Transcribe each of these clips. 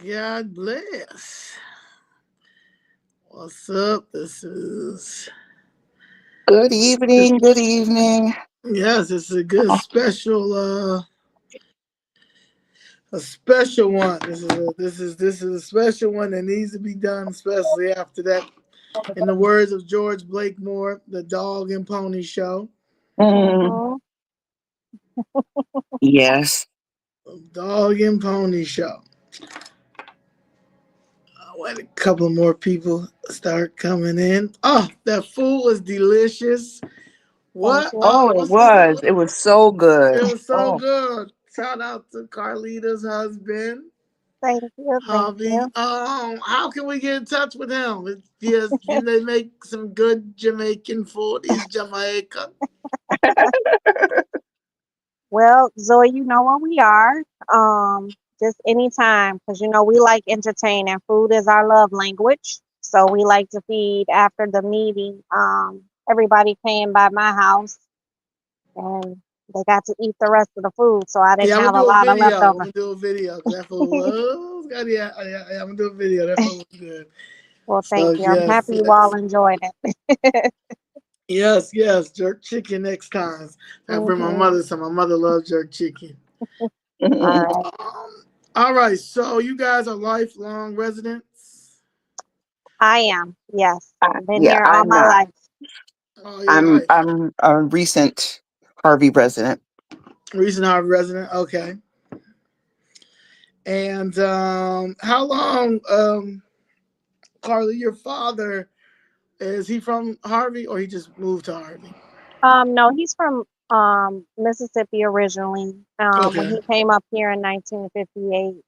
God bless. What's up? This is Good this, evening. Good evening. yes, it's a good special a special one. This is a special one that needs to be done, especially after that. In the words of George Blakemore, the Dog and Pony Show. Mm, Mm-hmm. yes. Dog and Pony Show. Wait a couple more people start coming in. Oh, that food was delicious. Thank What? you. Oh, it What's this? was. It was so good. It was so Oh, good. Shout out to Carlita's husband, Thank you. Thank Harvey. you. How can we get in touch with him? Yes, can they make some good Jamaican food? He's Jamaican. Well, Zoe, you know where we are. Just anytime, because we like entertaining. Food is our love language, so we like to feed after the meeting. Everybody came by my house, and they got to eat the rest of the food, so I didn't Yeah, I'm have gonna a do a lot of video. I'm leftovers. gonna do a video because that food was good. Yeah, I'm gonna do a video. That food was good. Well, So thank you. I'm yes, happy you all yes. enjoyed it. Yes, jerk chicken next time. I bring my Hmm. mother some. My mother loves jerk chicken. All mhm. right. All right, so you guys are lifelong residents. I am. Yes. Been Yeah, here all I'm my not. life. All your I'm life. I'm a recent Harvey resident. Recent Harvard resident. Okay. And how long, Carly, your father, is he from Harvey or he just moved to Harvey? No, he's from Mississippi originally. When Okay. he came up here in 1958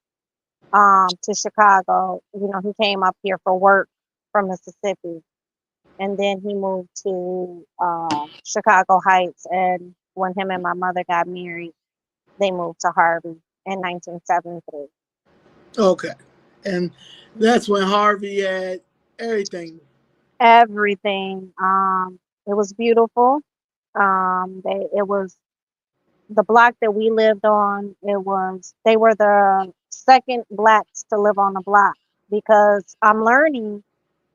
to Chicago, he came up here for work from Mississippi, and then he moved to Chicago Heights. And when him and my mother got married, they moved to Harvey in 1973. Okay. And that's when Harvey had everything. Everything. It was beautiful. It was the block that we lived on. They were the second blacks to live on the block, because I'm learning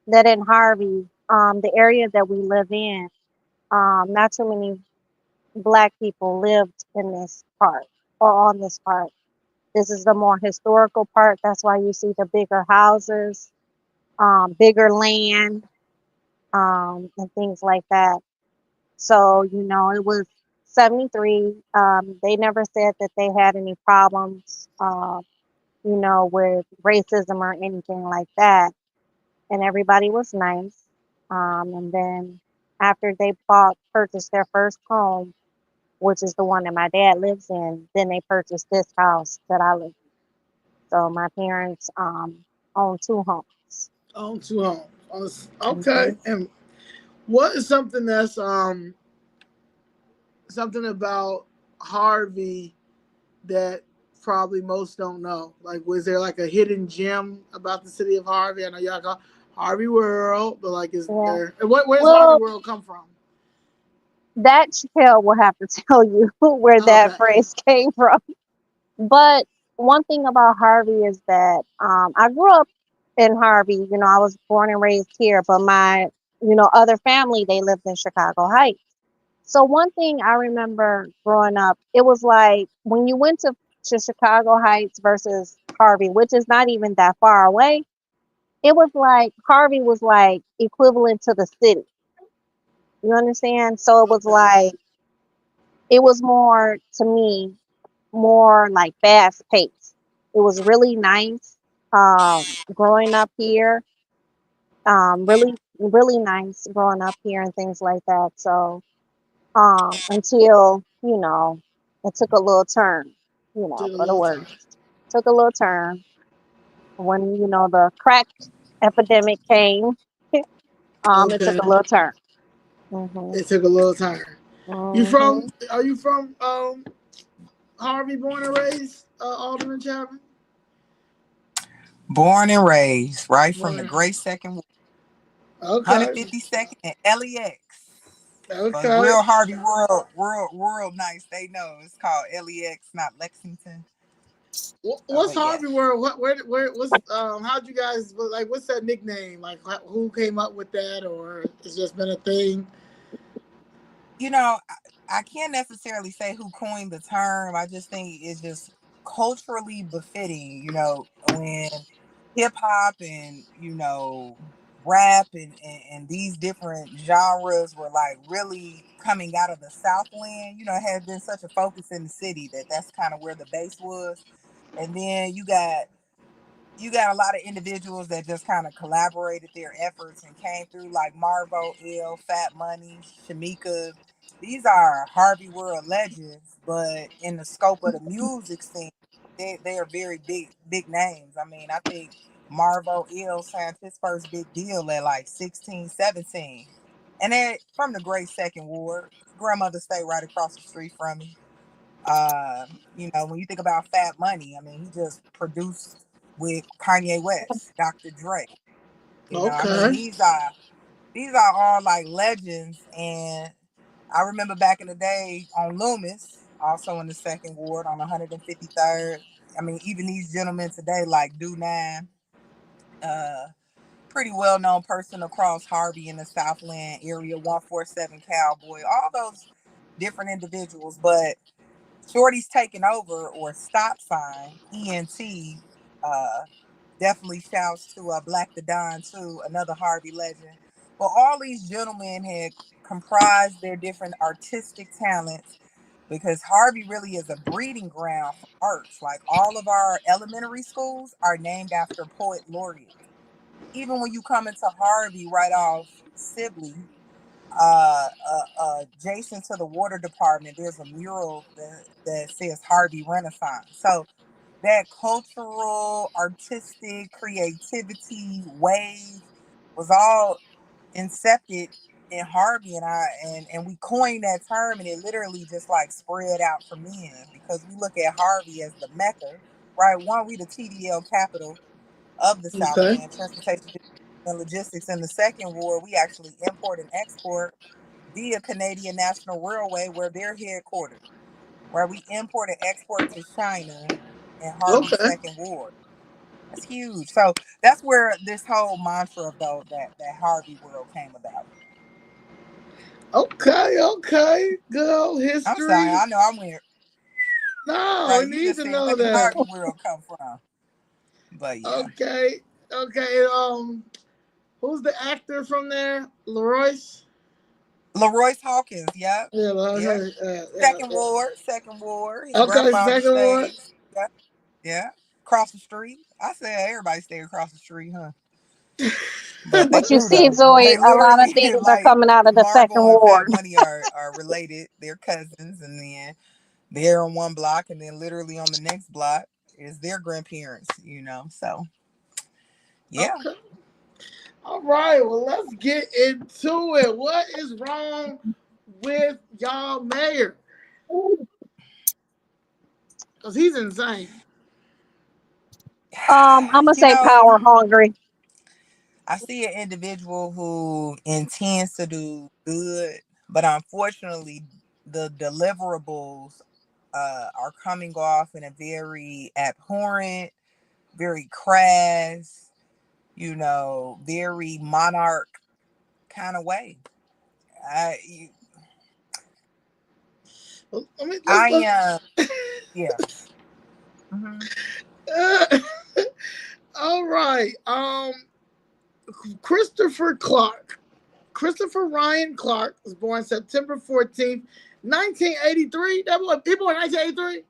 that in Harvey, the area that we live in, not too many black people lived in this part or on this part. This is the more historical part. That's why you see the bigger houses, bigger land, and things like that. So, it was 73. They never said that they had any problems, with racism or anything like that. And everybody was nice. And then after they purchased their first home, which is the one that my dad lives in, then they purchased this house that I live in. So my parents own two homes. On to home. Okay. Hmm. And what is something that's something about Harvey that probably most don't know? Like, was there like a hidden gem about the city of Harvey? I know y'all got Harvey World, but like, is Yeah. there? And where's Harvey Well, World come from? that Chappelle will have to tell you where that Okay, phrase came from. But one thing about Harvey is that I grew up in Harvey. I was born and raised here, but my, other family, they lived in Chicago Heights. So one thing I remember growing up, it was like when you went to Chicago Heights versus Harvey, which is not even that far away, it was like Harvey was like equivalent to the city. You understand? So it was okay, like, it was more to me, more like fast paced. It was really nice growing up here. Really, really nice growing up here and things like that. So until it took a little turn, did a for the little time. worse. Took a little turn when the crack epidemic came. It took Okay, a little turn. Mhm. it took a little time. You from? Mhm. Are you from Harvey, born and raised, Alderman Chapman? Born and raised, right from the Born. Great Second War, Okay, 152nd and LEX. For okay. real Harvey World Nights, they know it's called LEX, not Lexington. What's But yes. Harvey World? Where, what's, how'd you guys, like, what's that nickname? Like, who came up with that, or it's just been a thing? You know, I can't necessarily say who coined the term. I just think it's just culturally befitting, when hip hop and, rap and these different genres were like really coming out of the Southland, it had been such a focus in the city that's kind of where the base was. And then you got a lot of individuals that just kind of collaborated their efforts and came through, like Marvo, L, Fat Money, Shamika. These are Harvey World legends, but in the scope of the music scene, they are very big names. I mean, I think Marvo L signed his first big deal at like 16, 17. And then from the great Second Ward, grandmother stayed right across the street from me. When you think about Fat Money, I mean, he just produced with Kanye West, Dr. Dre. I mean, Okay. these are all like legends. And I remember back in the day on Loomis, also in the Second Ward on 153rd. I mean, even these gentlemen today, like Do Nine, pretty well known person across Harvey in the Southland area, 147 Cowboy, all those different individuals. But Shorty's taking over, or stop sign, ENT, definitely shouts to Black the Don too, another Harvey legend. But all these gentlemen had comprised their different artistic talents, because Harvey really is a breeding ground for arts. Like all of our elementary schools are named after poet laureates. Even when you come into Harvey right off Sibley, adjacent to the water department, there's a mural that says Harvey Renaissance. So that cultural, artistic, creativity wave was all incepted in Harvey, and we coined that term, and it literally just like spread out from then, because we look at Harvey as the Mecca, right? One, we the TDL capital of the Okay. Southland, transportation and logistics. In the Second Ward, we actually import and export via Canadian National Railway, where they're headquartered, where we import and export to China in Harvey's Okay. Second Ward. That's huge. So that's where this whole mantra of that Harvey World came about. Okay. Okay. Good old I'm sorry, history. I know I went No, right. we You need just to said know where did that. Harvey World come from? But yeah, Okay. Okay. Who's the actor from there? Leroyce. Leroyce Hawkins. Yep, Yeah. yep. Okay. Second Ward, Second Ward. His Okay. grandfather Second one. stayed. Yeah, yeah. Across the street. I said everybody stayed across the street, huh? But they But you do see, though. Zoe, They a lot of literally things are like coming out of the second Marvel and Fat ward. Money are related. They're cousins, and then they're on one block, and then literally on the next block is their grandparents. So yeah. Okay. All right. Well, let's get into it. What is wrong with y'all mayor? Because he's insane. I'm gonna You say know, power hungry. I see an individual who intends to do good, but unfortunately, the deliverables are coming off in a very abhorrent, very crass, very monarch kind of way. I Well, I let's am, yeah. Hmm. all right. Christopher Clark. Christopher Ryan Clark was born September 14th, 1983. That boy, he born 1983?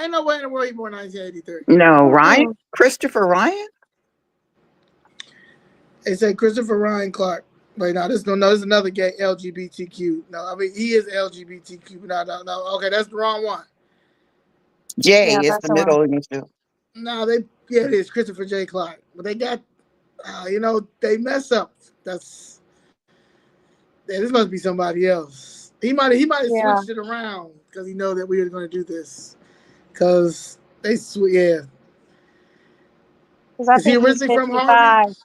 Ain't no way in the world he born 1983. No, Ryan? Mm-mm. Christopher Ryan? They say Christopher Ryan Clark. Wait, no, this is another gay LGBTQ. No, I mean he is LGBTQ. No. Okay, that's the wrong one. J Yeah, is that's the the one. middle initial. No, yeah, it is Christopher J. Clark. But they got they mess up. This must be somebody else. He might have Yeah, switched it around because he know that we were going to do this. Because yeah. because I Is he think he's originally from Harvey? 55.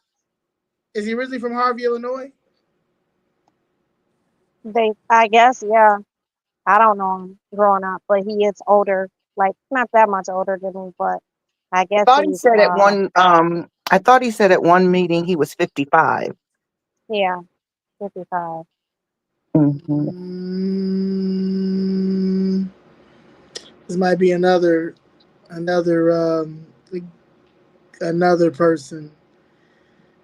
Is he originally from Harvey, Illinois? I guess, yeah. I don't know him growing up, but he is older. like not that much older than me, but I guess Thought he he's said at one I thought he said at one meeting he was 55. yeah, 55. Mm-hmm. Mm, this might be another person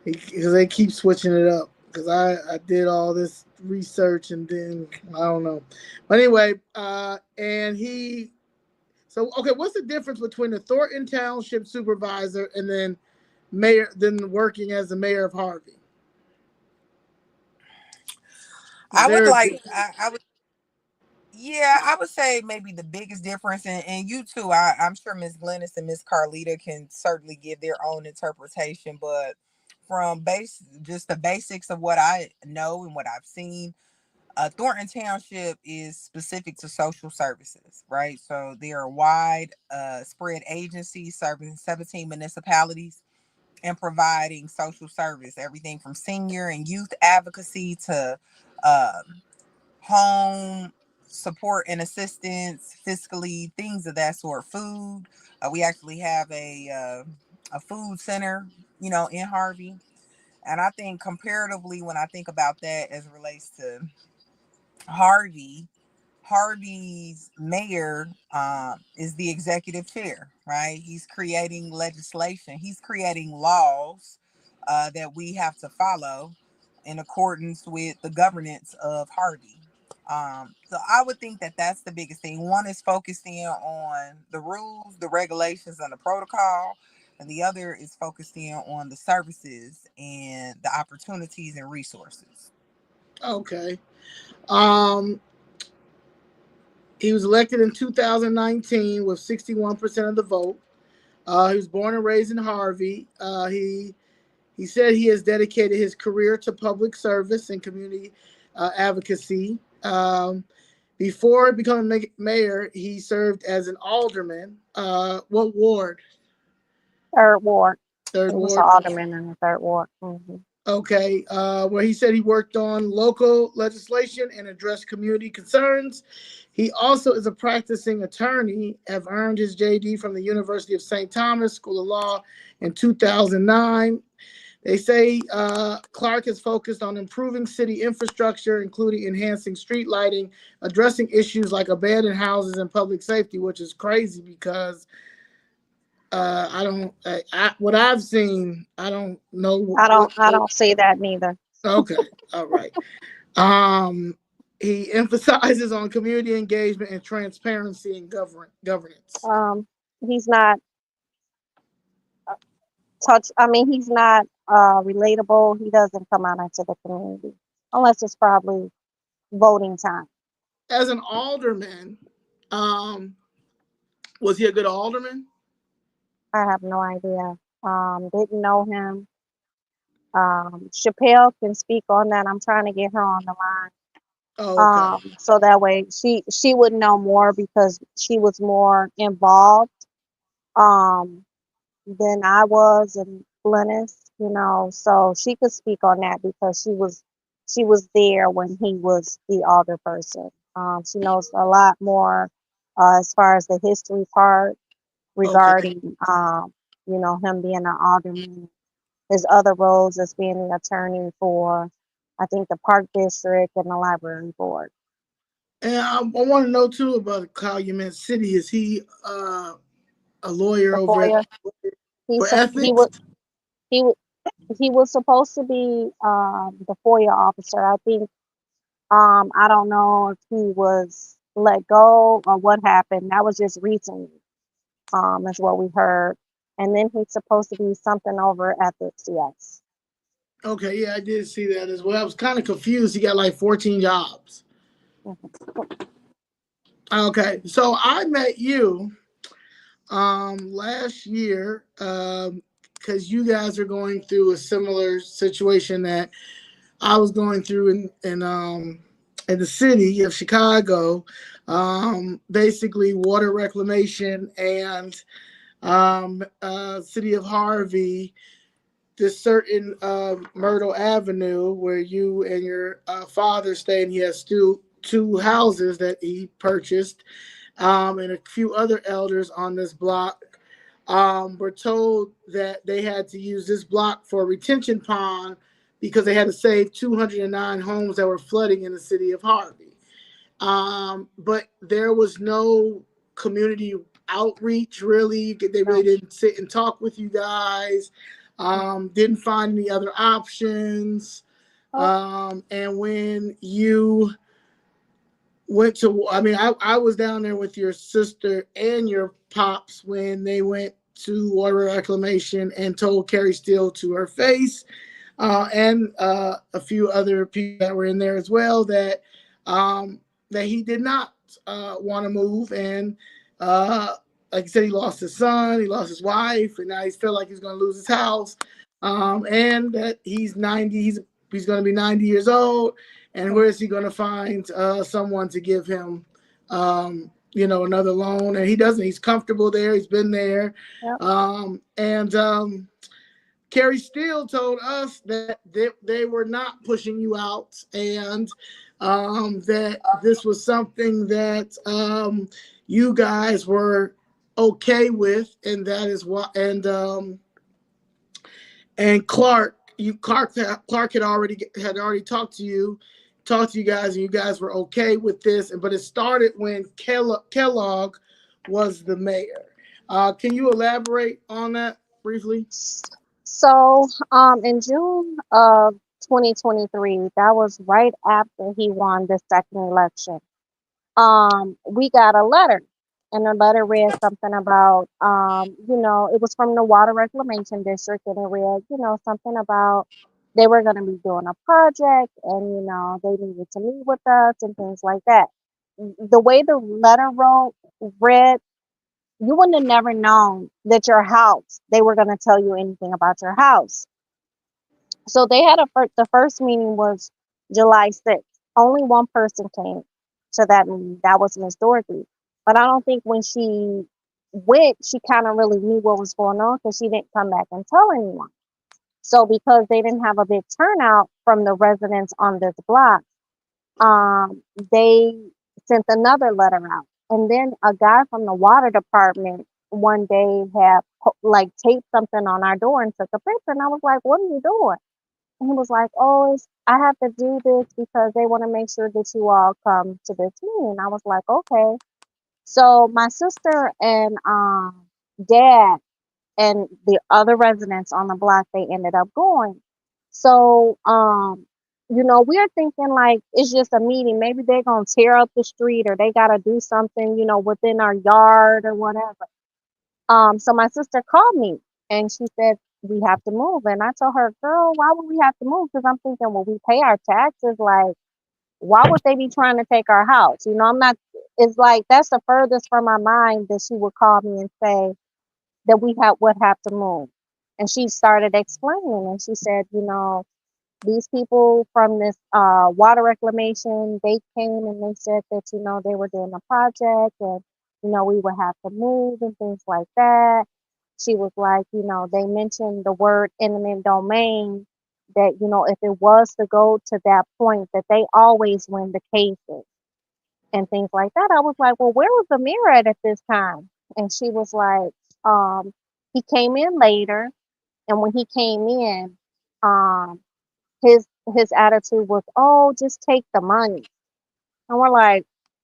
because they keep switching it up. Because I did all this research and then I don't know, but anyway, and he. So okay, what's the difference between the Thornton Township supervisor and then working as the mayor of Harvey? Is I would there a like, I would, yeah, I would say maybe the biggest difference, and you too, I'm sure Miss Glennis and Miss Carlita can certainly give their own interpretation, but from just the basics of what I know and what I've seen, Thornton Township is specific to social services, right? So there are wide spread agencies serving 17 municipalities and providing social service, everything from senior and youth advocacy to um, home support and assistance, fiscally, things of that sort, food. We actually have a food center, in Harvey. And I think comparatively, when I think about that as it relates to Harvey, Harvey's mayor is the executive chair, right? He's creating legislation. He's creating laws that we have to follow in accordance with the governance of Harvey. So I would think that that's the biggest thing. One is focusing on the rules, the regulations, and the protocol, and the other is focusing on the services and the opportunities and resources. okay? Um, he was elected in 2019 with 61% of the vote. He was born and raised in Harvey. He said he has dedicated his career to public service and community advocacy. Before becoming mayor, he served as an alderman. What ward? Third ward. Third He was an ward. alderman in the third ward. Hmm. Okay, where he said he worked on local legislation and addressed community concerns. He also is a practicing attorney, have earned his JD from the University of St. Thomas School of Law in 2009. They say Clark has focused on improving city infrastructure, including enhancing street lighting, addressing issues like abandoned houses and public safety, which is crazy because what I've seen, I don't know I don't see that neither. Okay, all right. Um, he emphasizes on community engagement and transparency in governance. Um, he's not he's not relatable. He doesn't come out into the community unless it's probably voting time. As an alderman, um, was he a good alderman? I have no idea. Didn't know him. Chappelle can speak on that. I'm trying to get her on the line. Oh, okay. So that way she would know more because she was more involved um than I was and Glennis, so she could speak on that because she was there when he was the alder person. She knows a lot more as far as the history part Okay. regarding him being an alderman, his other roles as being the attorney for I think the park district and the library board. And I want to know too about Calumet City. Is he a lawyer The over at FOIA, for he ethics? was he wa- he was supposed to be the FOIA officer. I think I don't know if he was let go or what happened. That was just recently, is what we heard. And then he's supposed to be something over ethics, yes. Okay, yeah, I did see that as well. I was kind of confused. He got like 14 jobs. Mhm. Okay, so I met you last year because you guys are going through a similar situation that I was going through in the city of Chicago. Basically water reclamation and city of Harvey, this certain Myrtle Avenue where you and your father stay, and he has two houses that he purchased. and a few other elders on this block were told that they had to use this block for a retention pond because they had to save 209 homes that were flooding in the city of Harvey. But there was no community outreach really. They really No. didn't sit and talk with you guys. Didn't find any other options. Oh, And when you went to, I mean, I was down there with your sister and your pops when they went to water reclamation and told Carrie Steele to her face, and a few other people that were in there as well, that he did not want to move. And like I said, he lost his son, he lost his wife, and now he felt like he's going to lose his house. And that he's 90, he's going to be 90 years old. And where is he going to find someone to give him, another loan? And he doesn't. He's comfortable there. He's been there. yep. And Carrie Steele told us that they were not pushing you out, and that this was something that you guys were okay with, and that is what. And Clark had already talked to you guys, and you guys were okay with this. But it started when Kellogg was the mayor. Can you elaborate on that briefly? So, in June of 2023, that was right after he won the second election. We got a letter, and the letter read something about, it was from the Water Reclamation District, and it read, something about they were going to be doing a project, and they needed to meet with us and things like that. The way the letter read, you wouldn't have never known that your house, they were going to tell you anything about your house. So they had the first meeting was July 6th. Only one person came to that meeting. That was Miss Dorothy. But I don't think when she went, she kind of really knew what was going on because she didn't come back and tell anyone. So because they didn't have a big turnout from the residents on this block, they sent another letter out. And then a guy from the water department one day had like taped something on our door and took a picture. And I was like, "What are you doing?" And he was like, "Oh, I have to do this because they want to make sure that you all come to this meeting." I was like, "Okay." So my sister and dad and the other residents on the block, they ended up going. So we're thinking like it's just a meeting. Maybe they're gonna tear up the street or they gotta do something, within our yard or whatever. So my sister called me and she said, "We have to move." And I told her, "Girl, why would we have to move?" Because I'm thinking, well, we pay our taxes. Like, why would they be trying to take our house? I'm not, it's like, that's the furthest from my mind that she would call me and say that would have to move. And she started explaining and she said, these people from this water reclamation, they came and they said that, they were doing a project and, we would have to move and things like that. She was like, they mentioned the word eminent domain, that, if it was to go to that point, that they always win the cases and things like that. I was like, well, where was the mayor at this time? And she was like, um, he came in later. And when he came in, um, his his attitude was, "Oh, just take the money." And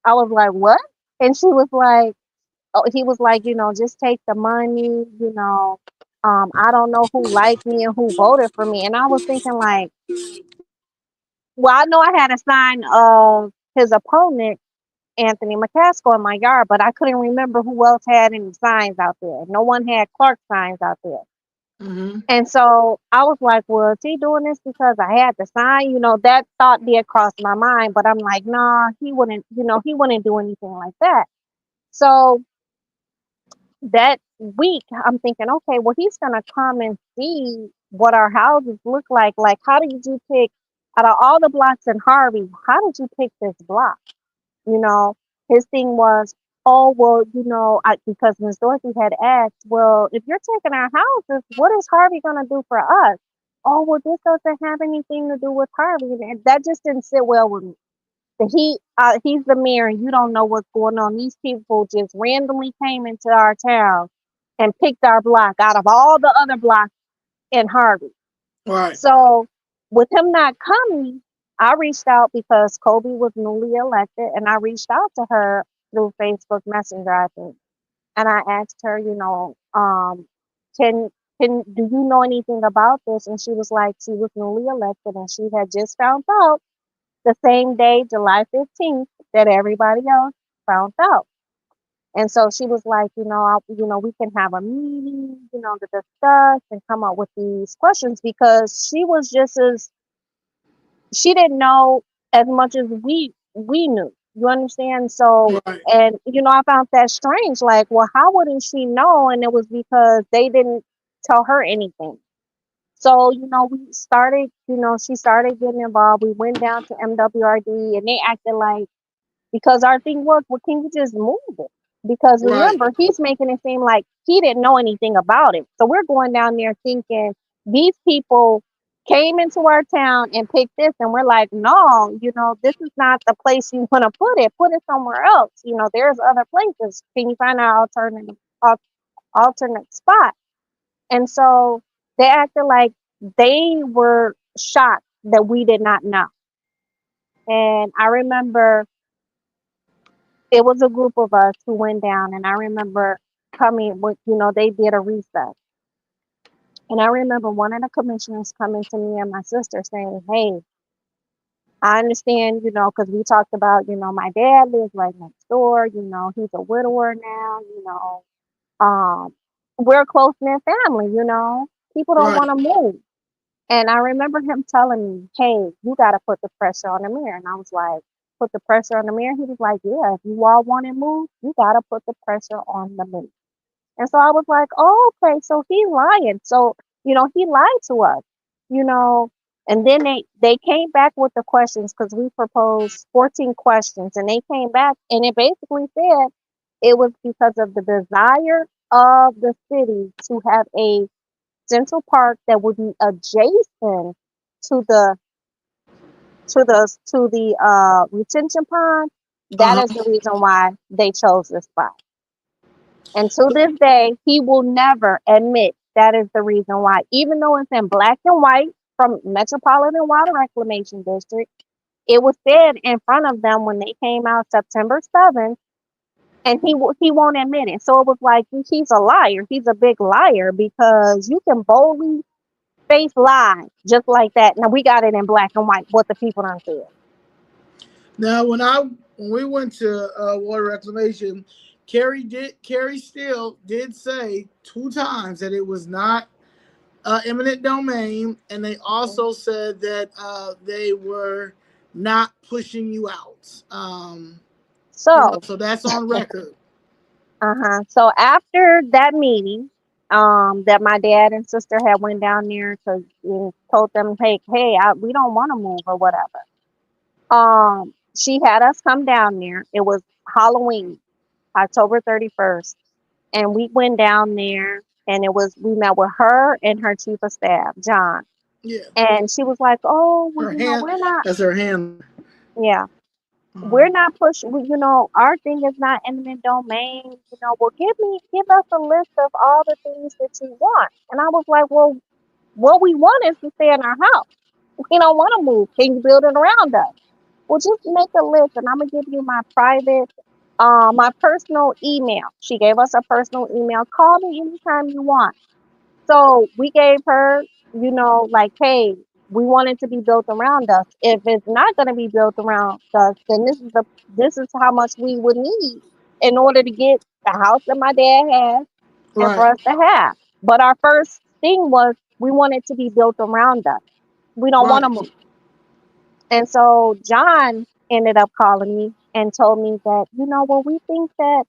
I was like, "What?" And she was like, "Oh," he was like, "Just take the money, I don't know who liked me and who voted for me." And I was thinking like, well, I know I had a sign of his opponent, Anthony McCaskill, in my yard, but I couldn't remember who else had any signs out there. No one had Clark signs out there. Mm-hmm. And so I was like, well, is he doing this because I had the sign? That thought did cross my mind, but I'm like, nah, he wouldn't do anything like that. So that week, I'm thinking, okay, well, he's going to come and see what our houses look like. Like, how did you pick, out of all the blocks in Harvey, how did you pick this block? You know, his thing was, oh, well, because Miss Dorothy had asked, well, if you're taking our houses, what is Harvey going to do for us? Oh, well, this doesn't have anything to do with Harvey. And that just didn't sit well with me. he's the mayor and you don't know what's going on. These people just randomly came into our town and picked our block out of all the other blocks in Harvey. Right. So with him not coming, I reached out because Kobe was newly elected, and I reached out to her through Facebook Messenger, I think. And I asked her, can do you know anything about this? And she was like, she was newly elected and she had just found out the same day, July 15th, that everybody else found out. And so she was like, we can have a meeting, to discuss and come up with these questions because she didn't know as much as we knew. You understand? So, Right. and I found that strange. Like, well, how wouldn't she know? And it was because they didn't tell her anything. So, we started, she started getting involved. We went down to MWRD and they acted like, because our thing was, well, can you just move it? Because Right. remember, he's making it seem like he didn't know anything about it. So we're going down there thinking these people came into our town and picked this, and we're like, no, this is not the place you want to put it. Put it somewhere else. There's other places. Can you find an alternate spot? And so they acted like they were shocked that we did not know. And I remember it was a group of us who went down, and I remember coming with, they did a recess. And I remember one of the commissioners coming to me and my sister saying, hey, I understand, because we talked about, my dad lives right next door, he's a widower now, um, we're a close knit family, people don't want Right. to move. And I remember him telling me, hey, you got to put the pressure on the mayor. And I was like, put the pressure on the mayor? He was like, yeah, if you all want to move, you got to put the pressure on the mayor. And so I was like, oh, okay, so he's lying. So, he lied to us, you know. And then they came back with the questions because we proposed 14 questions. And they came back and it basically said it was because of the desire of the city to have a Central Park that would be adjacent to the retention pond. That is Uh-huh. the reason why they chose this spot. And to this day, he will never admit that is the reason why, even though it's in black and white from Metropolitan Water Reclamation District, it was said in front of them when they came out September 7th, and he won't admit it. So it was like he's a liar. He's a big liar because you can boldly face lie just like that. Now we got it in black and white what the people done said. Now, when we went to water reclamation, Carrie Steele did say 2 times that it was not eminent domain, and they also said that they were not pushing you out. So So that's on record. So after that meeting, that my dad and sister had went down there because told them, hey, we don't want to move or whatever. She had us come down there. It was Halloween, October 31st, and we went down there, and we met with her and her chief of staff, John, Yeah, and she was like, oh, well, her hand. we're not, That's her hand. yeah. Uh-huh. We're not pushing, our thing is not eminent domain. Well, give us a list of all the things that you want. And I was like, well, what we want is to stay in our house. We don't want to move. Can you build it around us? Well, just make a list, and I'm gonna give you my personal email. She gave us a personal email. Call me anytime you want. So we gave her, like, hey, we want it to be built around us. If it's not going to be built around us, then this is how much we would need in order to get the house that my dad has and for Right. us to have. But our first thing was we want it to be built around us. We don't want Right. to move. And so John ended up calling me and told me that, well, we think that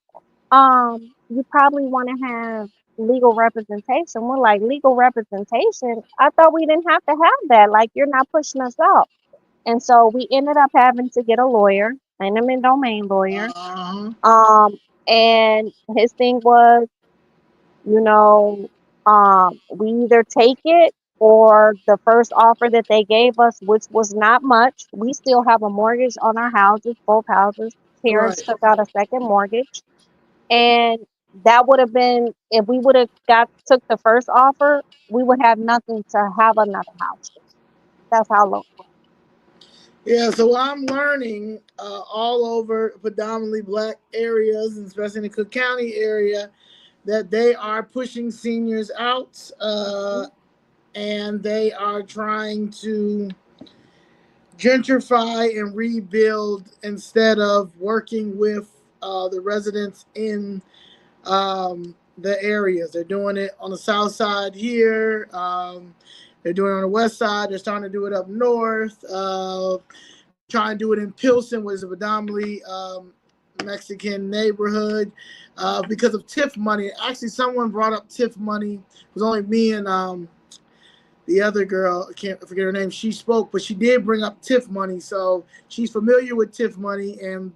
you probably want to have legal representation. We're like, legal representation? I thought we didn't have to have that. Like, you're not pushing us out. And so we ended up having to get a lawyer, an eminent domain lawyer. Uh-huh. Um, and his thing was, we either take it or the first offer that they gave us, which was not much. We still have a mortgage on our houses, both houses. Parents Right. took out a second mortgage. And that would have been, if we would have took the first offer, we would have nothing to have another house. That's how low. Yeah, so I'm learning all over predominantly black areas, and especially in the Cook County area, that they are pushing seniors out, and they are trying to gentrify and rebuild instead of working with the residents in the areas. They're doing it on the south side here. They're doing it on the west side. They're starting to do it up north. Trying to do it in Pilsen, which is a predominantly Mexican neighborhood, because of TIF money. Actually, someone brought up TIF money. It was only me and the other girl, I can't forget her name. She spoke, but she did bring up TIF money. So she's familiar with TIF money, and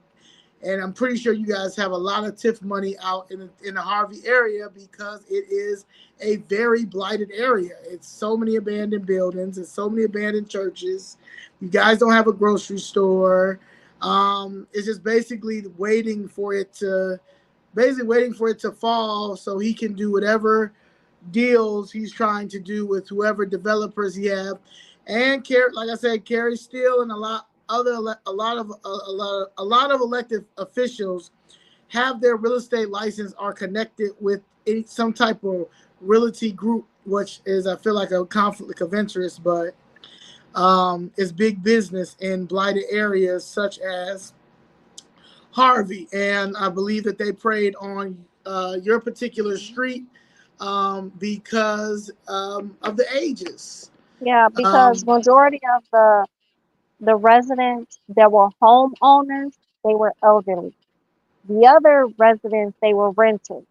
I'm pretty sure you guys have a lot of TIF money out in the Harvey area, because it is a very blighted area. It's so many abandoned buildings. It's so many abandoned churches. You guys don't have a grocery store. It's just basically waiting for it to fall so he can do whatever deals he's trying to do with whoever developers he have. And like I said, Carrie Steele and a lot of elected officials have their real estate license, are connected with some type of realty group, which is, I feel like, a conflict of interest, but it's big business in blighted areas such as Harvey. And I believe that they preyed on your particular street because of the ages. Yeah, because Um, majority of the residents that were homeowners, they were elderly. The other residents, they were renters.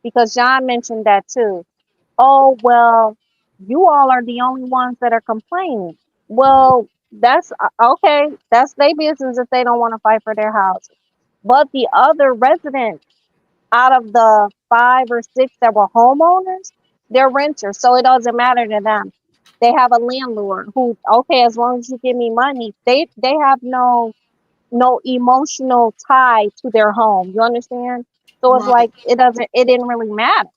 Because John mentioned that too. Oh, well, you all are the only ones that are complaining. Well, that's okay. That's their business if they don't want to fight for their house. But the other residents, out of the 5 or 6 that were homeowners, they're renters. So it doesn't matter to them. They have a landlord who, okay, as long as you give me money, they have no emotional tie to their home. You understand? So it's right. like it didn't really matter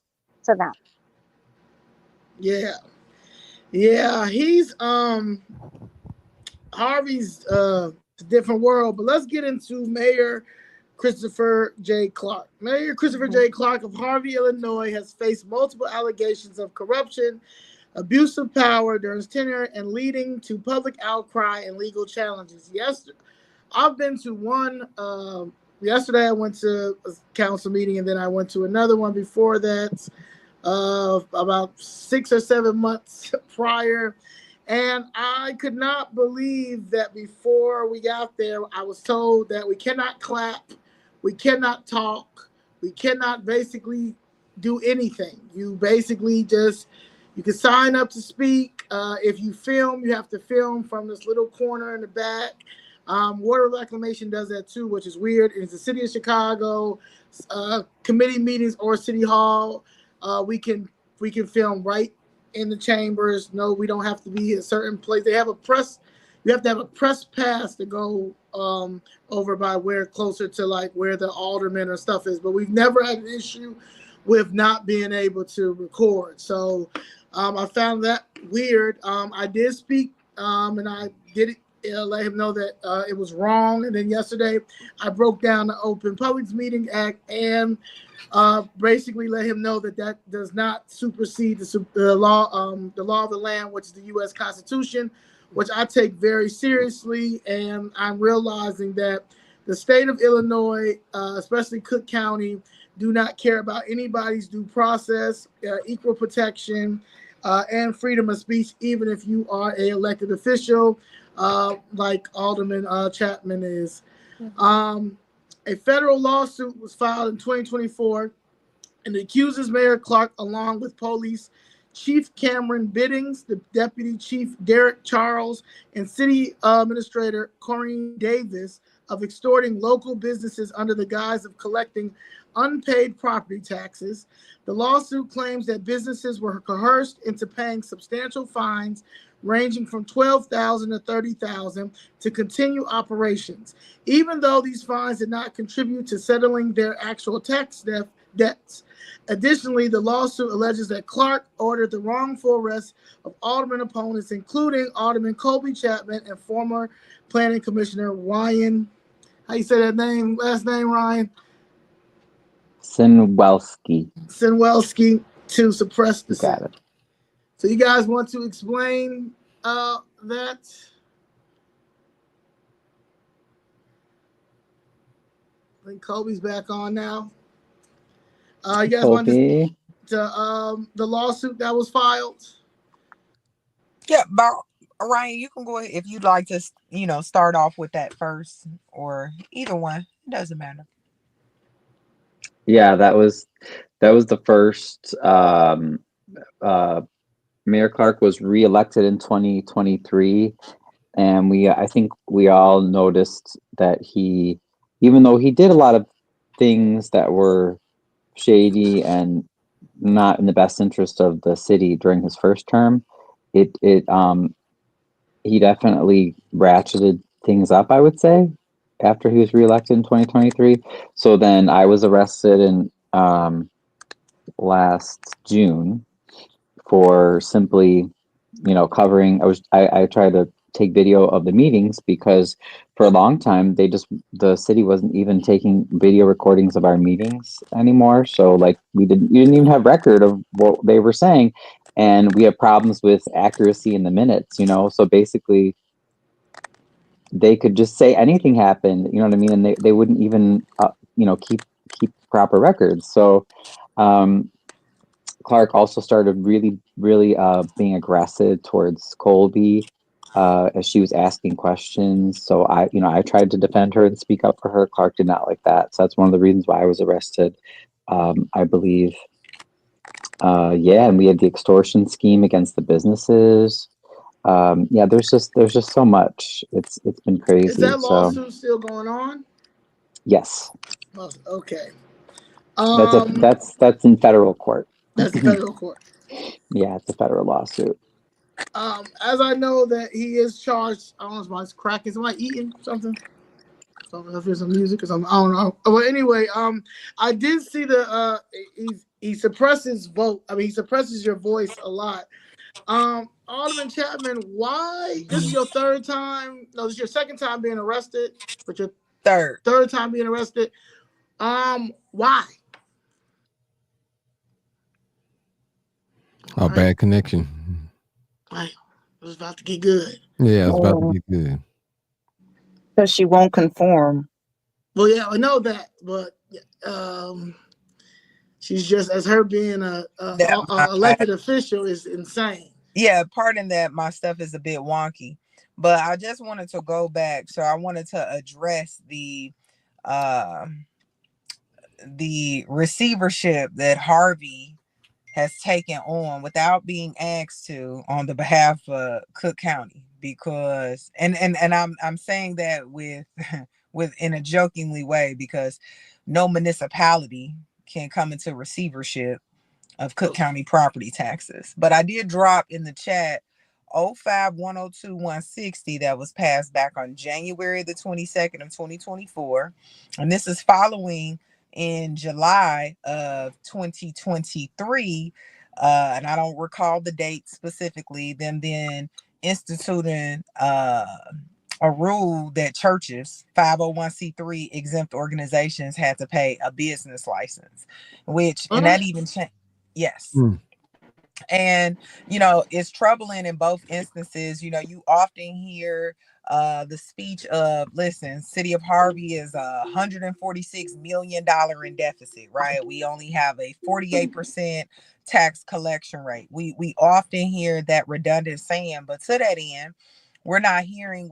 to them. Yeah. Yeah. Harvey's a different world, but let's get into Mayor Christopher J. Clark. Mayor Christopher Mhm. J. Clark of Harvey, Illinois, has faced multiple allegations of corruption, abuse of power during his tenure, and leading to public outcry and legal challenges. I've been to one. Yesterday, I went to a council meeting, and then I went to another one before that, about 6 or 7 months prior. And I could not believe that before we got there, I was told that we cannot clap, we cannot talk, we cannot basically do anything. You basically just, you can sign up to speak. If you film, you have to film from this little corner in the back. Water Reclamation does that too, which is weird. It's the city of Chicago, committee meetings or city hall. We can film right in the chambers. No, we don't have to be in a certain place. They have a press. You have to have a press pass to go over by where, closer to like where the alderman or stuff is. But we've never had an issue with not being able to record. So I found that weird. I did speak, and I did let him know that it was wrong. And then yesterday, I broke down the Open Publics Meeting Act and basically let him know that that does not supersede the law of the land, which is the U.S. Constitution, which I take very seriously. And I'm realizing that the state of Illinois, especially Cook County, do not care about anybody's due process, equal protection, and freedom of speech, even if you are an elected official, like Alderman Chapman is. Mhm. Um, a federal lawsuit was filed in 2024 and accuses Mayor Clark, along with police Chief Cameron Biddings, the Deputy Chief Derek Charles, and City Administrator Corrine Davis, of extorting local businesses under the guise of collecting unpaid property taxes. The lawsuit claims that businesses were coerced into paying substantial fines ranging from $12,000 to $30,000 to continue operations, even though these fines did not contribute to settling their actual tax debts. Additionally, the lawsuit alleges that Clark ordered the wrongful arrest of alderman opponents, including Alderman Colby Chapman and former Planning Commissioner Ryan. How you say that name? Last name, Ryan? Sinwelski. Sinwelski, to suppress the Got suit. it. So you guys want to explain that? I think Kobe's back on now. You guys want to the lawsuit that was filed? Yeah, but Ryan, you can go ahead if you'd like to, start off with that first, or either one. It doesn't matter. Yeah, that was the first. Mayor Clark was reelected in 2023, and I think we all noticed that even though he did a lot of things that were shady and not in the best interest of the city during his first term, he definitely ratcheted things up, I would say, after he was reelected in 2023. So then I was arrested in last June for simply, covering. I tried to take video of the meetings because for a long time the city wasn't even taking video recordings of our meetings anymore. So like you didn't even have record of what they were saying, and we have problems with accuracy in the minutes. So basically they could just say anything happened. You know what I mean? And they wouldn't even keep proper records. So Clark also started really, really being aggressive towards Colby as she was asking questions. So I tried to defend her and speak up for her. Clark did not like that. So that's one of the reasons why I was arrested, I believe. And we had the extortion scheme against the businesses. There's just so much. It's been crazy. Is that lawsuit still going on? Yes. Okay. That's in federal court. That's the federal court. Yeah, it's a federal lawsuit. As I know that he is charged, I don't know if somebody's cracking, somebody eating something. So if there's some music or something, I don't know. Well, anyway, I did see he suppresses vote. I mean, he suppresses your voice a lot. Alderman Chapman, why? This is your third time. No, this is your second time being arrested, but your third time being arrested. Why? A bad connection. Right. It was about to get good. Yeah, it's about to get good. Because she won't conform. Well, yeah, I know that, but she's just, as her being a elected official is insane. Yeah, pardon that my stuff is a bit wonky, but I just wanted to go back. So I wanted to address the receivership that Harvey has taken on without being asked to on the behalf of Cook County, because and I'm saying that with in a jokingly way, because no municipality can come into receivership of Cook County property taxes. But I did drop in the chat 05-102-160 that was passed back on January the 22nd of 2024, and this is following in July of 2023, and I don't recall the date specifically, them then instituting a rule that churches, 501c3 exempt organizations, had to pay a business license, which, and that even changed. Yes. And, it's troubling in both instances. You often hear the speech of, listen, city of Harvey is $146 million in deficit, right? We only have a 48% tax collection rate. We often hear that redundant saying, but to that end, we're not hearing,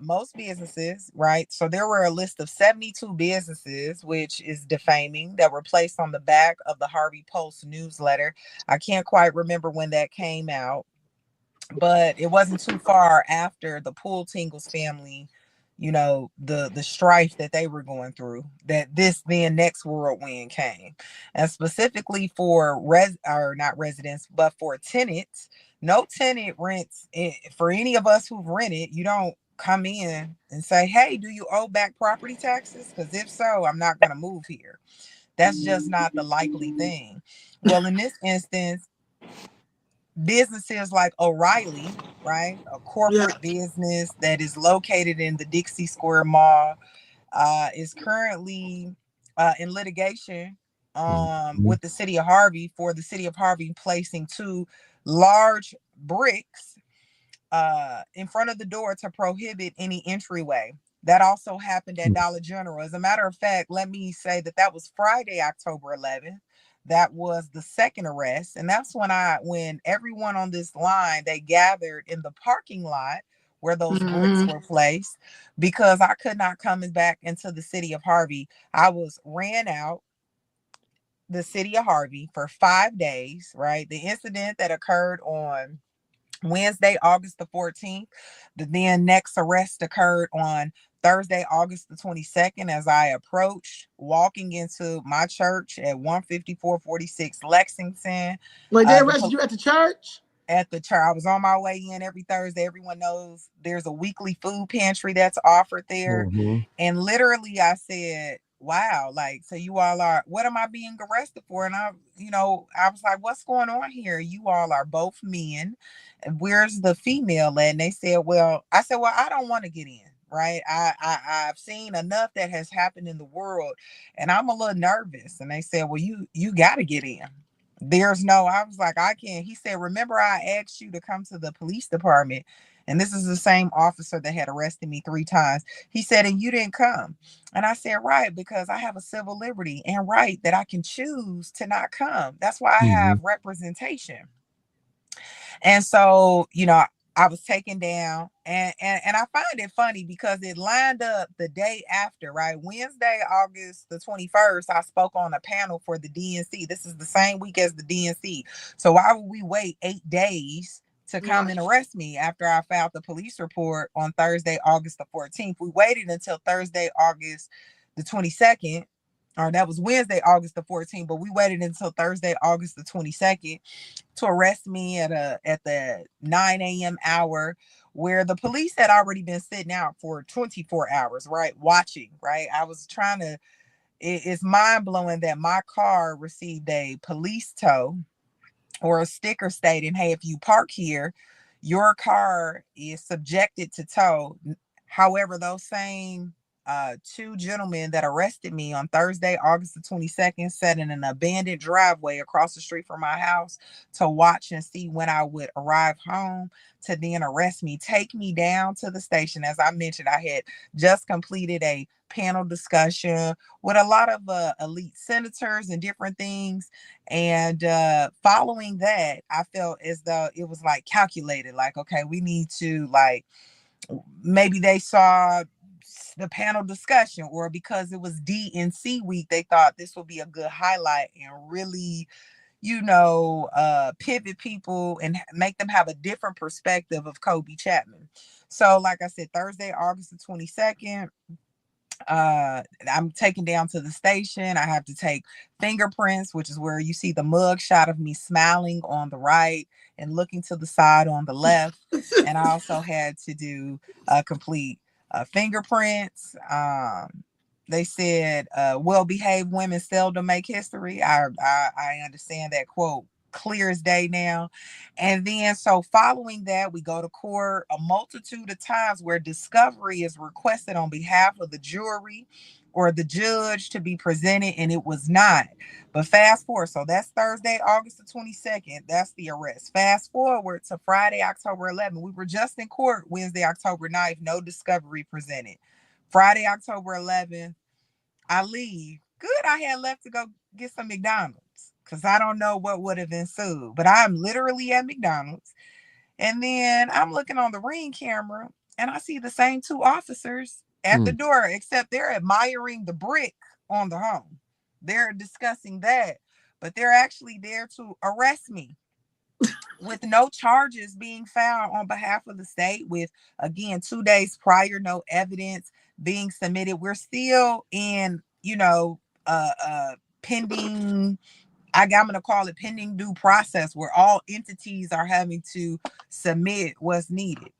most businesses, right? So there were a list of 72 businesses, which is defaming, that were placed on the back of the Harvey Post newsletter. I can't quite remember when that came out, but it wasn't too far after the Pool Tingles family you know, the strife that they were going through, that this then next whirlwind came. And specifically for not residents, but for tenants, no tenant rents for any of us who've rented. You don't come in and say, hey, do you owe back property taxes? Because if so, I'm not going to move here. That's just not the likely thing. Well, in this instance, businesses like O'Reilly, right, a Yeah. corporate business that is located in the Dixie Square Mall, is currently in litigation Mhm. with the city of Harvey for the city of Harvey placing two large bricks in front of the door to prohibit any entryway. That also happened at Dollar General. As a matter of fact, let me say that that was Friday, October 11th. That was the second arrest, and that's when everyone on this line, they gathered in the parking lot where those bricks were placed, because I could not come back into the city of Harvey. I was ran out the city of Harvey for 5 days. Right, the incident that occurred on Wednesday, August the 14th. The then next arrest occurred on Thursday, August the 22nd, as I approached walking into my church at 15446 Lexington. Like they The arrested you at the church? At the church, I was on my way in every Thursday. Everyone knows there's a weekly food pantry that's offered there. Mhm. And literally I said, wow, like, so you all are, what am I being arrested for? And I was like, what's going on here? You all are both men. And where's the female at? And they said, I said, well, I don't want to get in. Right. I've seen enough that has happened in the world, and I'm a little nervous. And they said, well, you got to get in. I was like, I can't. He said, remember, I asked you to come to the police department. And this is the same officer that had arrested me 3 times. He said, and you didn't come. And I said, right, because I have a civil liberty and right that I can choose to not come. That's why I Mhm. have representation. And so, I was taken down, and I find it funny because it lined up the day after, right? Wednesday, August the 21st, I spoke on a panel for the DNC. This is the same week as the DNC. So why would we wait 8 days to come and arrest me after I filed the police report on Thursday, August the 14th? We waited until Thursday, August the 22nd, or that was Wednesday, August the 14th, but we waited until Thursday, August the 22nd to arrest me at the 9 a.m. hour, where the police had already been sitting out for 24 hours, right? Watching, right? I was trying to, it's mind blowing that my car received a police tow or a sticker stating, hey, if you park here, your car is subjected to tow. However, those same two gentlemen that arrested me on Thursday, August the 22nd, sat in an abandoned driveway across the street from my house to watch and see when I would arrive home to then arrest me, take me down to the station. As I mentioned, I had just completed a panel discussion with a lot of elite senators and different things. And following that, I felt as though it was like calculated, like, okay, we need to, like, maybe they saw the panel discussion, or because it was DNC week, they thought this would be a good highlight and really, pivot people and make them have a different perspective of Kobe Chapman. So, like I said, Thursday, August the 22nd, I'm taken down to the station. I have to take fingerprints, which is where you see the mug shot of me smiling on the right and looking to the side on the left. And I also had to do complete fingerprints. They said well-behaved women seldom make history. I understand that quote clear as day now. And then, so following that, we go to court a multitude of times where discovery is requested on behalf of the jury or the judge to be presented, and it was not. But fast forward, so that's Thursday, August the 22nd. That's the arrest. Fast forward to Friday, October 11th. We were just in court Wednesday, October 9th. No discovery presented. Friday, October 11th, I leave. Good, I had left to go get some McDonald's because I don't know what would have ensued. But I'm literally at McDonald's. And then I'm looking on the Ring camera and I see the same two officers at the door, except they're admiring the brick on the home. They're discussing that, but they're actually there to arrest me. with no charges being found on behalf of the state, with, again, 2 days prior, no evidence being submitted. We're still in, pending, I'm going to call it pending due process, where all entities are having to submit what's needed.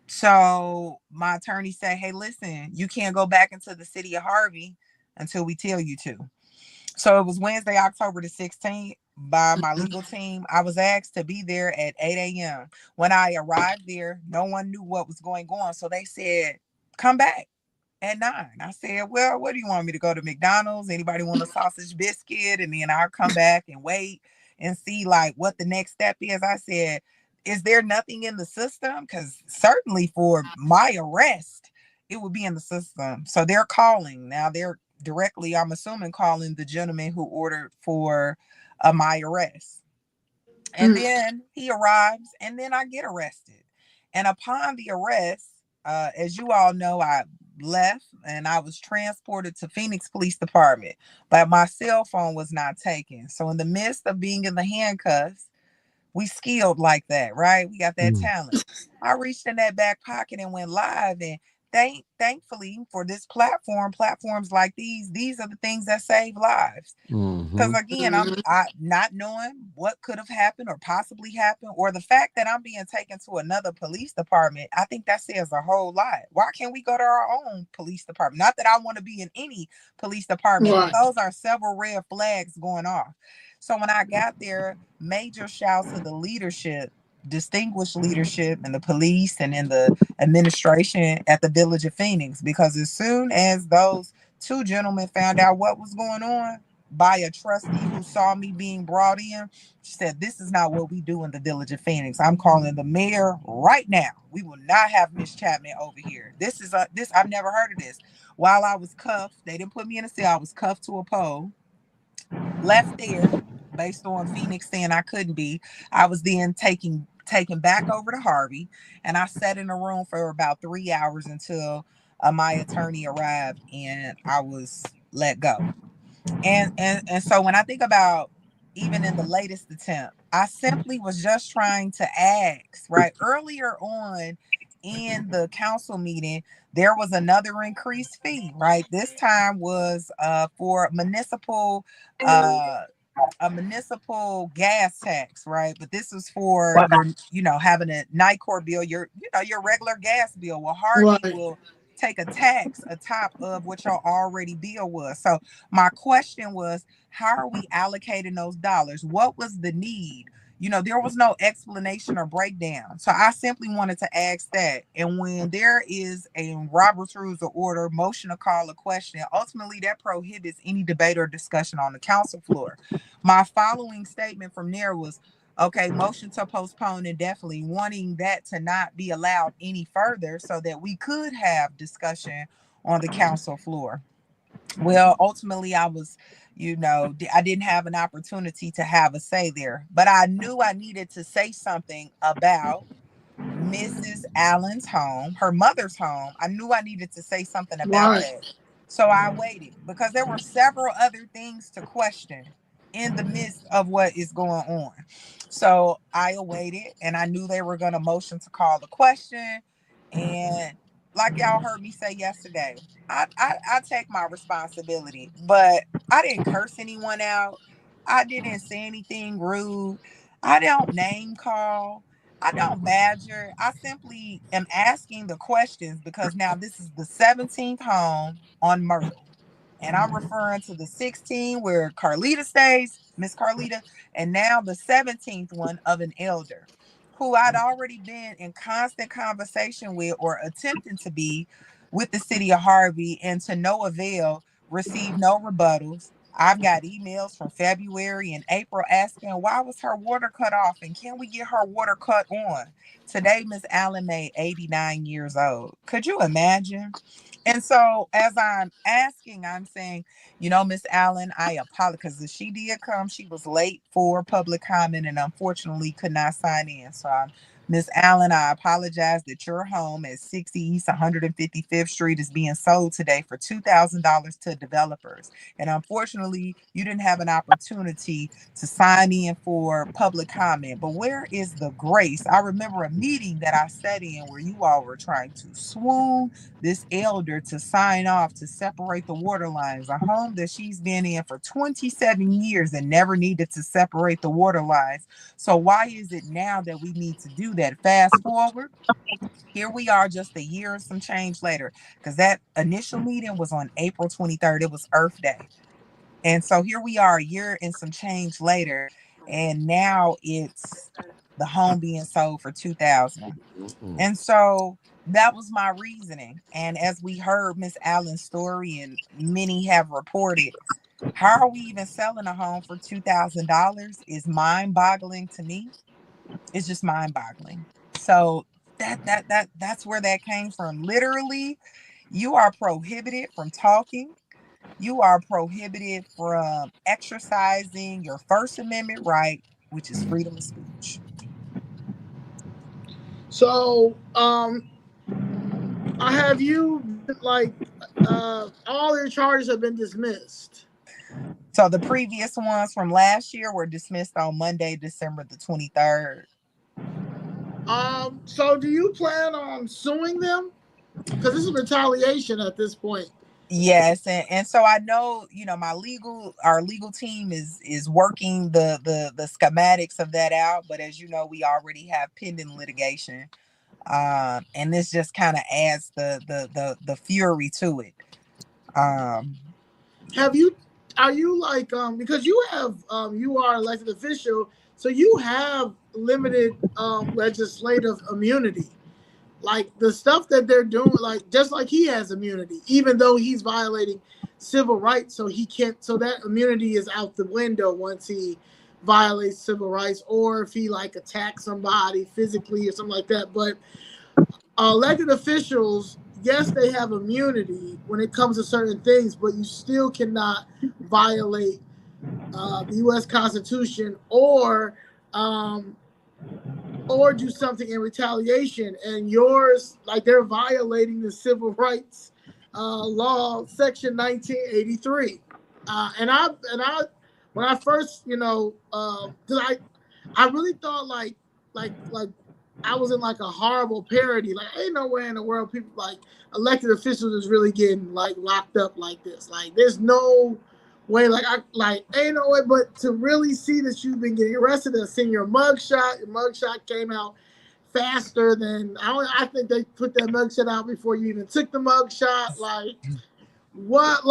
So my attorney said, hey, listen, you can't go back into the city of Harvey until we tell you to. So it was Wednesday, October the 16th, by my legal team. I was asked to be there at 8 a.m. When I arrived there, no one knew what was going on. So they said, come back at 9. I said, well, what do you want me to go to McDonald's? Anybody want a sausage biscuit? And then I'll come back and wait and see like what the next step is. I said, is there nothing in the system? Because certainly for my arrest, it would be in the system. So they're calling. Now they're directly, I'm assuming, calling the gentleman who ordered for my arrest. And then he arrives, and then I get arrested. And upon the arrest, as you all know, I left and I was transported to Phoenix Police Department, but my cell phone was not taken. So in the midst of being in the handcuffs, we skilled like that, right? We got that talent. I reached in that back pocket and went live. And thankfully for this platforms like these are the things that save lives. Because again, I not knowing what could have happened or possibly happened, or the fact that I'm being taken to another police department, I think that says a whole lot. Why can't we go to our own police department? Not that I want to be in any police department, but those are several red flags going off. So when I got there, major shouts to the leadership, distinguished leadership in the police and in the administration at the Village of Phoenix, because as soon as those two gentlemen found out what was going on by a trustee who saw me being brought in, she said, this is not what we do in the Village of Phoenix. I'm calling the mayor right now. We will not have Miss Chapman over here. This is this, I've never heard of this. While I was cuffed, they didn't put me in a cell. I was cuffed to a pole, left there based on Phoenix saying I couldn't be. I was then taken back over to Harvey, and I sat in a room for about 3 hours until my attorney arrived and I was let go. And so when I think about even in the latest attempt, I simply was just trying to ask, right? Earlier on in the council meeting, there was another increased fee, right? This time was for municipal a municipal gas tax, right? But this was for your, having a night court bill, your regular gas bill. Well, Harvey will take a tax atop of what your already bill was. So my question was, how are we allocating those dollars? What was the need? There was no explanation or breakdown. So I simply wanted to ask that. And when there is a Robert's Rules of Order motion to call a question, ultimately that prohibits any debate or discussion on the council floor. My following statement from there was, okay, motion to postpone indefinitely, wanting that to not be allowed any further so that we could have discussion on the council floor. Well, ultimately, I was, I didn't have an opportunity to have a say there, but I knew I needed to say something about Mrs. Allen's home, her mother's home. I knew I needed to say something about that. So I waited because there were several other things to question in the midst of what is going on. So I awaited, and I knew they were going to motion to call the question. And like y'all heard me say yesterday, I take my responsibility, but I didn't curse anyone out. I didn't say anything rude. I don't name call. I don't badger. I simply am asking the questions because now this is the 17th home on Myrtle. And I'm referring to the 16 where Carlita stays, Miss Carlita, and now the 17th one of an elder who I'd already been in constant conversation with, or attempting to be, with the city of Harvey, and to no avail, received no rebuttals. I've got emails from February and April asking why was her water cut off and can we get her water cut on? Today, Miss Allen made 89 years old. Could you imagine? And so as I'm asking, I'm saying, Miss Allen, I apologize because she did come. She was late for public comment and unfortunately could not sign in. So I'm Miss Allen, I apologize that your home at 60 East 155th Street is being sold today for $2,000 to developers. And unfortunately, you didn't have an opportunity to sign in for public comment. But where is the grace? I remember a meeting that I sat in where you all were trying to swoon this elder to sign off to separate the water lines, a home that she's been in for 27 years and never needed to separate the water lines. So why is it now that we need to do that? Fast forward, here we are just a year and some change later, because that initial meeting was on April 23rd. It was Earth Day. And so here we are a year and some change later, and now it's the home being sold for 2,000. And so that was my reasoning. And as we heard Miss Allen's story, and many have reported, how are we even selling a home for $2,000 is mind-boggling to me. It's just mind-boggling. So that's where that came from. Literally, you are prohibited from talking. You are prohibited from exercising your First Amendment right, which is freedom of speech. So, I have you like all your charges have been dismissed. So the previous ones from last year were dismissed on Monday, December the 23rd. So do you plan on suing them? Because this is retaliation at this point. Yes, and so I know, our legal team is working the schematics of that out, but as you know, we already have pending litigation. And this just kind of adds the fury to it. Are you like because you have you are elected official, so you have limited legislative immunity. Like the stuff that they're doing, like just like he has immunity, even though he's violating civil rights, so he can't. So that immunity is out the window once he violates civil rights, or if he like attacks somebody physically or something like that. But elected officials, yes, they have immunity when it comes to certain things, but you still cannot violate the U.S. Constitution or do something in retaliation. And yours, like they're violating the civil rights law, Section 1983. And I when I first, I really thought like I was in like a horrible parody. Like, ain't nowhere in the world people like elected officials is really getting like locked up like this. Like, there's no way. Like, ain't no way. But to really see that you've been getting arrested and seeing your mugshot came out faster than I think they put that mugshot out before you even took the mugshot. Like, what?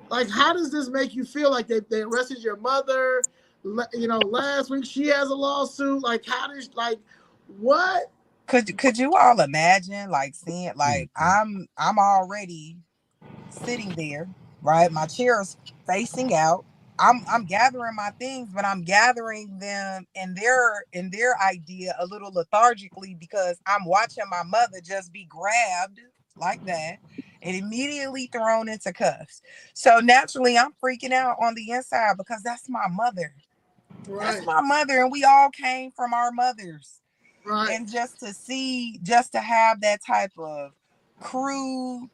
Like, how does this make you feel? Like they arrested your mother, last week she has a lawsuit. Like, how does what? Could you all imagine like seeing like I'm already sitting there, right? My chair is facing out. I'm gathering my things, but I'm gathering them in their idea a little lethargically because I'm watching my mother just be grabbed like that and immediately thrown into cuffs. So naturally I'm freaking out on the inside because that's my mother. Right. That's my mother, and we all came from our mothers. Right. And just to have that type of crude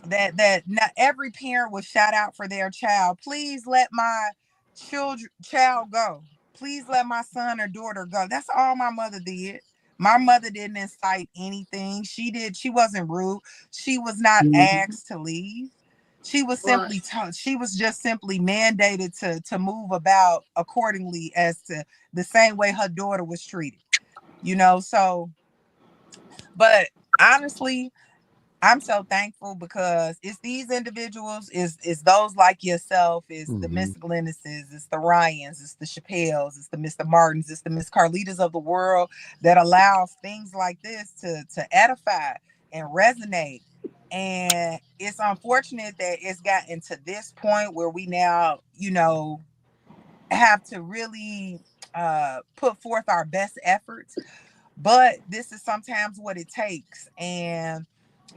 that not every parent would shout out for their child. Please let my child go. Please let my son or daughter go. That's all my mother did. My mother didn't incite anything. She wasn't rude. She was not asked to leave. She was simply she was just simply mandated to move about accordingly as to the same way her daughter was treated. So but honestly, I'm so thankful because it's these individuals, is those like yourself, is the Miss Glennises, it's the Ryans, it's the Chappelles, it's the Mr. Martins, it's the Miss Carlitas of the world that allows things like this to edify and resonate. And it's unfortunate that it's gotten to this point where we now, have to really put forth our best efforts. But this is sometimes what it takes. And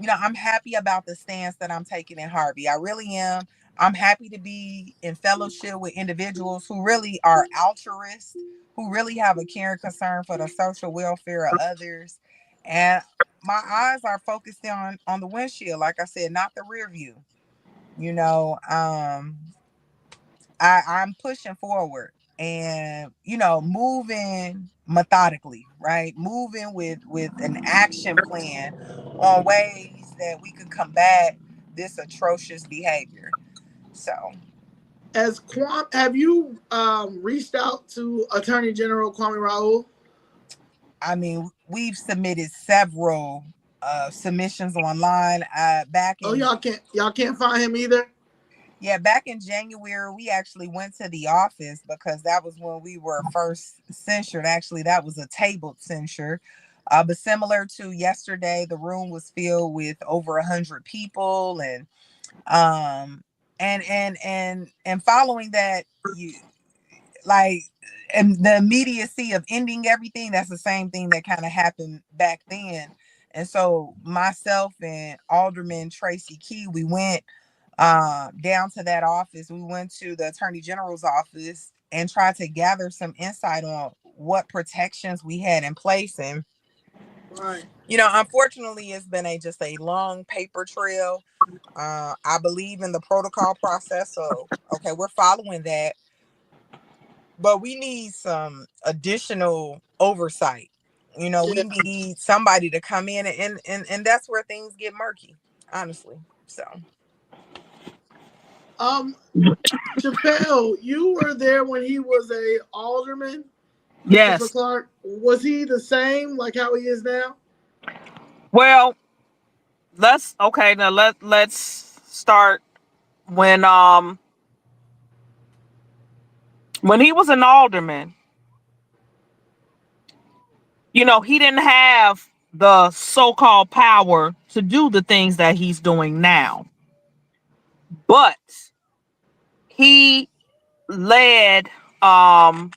I'm happy about the stance that I'm taking in Harvey. I really am. I'm happy to be in fellowship with individuals who really are altruists, who really have a care and concern for the social welfare of others. And my eyes are focused on the windshield, like I said, not the rear view. You know, I'm pushing forward and moving methodically, right? Moving with an action plan on ways that we could combat this atrocious behavior. So, Have you reached out to Attorney General Kwame Raoul? I mean, we've submitted several submissions online. Back Oh, in y'all can't find him either. Yeah, back in January, we actually went to the office because that was when we were first censured. Actually, that was a tabled censure. But similar to yesterday, the room was filled with over 100 people, um and following that, you like and the immediacy of ending everything. That's the same thing that kind of happened back then. And so myself and Alderman Tracy Key, we went down to that office. We went to the Attorney General's office and tried to gather some insight on what protections we had in place. And Right. unfortunately, it's been just a long paper trail. I believe in the protocol process, so okay, we're following that, but we need some additional oversight. We Yeah. need somebody to come in, and that's where things get murky, honestly. So Chappelle, you were there when he was a alderman, Christopher Yes. Clark. Was he the same like how he is now? Well, let's start when he was an alderman. He didn't have the so-called power to do the things that he's doing now. But he led um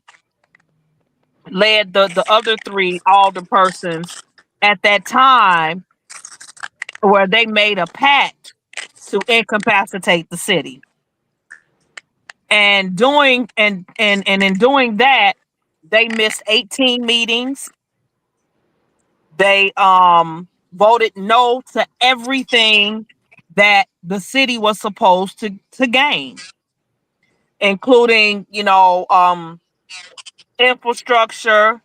led the other three alderpersons at that time where they made a pact to incapacitate the city. And doing and in doing that, they missed 18 meetings. They voted no to everything that the city was supposed to gain, including infrastructure,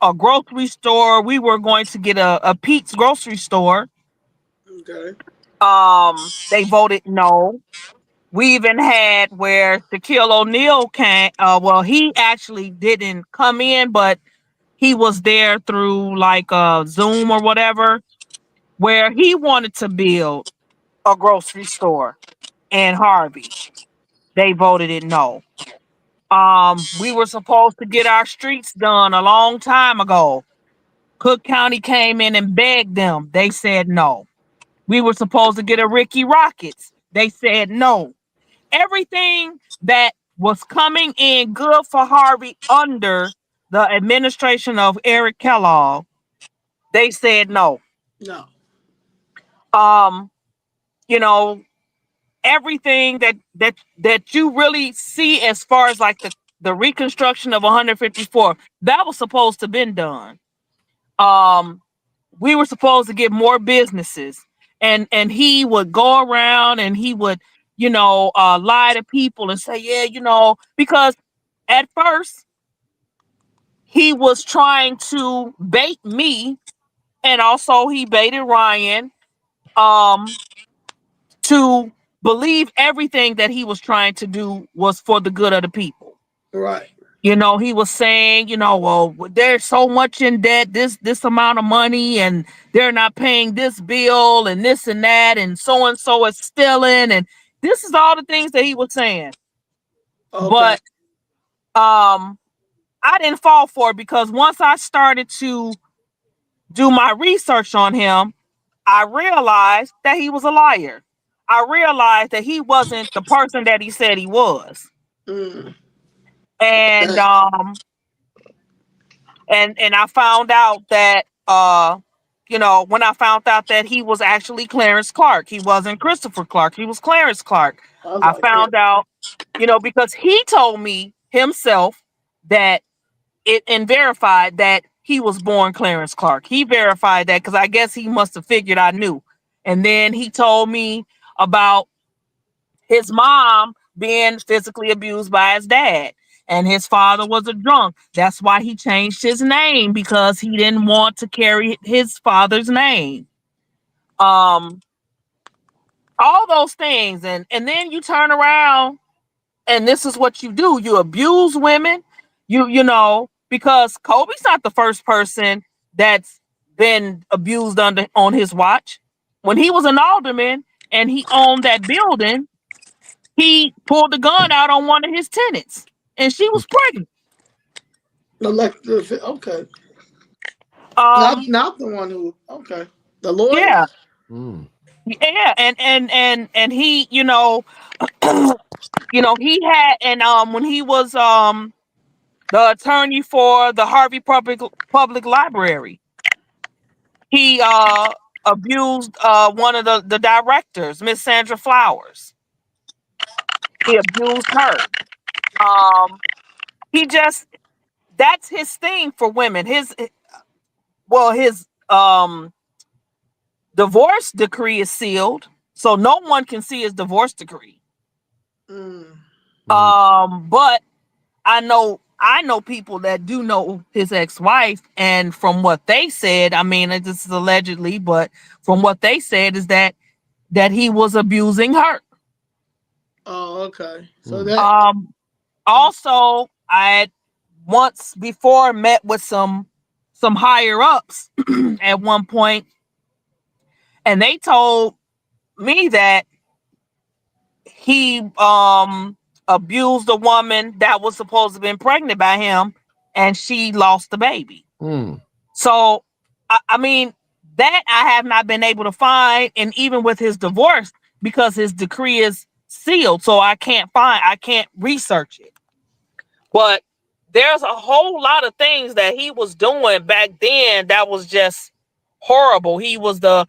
a grocery store. We were going to get a Pete's grocery store. Okay. They voted no. We even had where Shaquille O'Neal came. Well, he actually didn't come in, but he was there through like Zoom or whatever, where he wanted to build a grocery store in Harvey. They voted it no. We were supposed to get our streets done a long time ago. Cook County came in and begged them. They said no. We were supposed to get a Ricky Rockets. They said no. Everything that was coming in good for Harvey under the administration of Eric Kellogg, they said no. No. Um, you know, everything that you really see as far as like the reconstruction of 154, that was supposed to been done. Um, we were supposed to get more businesses, and he would go around and he would lie to people and say, yeah, because at first he was trying to bait me, and also he baited Ryan um to believe everything that he was trying to do was for the good of the people. Right. He was saying, well, there's so much in debt, this amount of money, and they're not paying this bill and this and that, and so is stealing, and this is all the things that he was saying. Okay. But I didn't fall for it, because once I started to do my research on him, I realized that he was a liar. I realized that he wasn't the person that he said he was. Mm. And Okay. and I found out that when I found out that he was actually Clarence Clark, he wasn't Christopher Clark, he was Clarence Clark. I was I like, found out, because he told me himself that it and verified that he was born Clarence Clark. He verified that because I guess he must have figured I knew. And then he told me about his mom being physically abused by his dad. And his father was a drunk. That's why he changed his name, because he didn't want to carry his father's name. All those things. And then you turn around and this is what you do. You abuse women. Because Kobe's not the first person that's been abused on his watch. When he was an alderman and he owned that building, he pulled the gun out on one of his tenants, and she was pregnant. okay. Not the one who. Okay, the lawyer. Yeah, Mm. yeah, and he, he had, and when he was the attorney for the Harvey Public Library, he abused one of the directors, Miss Sandra Flowers. He abused her. He just That's his thing for women. His divorce decree is sealed, so no one can see his divorce decree. But I know people that do know his ex-wife, and from what they said, I mean, this is allegedly, but from what they said is that he was abusing her. Oh, okay. So that also, I had once before met with some higher ups at one point, and they told me that he abused a woman that was supposed to have been pregnant by him, and she lost the baby. So I mean, that I have not been able to find, and even with his divorce, because his decree is sealed, so I can't research it. But there's a whole lot of things that he was doing back then that was just horrible. He was the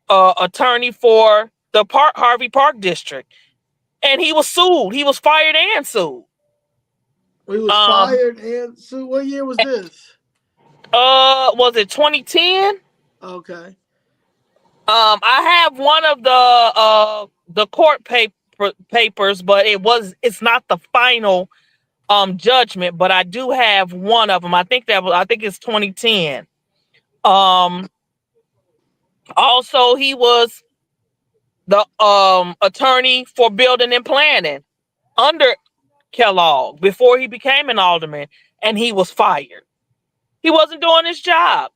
attorney for the Harvey Park district, and he was sued. He was fired and sued. He was fired and sued. What year was this? Was it 2010? Okay. I have one of the court papers, but it's not the final judgment, but I do have one of them. I think it's 2010. Also, he was the attorney for building and planning under Kellogg before he became an alderman, and he was fired. He wasn't doing his job.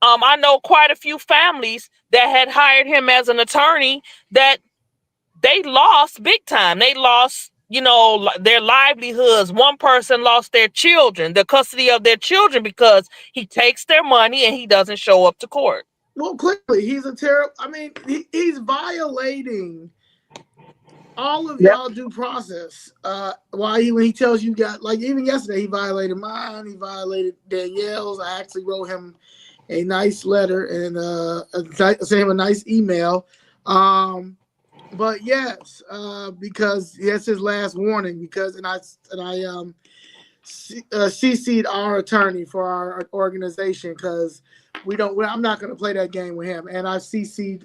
I know quite a few families that had hired him as an attorney that they lost big time. They lost, their livelihoods. One person lost their children, the custody of their children, because he takes their money and he doesn't show up to court. Well, clearly he's a terrible. I mean, he's violating all of y'all due process. When he tells you even yesterday he violated mine. He violated Danielle's. I actually wrote him a nice letter and sent him a nice email. But yes, because that's his last warning. Because I CC'd our attorney for our organization because I'm not going to play that game with him. And I CC'd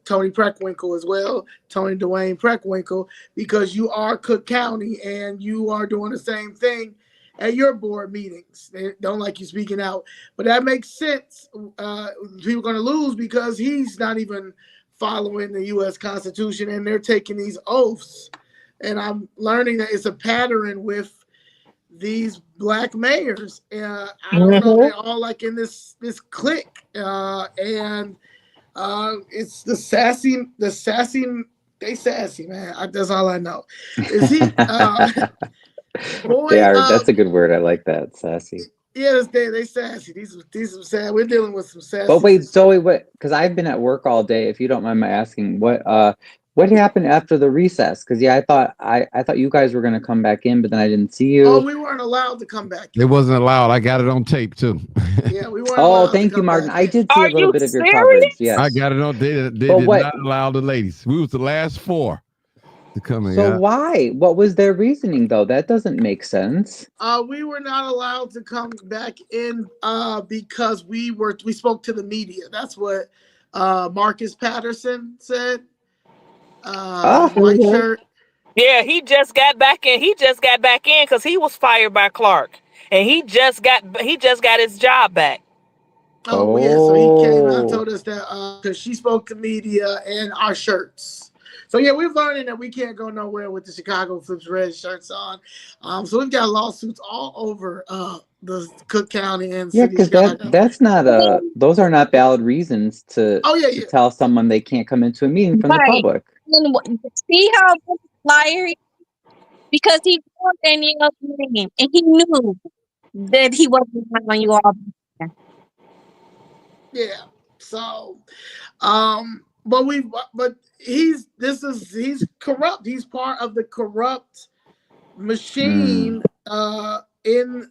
Tony Preckwinkle as well, Tony Dwayne Preckwinkle, because you are Cook County and you are doing the same thing at your board meetings. They don't like you speaking out, but that makes sense. People are going to lose because he's not even following the U.S. Constitution, and they're taking these oaths. And I'm learning that it's a pattern with these black mayors. I don't know. They're all like in this clique, and it's the sassy. They sassy, man. That's all I know. Is he? Boy, they are. That's a good word. I like that, sassy. Yeah, they sassy. These are sad. We're dealing with some sassy. But wait, Zoe, what? Because I've been at work all day. If you don't mind my asking, what What happened after the recess? Because yeah, I thought you guys were gonna come back in, but then I didn't see Oh, you. we weren't allowed to come back It in. wasn't allowed. I got it on tape too. Yeah, we weren't Oh, allowed to thank you, come Martin. back I in. did see Are a little you bit of your coverage. serious? I Yes. got it on. They But did what? not allow the ladies. We was the last four to come in. So Yeah. why? What was their reasoning though? That doesn't make sense. We were not allowed to come back in because we spoke to the media. That's what Marcus Patterson said. Oh, In white shirt. Yeah, he just got back in. He just got back in because he was fired by Clark, and he just got his job back. Oh yeah, so he came out and oh, told us that because she spoke to media and our shirts. So yeah, we're learning that we can't go nowhere with the Chicago Flips Red shirts on. So we've got lawsuits all over the Cook County and yeah, City of because Chicago. that's not those are not valid reasons to Oh yeah, yeah. tell someone they can't come into a meeting from the Right. public. And see how the flyer, because he called Danielle's name and he knew that he wasn't on you all. Yeah. So, but he's corrupt. He's part of the corrupt machine in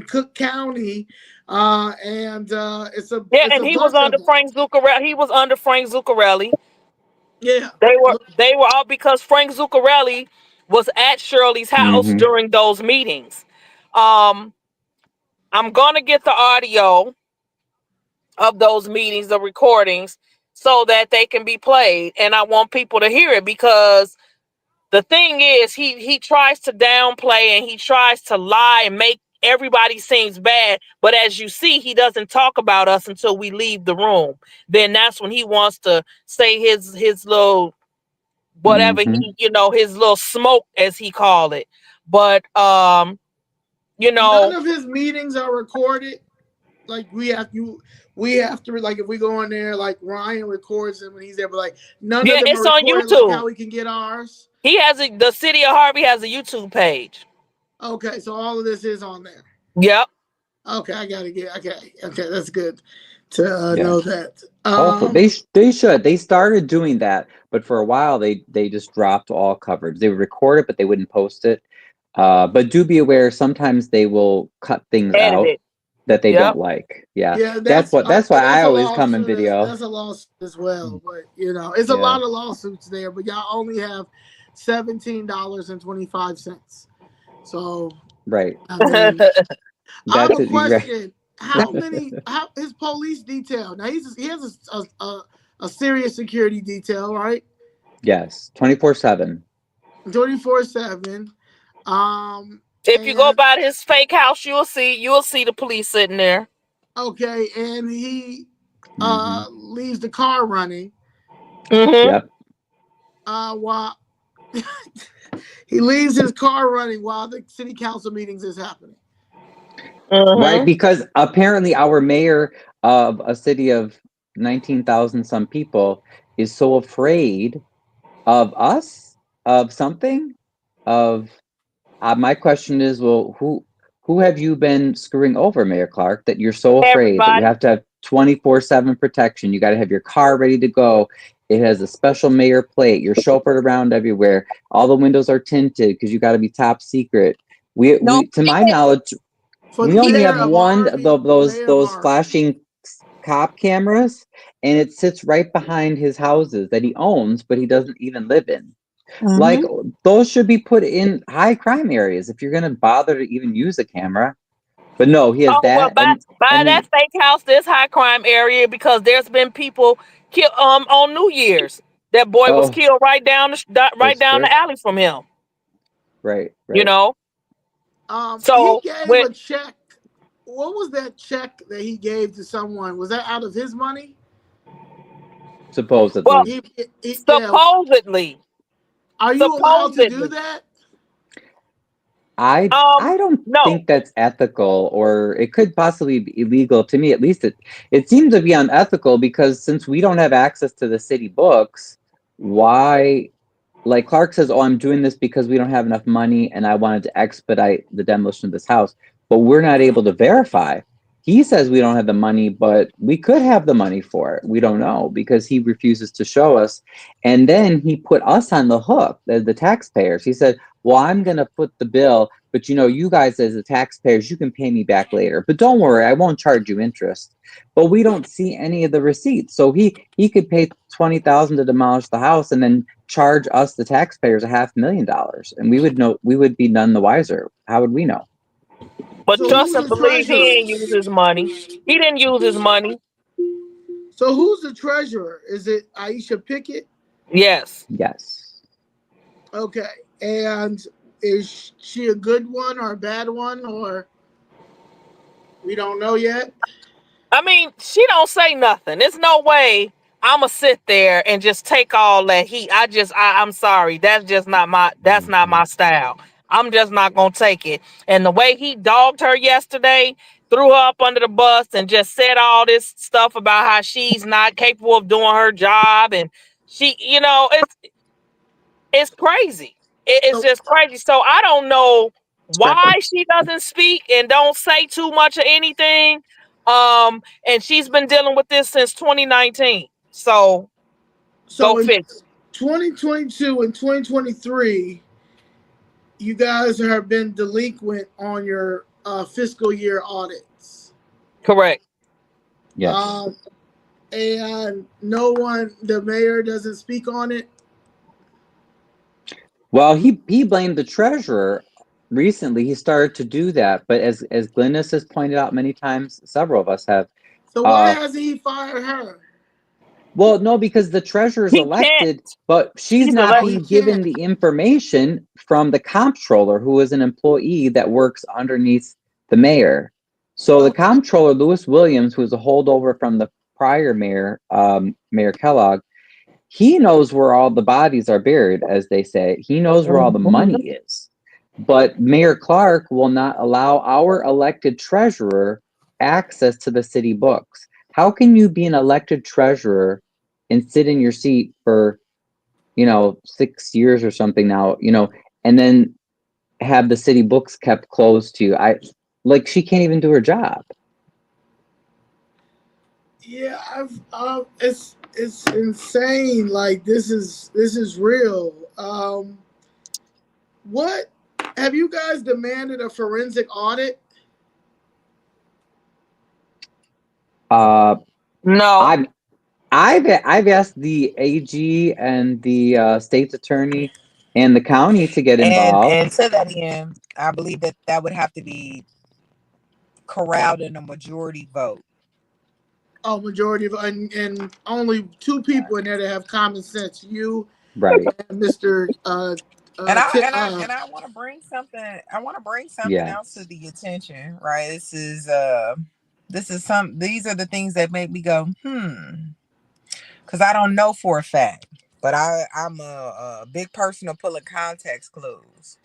Cook County, and it's a Yeah, it's and a he was bunch of under them. Frank Zuccarelli. He was under Frank Zuccarelli. Yeah. They were all because Frank Zuccarelli was at Shirley's house Mm-hmm. during those meetings. Um, I'm gonna get the audio of those meetings, the recordings, so that they can be played, and I want people to hear it because the thing is, he tries to downplay and he tries to lie and make everybody seems bad. But as you see, he doesn't talk about us until we leave the room. Then that's when he wants to say his little whatever Mm-hmm. his little smoke as he called it. But None of his meetings are recorded. Like we have to like if we go in there, like Ryan records them when he's there, but like none of yeah, them are it's on recorded like YouTube. how we can get ours. The city of Harvey has a YouTube page. Okay, so all of this is on there. Yep. Okay, I gotta get okay, that's good to Yeah. know that. Hopefully they should. They started doing that, but for a while they just dropped all coverage. They would record it, but they wouldn't post it. But do be aware, sometimes they will cut things Edit out it. that they Yep. don't like. Yeah, Yeah, that's why I a always come in lawsuit. video. That's a lawsuit as well, but it's a lot of lawsuits there. But y'all only have $17.25. So Right. I mean, I have That's a it. question. How his police detail? Now he has a serious security detail, right? Yes, 24/7. 24/7. If you go by his fake house, you'll see the police sitting there. Okay, and he leaves the car running. Mm-hmm. Yep. While he leaves his car running while the city council meetings is happening. Mm-hmm. Right, because apparently our mayor of a city of 19,000 some people is so afraid of us, of something, of my question is, well, who have you been screwing over, Mayor Clark, that you're so afraid that you Everybody. have to have 24/7 protection? You got to have your car ready to go. It has a special mayor plate. You're chauffeured around everywhere. All the windows are tinted because you got to be top secret. We, to my knowledge, we only have one of those flashing cop cameras, and it sits right behind his houses that he owns, but he doesn't even live in. Like those should be put in high crime areas if you're gonna bother to even use a camera. But no, he has that. By that fake house, this high crime area because there's been people killed on New Year's. That boy was killed right down the alley from him. Right. You know. So he gave a check. What was that check that he gave to someone? Was that out of his money? Supposedly. Well, supposedly. Are you allowed to do that? I don't think that's ethical, or it could possibly be illegal. To me, at least, it seems to be unethical because since we don't have access to the city books, why? Like Clark says, oh, I'm doing this because we don't have enough money and I wanted to expedite the demolition of this house, but we're not able to verify. he says we don't have the money, but we could have the money for it. We don't know because he refuses to show us. And then he put us on the hook as the taxpayers. He said, well, I'm going to put the bill, but you guys as the taxpayers, you can pay me back later. But don't worry, I won't charge you interest. But we don't see any of the receipts. So he could pay $20,000 to demolish the house and then charge us, the taxpayers, $500,000. And we would be none the wiser. How would we know? But So trust who's and the believe he treasurer? ain't use his money. He didn't use his money. So who's the treasurer? Is it Aisha Pickett? Yes. Yes. Okay. And is she a good one or a bad one, or we don't know yet? I mean, she don't say nothing. There's no way I'ma sit there and just take all that heat. I'm sorry. That's not my style. I'm just not gonna take it. And the way he dogged her yesterday, threw her up under the bus and just said all this stuff about how she's not capable of doing her job. And she, it's crazy. It's So, just crazy. So I don't know why she doesn't speak and don't say too much of anything. And she's been dealing with this since 2019. So go so in figure. 2022 and 2023, you guys have been delinquent on your fiscal year audits. Correct. Yes. And the mayor doesn't speak on it. Well, he blamed the treasurer. Recently, he started to do that, but as Glynis has pointed out many times, several of us have. So why hasn't he fired her? Well, no, because the treasurer is He can't. elected, but she's He's not elected. being given the information from the comptroller, who is an employee that works underneath the mayor. So the comptroller, Lewis Williams, who is a holdover from the prior mayor, Mayor Kellogg, he knows where all the bodies are buried, as they say. He knows where all the money is. But Mayor Clark will not allow our elected treasurer access to the city books. How can you be an elected treasurer and sit in your seat for, 6 years or something now, and then have the city books kept closed to you? She can't even do her job. Yeah, it's insane. Like this is real. What have you guys demanded a forensic audit? No. I've asked the AG and the state's attorney and the county to get involved. And to that end, I believe that would have to be corralled in a majority vote. Oh, majority of and only two people in there that have common sense. You, right, and Mr. And I want to bring something. I want to bring something else to yes. the attention. Right. These are the things that make me go, because I don't know for a fact, but I'm a big person of pulling context clues.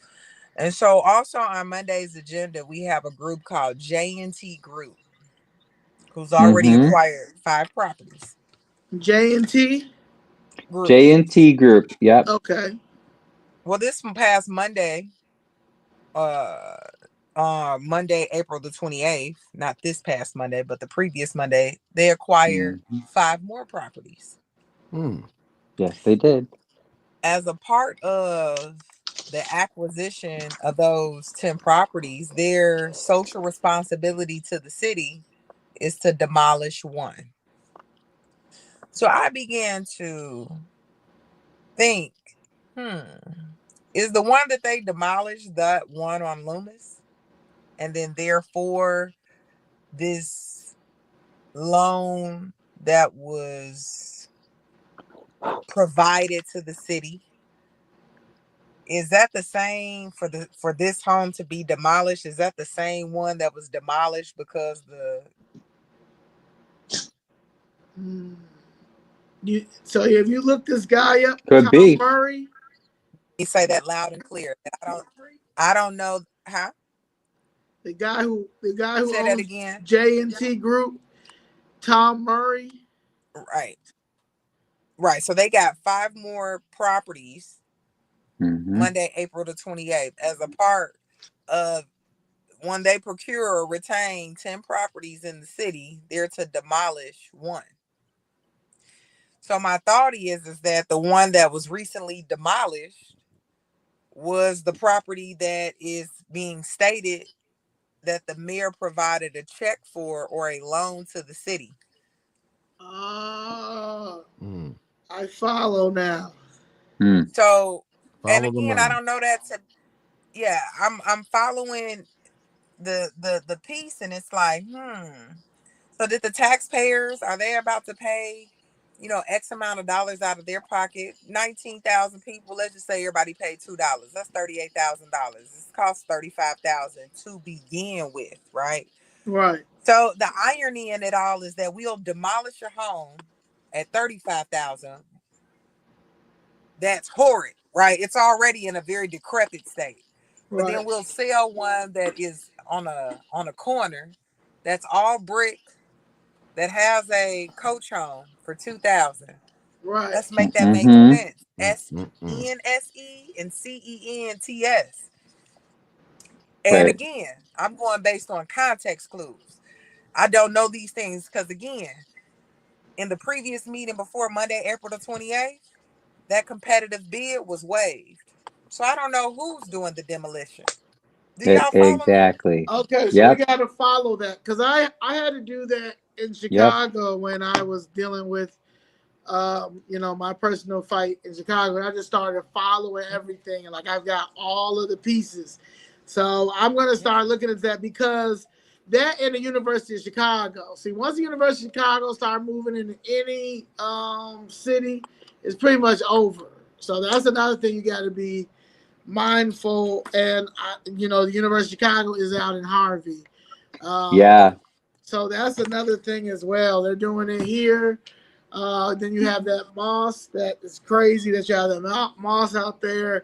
And so also on Monday's agenda, we have a group called J&T Group, who's already acquired 5 properties. J&T Group. J&T Group. Yep. Okay. Well, this past Monday, Monday, April the 28th, not this past Monday, but the previous Monday, they acquired 5 more properties. Yes, they did. As a part of the acquisition of those 10 properties, their social responsibility to the city is to demolish 1. So I began to think, is the one that they demolished that one on Loomis? And then therefore this loan that was provided to the city, is that the same for this home to be demolished? Is that the same one that was demolished because So if you look this guy up, Could Tom be. Murray. You say that loud and clear. I don't know how. The guy who Say that owns again. J&T Group, Tom Murray. Right. So they got 5 more properties Mm-hmm. Monday, April the 28th, as a part of when they procure or retain 10 properties in the city, they're to demolish one. So my thought is that the one that was recently demolished was the property that is being stated that the mayor provided a check for or a loan to the city. I follow now. So, and Follow the again, I money. don't know that to, yeah, I'm following the piece, and it's like, so did the taxpayers, are they about to pay, X amount of dollars out of their pocket? 19,000 people, let's just say everybody paid $2. That's $38,000. It costs $35,000 to begin with, right? Right. So the irony in it all is that we'll demolish your home at $35,000. That's horrid, right? It's already in a very decrepit state. But then we'll sell one that is on a corner that's all brick, that has a coach home for $2,000. Right. Let's make that make sense. SENSE and CENTS. And again, I'm going based on context clues. I don't know these things because, again, in the previous meeting before Monday, April the 28th, that competitive bid was waived. So I don't know who's doing the demolition. Do y'all follow Exactly. me? Okay, so we got to follow that, because I had to do that in Chicago when I was dealing with, my personal fight in Chicago. And I just started following everything, and like I've got all of the pieces. So I'm going to start looking at that, because that and the University of Chicago. See, once the University of Chicago start moving into any city, it's pretty much over. So that's another thing you got to be mindful. And the University of Chicago is out in Harvey. So that's another thing as well. They're doing it here. Then you have that Moss that is crazy, that you have that Moss out there.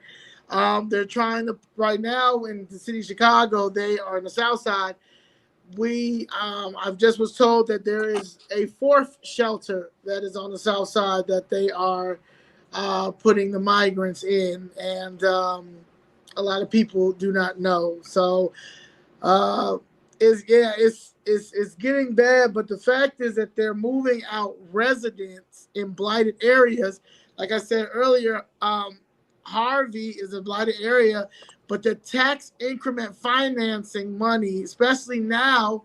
They're trying to, right now in the city of Chicago, they are on the south side. I just was told that there is a fourth shelter that is on the south side that they are putting the migrants in, and a lot of people do not know. So it's getting bad. But the fact is that they're moving out residents in blighted areas. Like I said earlier, Harvey is a blighted area, but the tax increment financing money, especially now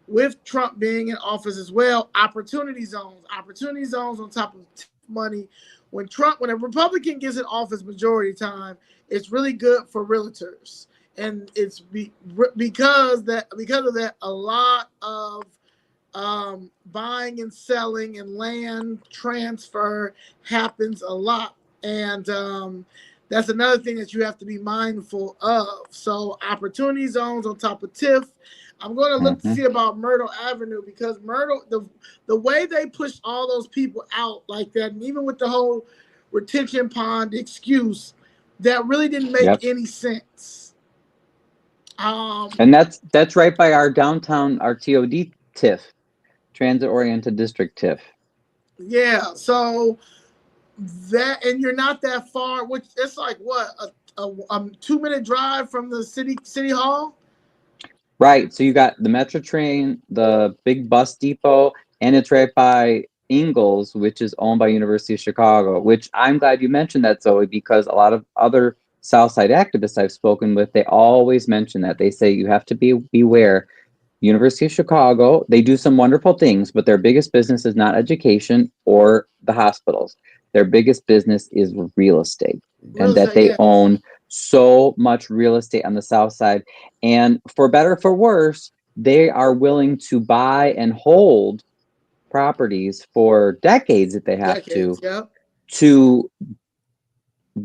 with Trump being in office as well, opportunity zones on top of money. When a Republican gets in office majority time, it's really good for realtors. And it's because of that, a lot of buying and selling and land transfer happens a lot. And that's another thing that you have to be mindful of. So opportunity zones on top of TIF. I'm going to look to see about Myrtle Avenue, because Myrtle, the way they pushed all those people out like that, and even with the whole retention pond excuse, that really didn't make any sense. And that's right by our downtown, our TOD TIF, transit oriented district TIF. Yeah, so that, and you're not that far, which it's like what, a 2-minute drive from the city hall. Right. So you got the Metro train, the big bus depot, and it's right by Ingalls, which is owned by University of Chicago, which I'm glad you mentioned that, Zoe, because a lot of other Southside activists I've spoken with, they always mention that. They say you have to beware. University of Chicago, they do some wonderful things, but their biggest business is not education or the hospitals. Their biggest business is real estate, and that they own so much real estate on the South Side. And for better or for worse, they are willing to buy and hold properties for decades if they have to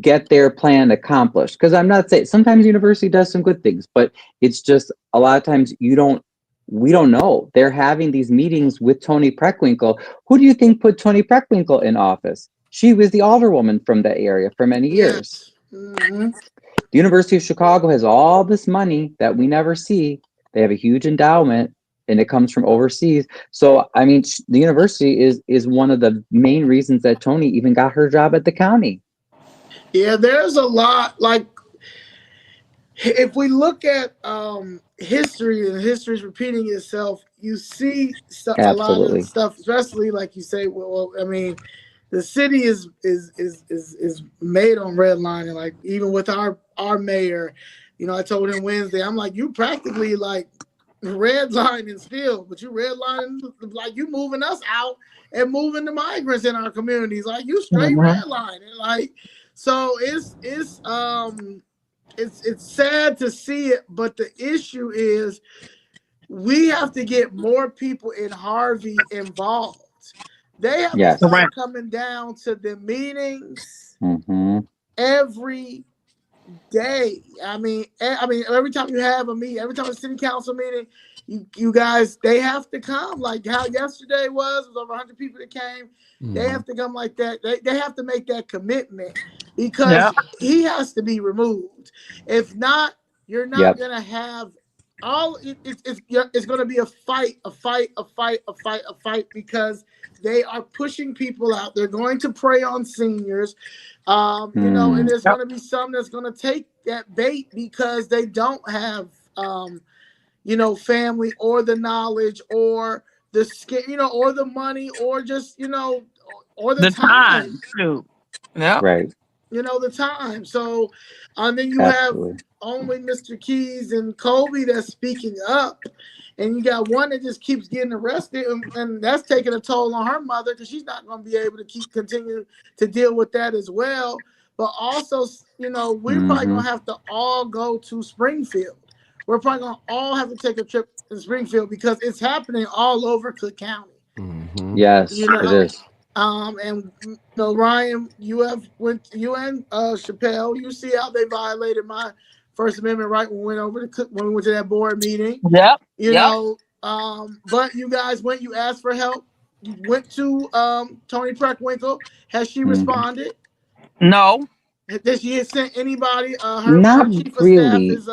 get their plan accomplished. Because I'm not saying, sometimes university does some good things, but it's just a lot of times we don't know. They're having these meetings with Toni Preckwinkle. Who do you think put Toni Preckwinkle in office? She was the alderwoman from that area for many years. The University of Chicago has all this money that we never see. They have a huge endowment, and it comes from overseas. So, I mean, the university is one of the main reasons that Toni even got her job at the county. Yeah, there's a lot. Like, if we look at history, and history is repeating itself, you see a lot of Absolutely. stuff, especially like you say. Well, I mean, the city is made on redlining. Like even with our mayor, you know, I told him Wednesday, I'm like, you practically like redlining still, but you redlining like you moving us out and moving the migrants in our communities. Like you straight redlining. Like so it's sad to see it, but the issue is we have to get more people in Harvey involved. They have to start coming down to the meetings every day. I mean, every time you have a meeting, every time a city council meeting, you guys, they have to come. Like how yesterday was over 100 people that came. They have to come like that. They have to make that commitment because he has to be removed. If not, you're not gonna have all. It's gonna be a fight because they are pushing people out. They're going to prey on seniors. You know, and there's going to be some that's going to take that bait because they don't have, you know, family or the knowledge or the skin, you know, or the money or just, you know, or the time too. Yeah. Right. You know, the time. So, and then you have only Mr. Keys and Kobe that's speaking up. And you got one that just keeps getting arrested, and that's taking a toll on her mother because she's not going to be able to continue to deal with that as well. But also, you know, we're probably going to have to all go to Springfield. We're probably going to all have to take a trip to Springfield because it's happening all over Cook County. Yes, you know? it is. And you know, Ryan, you and Chappelle, you see how they violated my First Amendment right when we went when we went to that board meeting. You know, but you guys went, you asked for help. You went to Tony Preckwinkle. Has she responded? No. Did she sent anybody? Her chief of staff is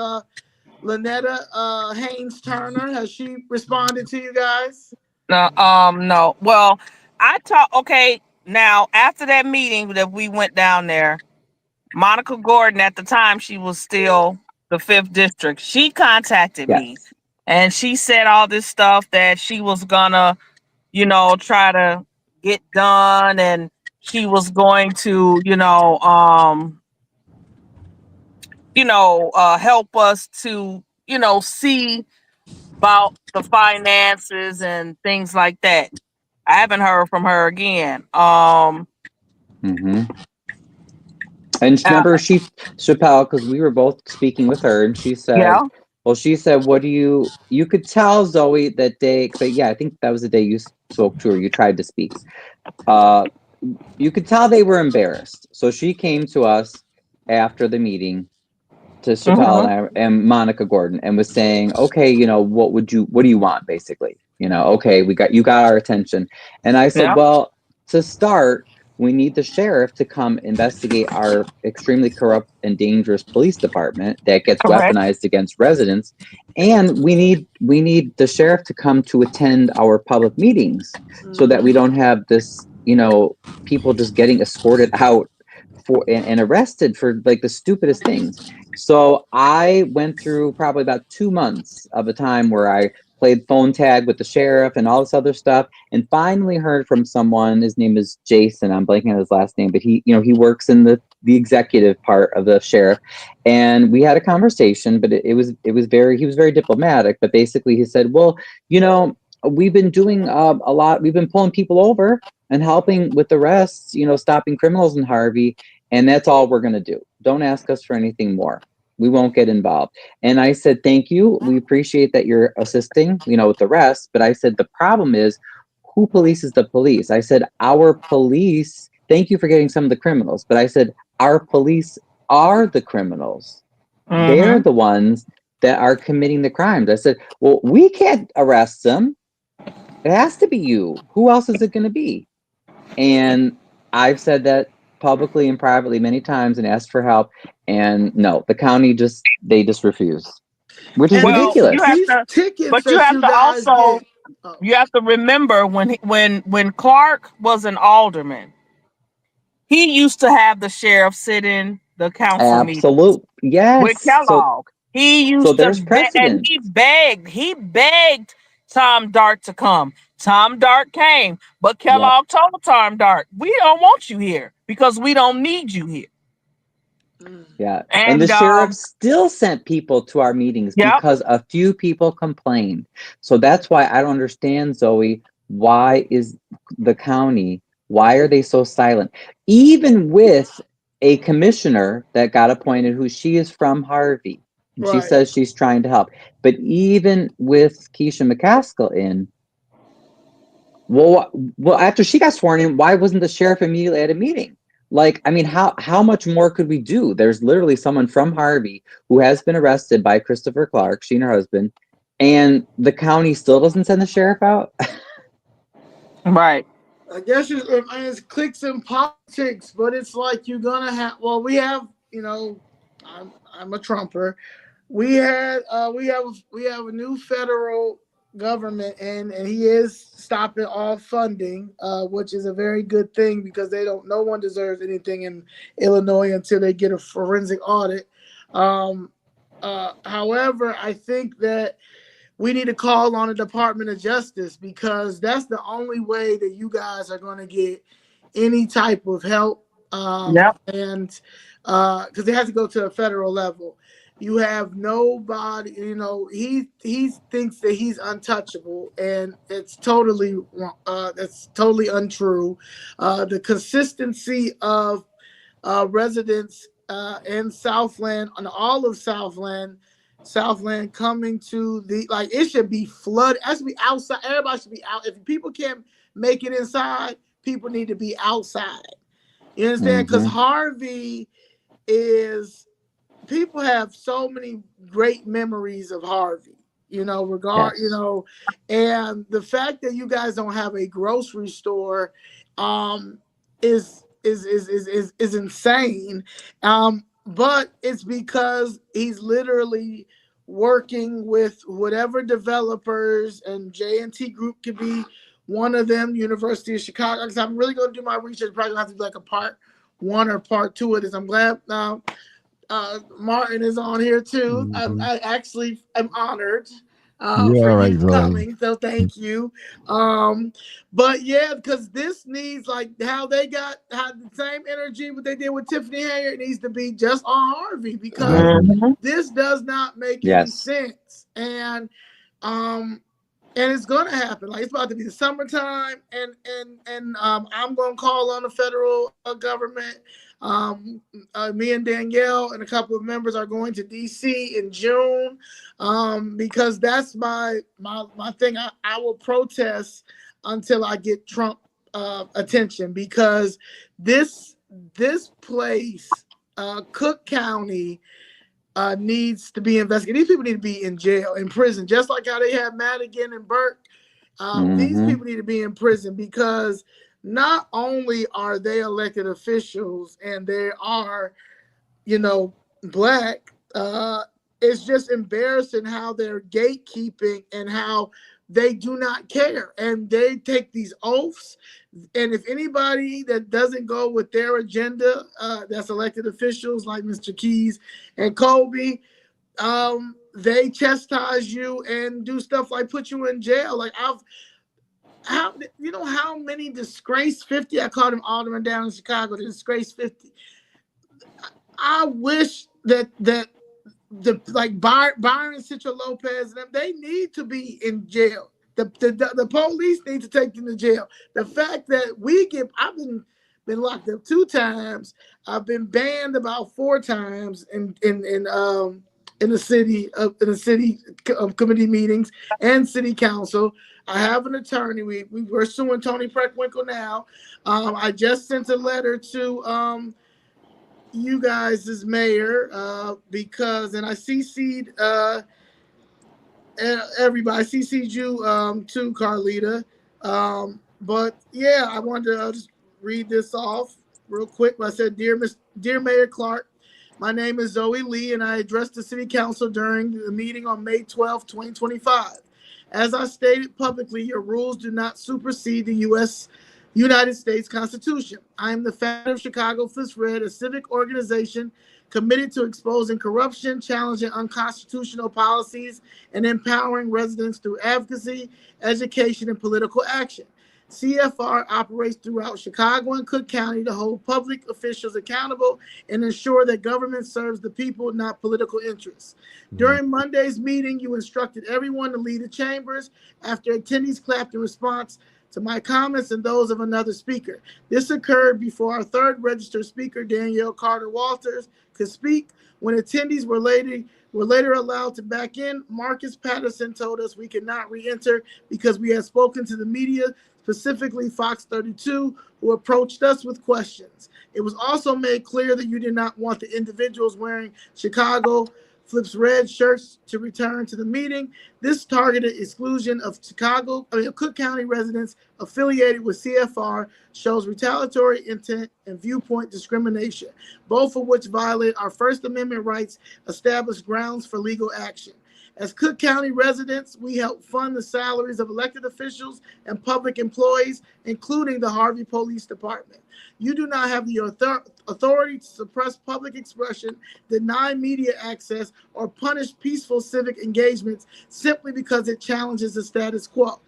Lynetta Haynes Turner. Has she responded to you guys? No. Well, okay, now after that meeting that we went down there, Monica Gordon, at the time she was still the 5th district, she contacted me and she said all this stuff that she was gonna, you know, try to get done, and she was going to, help us to, see about the finances and things like that. I haven't heard from her again. And remember, Chappelle, because we were both speaking with her, and she said, what do you could tell Zoe that day, because I think that was the day you spoke to her, you tried to speak. You could tell they were embarrassed. So she came to us after the meeting, to Chappelle and Monica Gordon, and was saying, okay, you know, what do you want, basically? You know, okay, you got our attention. And I said, well, to start, we need the sheriff to come investigate our extremely corrupt and dangerous police department that gets weaponized against residents. And we need the sheriff to come to attend our public meetings so that we don't have this, you know, people just getting escorted out and arrested for like the stupidest things. So I went through probably about 2 months of a time where I played phone tag with the sheriff and all this other stuff, and finally heard from someone. His name is Jason. I'm blanking on his last name, but he works in the executive part of the sheriff. And we had a conversation, but he was very diplomatic. But basically he said, well, you know, we've been doing a lot. We've been pulling people over and helping with arrests, you know, stopping criminals in Harvey. And that's all we're going to do. Don't ask us for anything more. We won't get involved. And I said, thank you. We appreciate that you're assisting, you know, with the rest. But I said, the problem is, who polices the police? I said, our police, thank you for getting some of the criminals. But I said, our police are the criminals. They're the ones that are committing the crimes. I said, well, we can't arrest them. It has to be you. Who else is it going to be? And I've said that publicly and privately many times and asked for help, and no, the county just refuse, which is ridiculous. You have to remember when Clark was an alderman, he used to have the sheriff sit in the council meeting. Yes. With Kellogg. He So used to there's beg, and precedent. he begged Tom Dart to come. Tom Dart came, but Yep. Kellogg told Tom Dart, "We don't want you here because we don't need you here." Yeah. And the And sheriff still sent people to our meetings yep, because a few people complained. So that's why I don't understand, Zoe. Why is the county, why are they so silent? Even with a commissioner that got appointed who she is from Harvey, and she Right. says she's trying to help. But even with Keisha McCaskill in, well, after she got sworn in, why wasn't the sheriff immediately at a meeting? Like, I mean, how much more could we do? There's literally someone from Harvey who has been arrested by Christopher Clark, she and her husband, and the county still doesn't send the sheriff out. right. I guess it's clicks in politics, but it's like you're gonna have. Well, we have, I'm a Trumper. We have a new federal government, and he is stopping all funding, which is a very good thing because no one deserves anything in Illinois until they get a forensic audit. However, I think that we need to call on the Department of Justice because that's the only way that you guys are going to get any type of help. Yep. And because it has to go to a federal level. You have nobody, he thinks that he's untouchable, and it's totally that's totally untrue. The consistency of residents in Southland, on all of Southland coming to it should be flooded. It should be outside. Everybody should be out. If people can't make it inside, people need to be outside. You understand? Because Harvey people have so many great memories of Harvey. And the fact that you guys don't have a grocery store is insane. But it's because he's literally working with whatever developers, and J&T Group could be one of them, University of Chicago. Because I'm really going to do my research. Probably gonna have to do like a part 1 or part 2 of this. I'm glad Martin is on here too. I actually am honored for right, you Zoe. coming, so thank you. But yeah, because this needs, like how they got the same energy what they did with Tiffany Henyard needs to be just on Harvey, because this does not make any sense. And it's gonna happen. Like, it's about to be the summertime, and I'm gonna call on the federal government. Me and Danielle and a couple of members are going to DC in June, because that's my thing. I will protest until I get Trump attention, because this place, Cook County, needs to be investigated. These people need to be in jail, in prison, just like how they have Madigan and Burke. These people need to be in prison, because not only are they elected officials and they are, Black, it's just embarrassing how they're gatekeeping and how they do not care. And they take these oaths. And if anybody that doesn't go with their agenda, that's elected officials like Mr. Keys and Colby, they chastise you and do stuff like put you in jail. Like, how many disgraced 50? I called him alderman down in Chicago, the disgraced 50. I wish that the Byron Citro Lopez and them, they need to be in jail. The police need to take them to jail. The fact that I've been locked up 2 times. I've been banned about 4 times in the city committee meetings and city council. I have an attorney. We're suing Tony Preckwinkle now. I just sent a letter to you guys as mayor, because, and I CC'd everybody. I CC'd you too, Carlita. But yeah, I wanted to just read this off real quick. I said, Dear Mayor Clark, my name is Zoe Lee, and I addressed the city council during the meeting on May 12, 2025. As I stated publicly, your rules do not supersede the United States Constitution. I am the founder of Chicago Fist Red, a civic organization committed to exposing corruption, challenging unconstitutional policies, and empowering residents through advocacy, education, and political action. CFR operates throughout Chicago and Cook County to hold public officials accountable and ensure that government serves the people, not political interests. During Monday's meeting, you instructed everyone to leave the chambers after attendees clapped in response to my comments and those of another speaker. This occurred before our third registered speaker, Danielle Carter Walters, could speak. When attendees were later allowed to back in, Marcus Patterson told us we could not re-enter because we had spoken to the media, specifically Fox 32, who approached us with questions. It was also made clear that you did not want the individuals wearing Chicago Flips red shirts to return to the meeting. This targeted exclusion of Cook County residents affiliated with CFR shows retaliatory intent and viewpoint discrimination, both of which violate our First Amendment rights, established grounds for legal action. As Cook County residents, we help fund the salaries of elected officials and public employees, including the Harvey Police Department. You do not have the authority to suppress public expression, deny media access, or punish peaceful civic engagements simply because it challenges the status quo.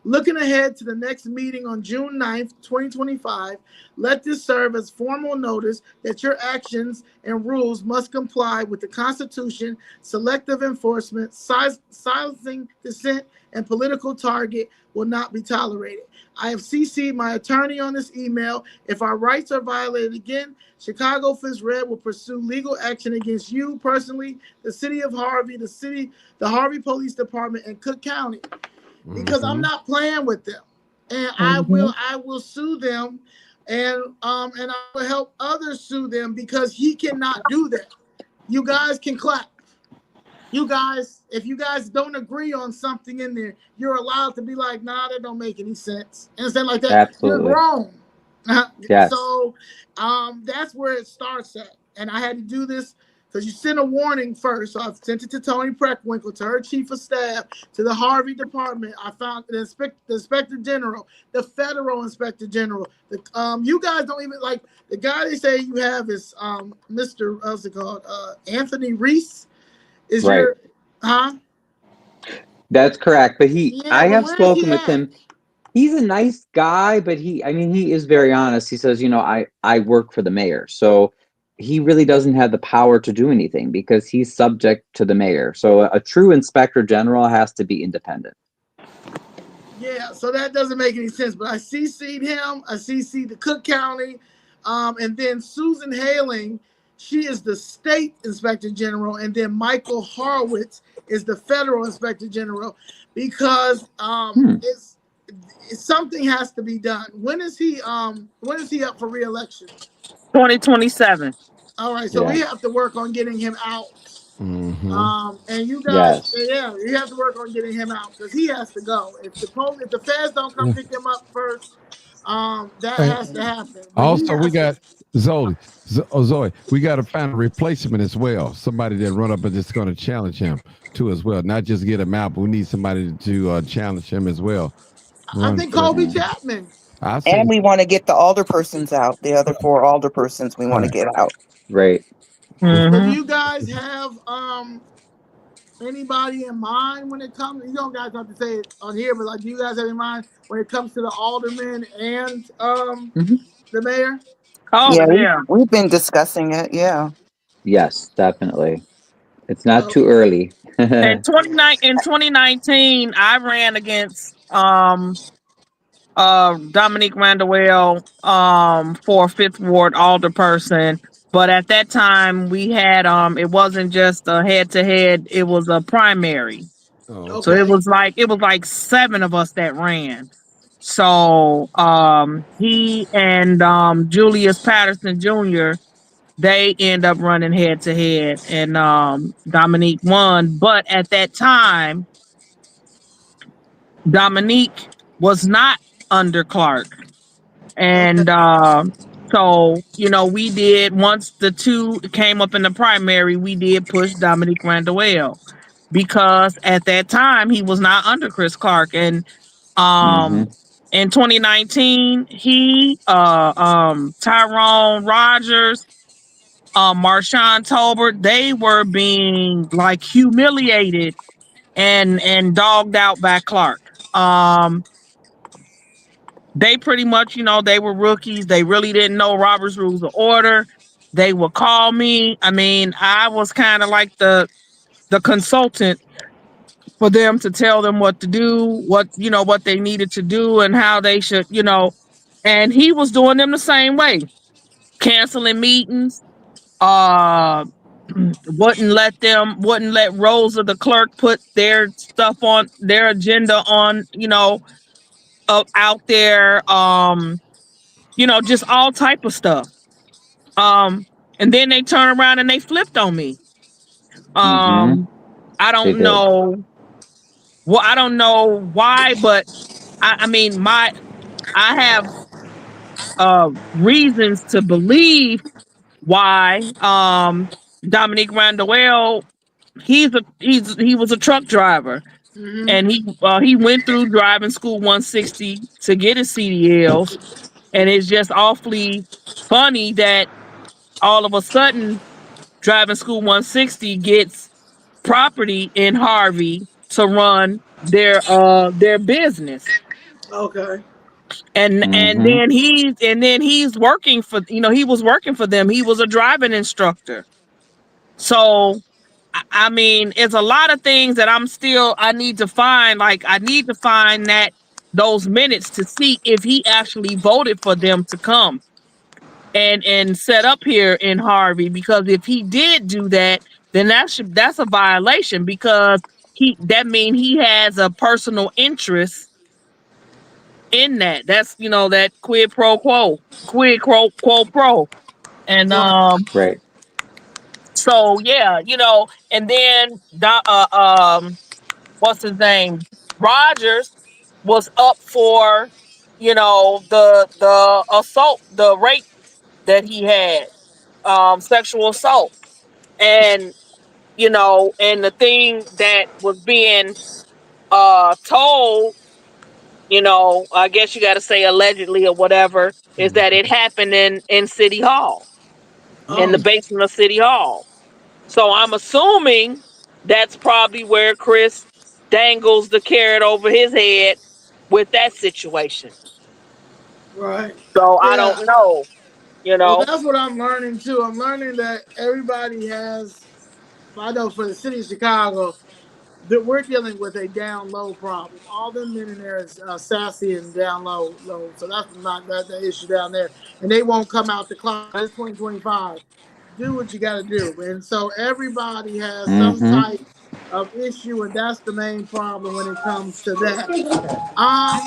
Looking ahead to the next meeting on June 9th, 2025, let this serve as formal notice that your actions and rules must comply with the Constitution. Selective enforcement, silencing dissent, and political target will not be tolerated. I have CC'd my attorney on this email. If our rights are violated again, Chicago Flips Red will pursue legal action against you personally, the city of Harvey, the Harvey Police Department, and Cook County. Because I'm not playing with them, and I will sue them, and I will help others sue them because he cannot do that. You guys can clap. You guys, if you guys don't agree on something in there, you're allowed to be like, nah, that don't make any sense, and something like that. Absolutely. You're wrong. Yes. So that's where it starts at, and I had to do this. Because you sent a warning first. So I sent it to Tony Preckwinkle, to her chief of staff, to the Harvey Department. I found the inspector general, the federal inspector general. You guys don't even like the guy they say you have is Mr. What's it called? Anthony Reese. Is right. your That's correct. But I have spoken with at? him. He's a nice guy, but he is very honest. He says, I work for the mayor. So he really doesn't have the power to do anything because he's subject to the mayor. So a true inspector general has to be independent. Yeah, so that doesn't make any sense. But I CC'd him. I CC'd the Cook County. And then Susan Haling, she is the state inspector general. And then Michael Horowitz is the federal inspector general because it's something has to be done. When is he up for re-election? 2027. All right, so we have to work on getting him out. And you guys, you have to work on getting him out because he has to go. If the feds don't come pick him up first, that has to happen. But also, we got Zoe, we got to find a replacement as well. Somebody that run up and just going to challenge him too as well. Not just get him out, but we need somebody to challenge him as well. I think Harvey Chapman. And we want to get the alderpersons out. The other 4 alderpersons we want to get out. Right. So do you guys have anybody in mind when it comes? You don't guys have to say it on here, but like, do you guys have in mind when it comes to the alderman and the mayor? Oh yeah, we've been discussing it. Yeah. Yes, definitely. It's not too early. in 2019, I ran against Dominique Randall for 5th Ward alderperson. But at that time we had it wasn't just a head-to-head, it was a primary. So it was like 7 of us that ran. So he and Julius Patterson Jr., they end up running head-to-head, and Dominique won. But at that time, Dominique was not under Clark. And so, we did, once the 2 came up in the primary, we did push Dominique Randall because at that time he was not under Chris Clark. And in 2019, he Tyrone Rogers Marshawn Tolbert, they were being like humiliated and dogged out by Clark. They pretty much, they were rookies. They really didn't know Robert's Rules of Order. They would call me. I mean, I was kind of like the consultant for them to tell them what to do, what they needed to do and how they should, and he was doing them the same way, canceling meetings, uh wouldn't let Rosa the clerk put their stuff on their agenda on, out there, just all type of stuff. Um and then they turn around and they flipped on me. Mm-hmm. I They don't did. know. Well, I don't know why, but I mean, I have reasons to believe why. Dominique Randall, he was a truck driver, Mm-hmm. and he went through driving school 160 to get his CDLs, and it's just awfully funny that all of a sudden driving school 160 gets property in Harvey to run their business. Okay. And Mm-hmm. then he's working for, he was working for them. He was a driving instructor. So I mean, it's a lot of things that I need to find. Like, I need to find that those minutes to see if he actually voted for them to come and set up here in Harvey. Because if he did do that, then that's a violation, because that means he has a personal interest in that. That's, that quid pro. And Right. Right. so yeah, and then what's his name? Rogers was up for, the assault, the rape that he had, sexual assault. And, and the thing that was being told, I guess you gotta say allegedly or whatever, is that it happened in City Hall, in the Oh, basement of City Hall. So I'm assuming that's probably where Chris dangles the carrot over his head with that situation. right. So I Yeah. don't know, you Well, know. that's what I'm learning too. I'm learning that everybody has. I know for the city of Chicago, that we're dealing with a down low problem. All them men in there is sassy and down low. So that's not that the issue down there, and they won't come out the closet. It's 2025. Do what you got to do, and so everybody has some Mm-hmm. type of issue, and that's the main problem when it comes to that. Um.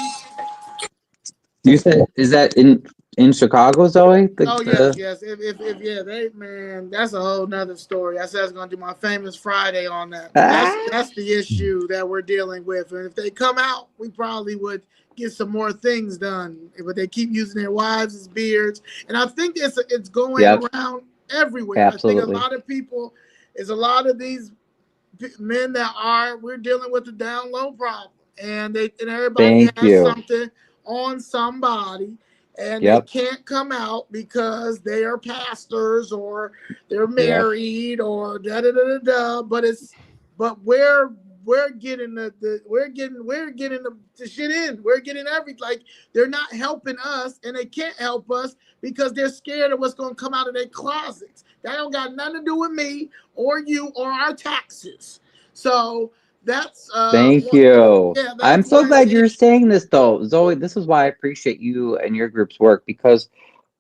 You said, is that in Chicago, Zoe? Oh yes, yes. If yeah, they man, that's a whole nother story. I said I was gonna do my famous Friday on that, but Ah, that's the issue that we're dealing with. And if they come out, we probably would get some more things done. But they keep using their wives as beards, and I think it's going yep, around everywhere. I think a absolutely. lot of people is a lot of these men that we're dealing with the down low problem, and everybody Thank has you. something on somebody, and they Yep, can't come out because they are pastors or they're yep. married or da da da da da. But we're getting we're getting the shit in. We're getting everything. Like, they're not helping us, and they can't help us because they're scared of what's going to come out of their closets. That don't got nothing to do with me or you or our taxes. So that's Thank what, you. yeah, I'm that's so one of glad the you're issues. saying this, though, Zoe. This is why I appreciate you and your group's work, because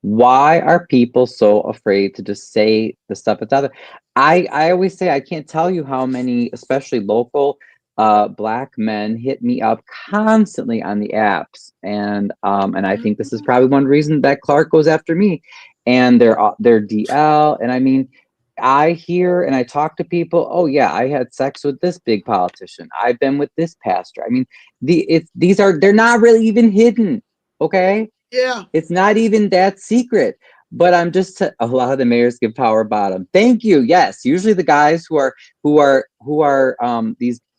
why are people so afraid to just say the stuff that's out there? I always say, I can't tell you how many, especially local black men, hit me up constantly on the apps, and I think this is probably one reason that Clark goes after me, and their DL, and I mean, I hear and I talk to people, oh yeah, I had sex with this big politician, I've been with this pastor. I mean, they're not really even hidden, okay? Yeah, It's not even that secret. But a lot of the mayors give power bottom. Thank you. Yes, usually the guys who are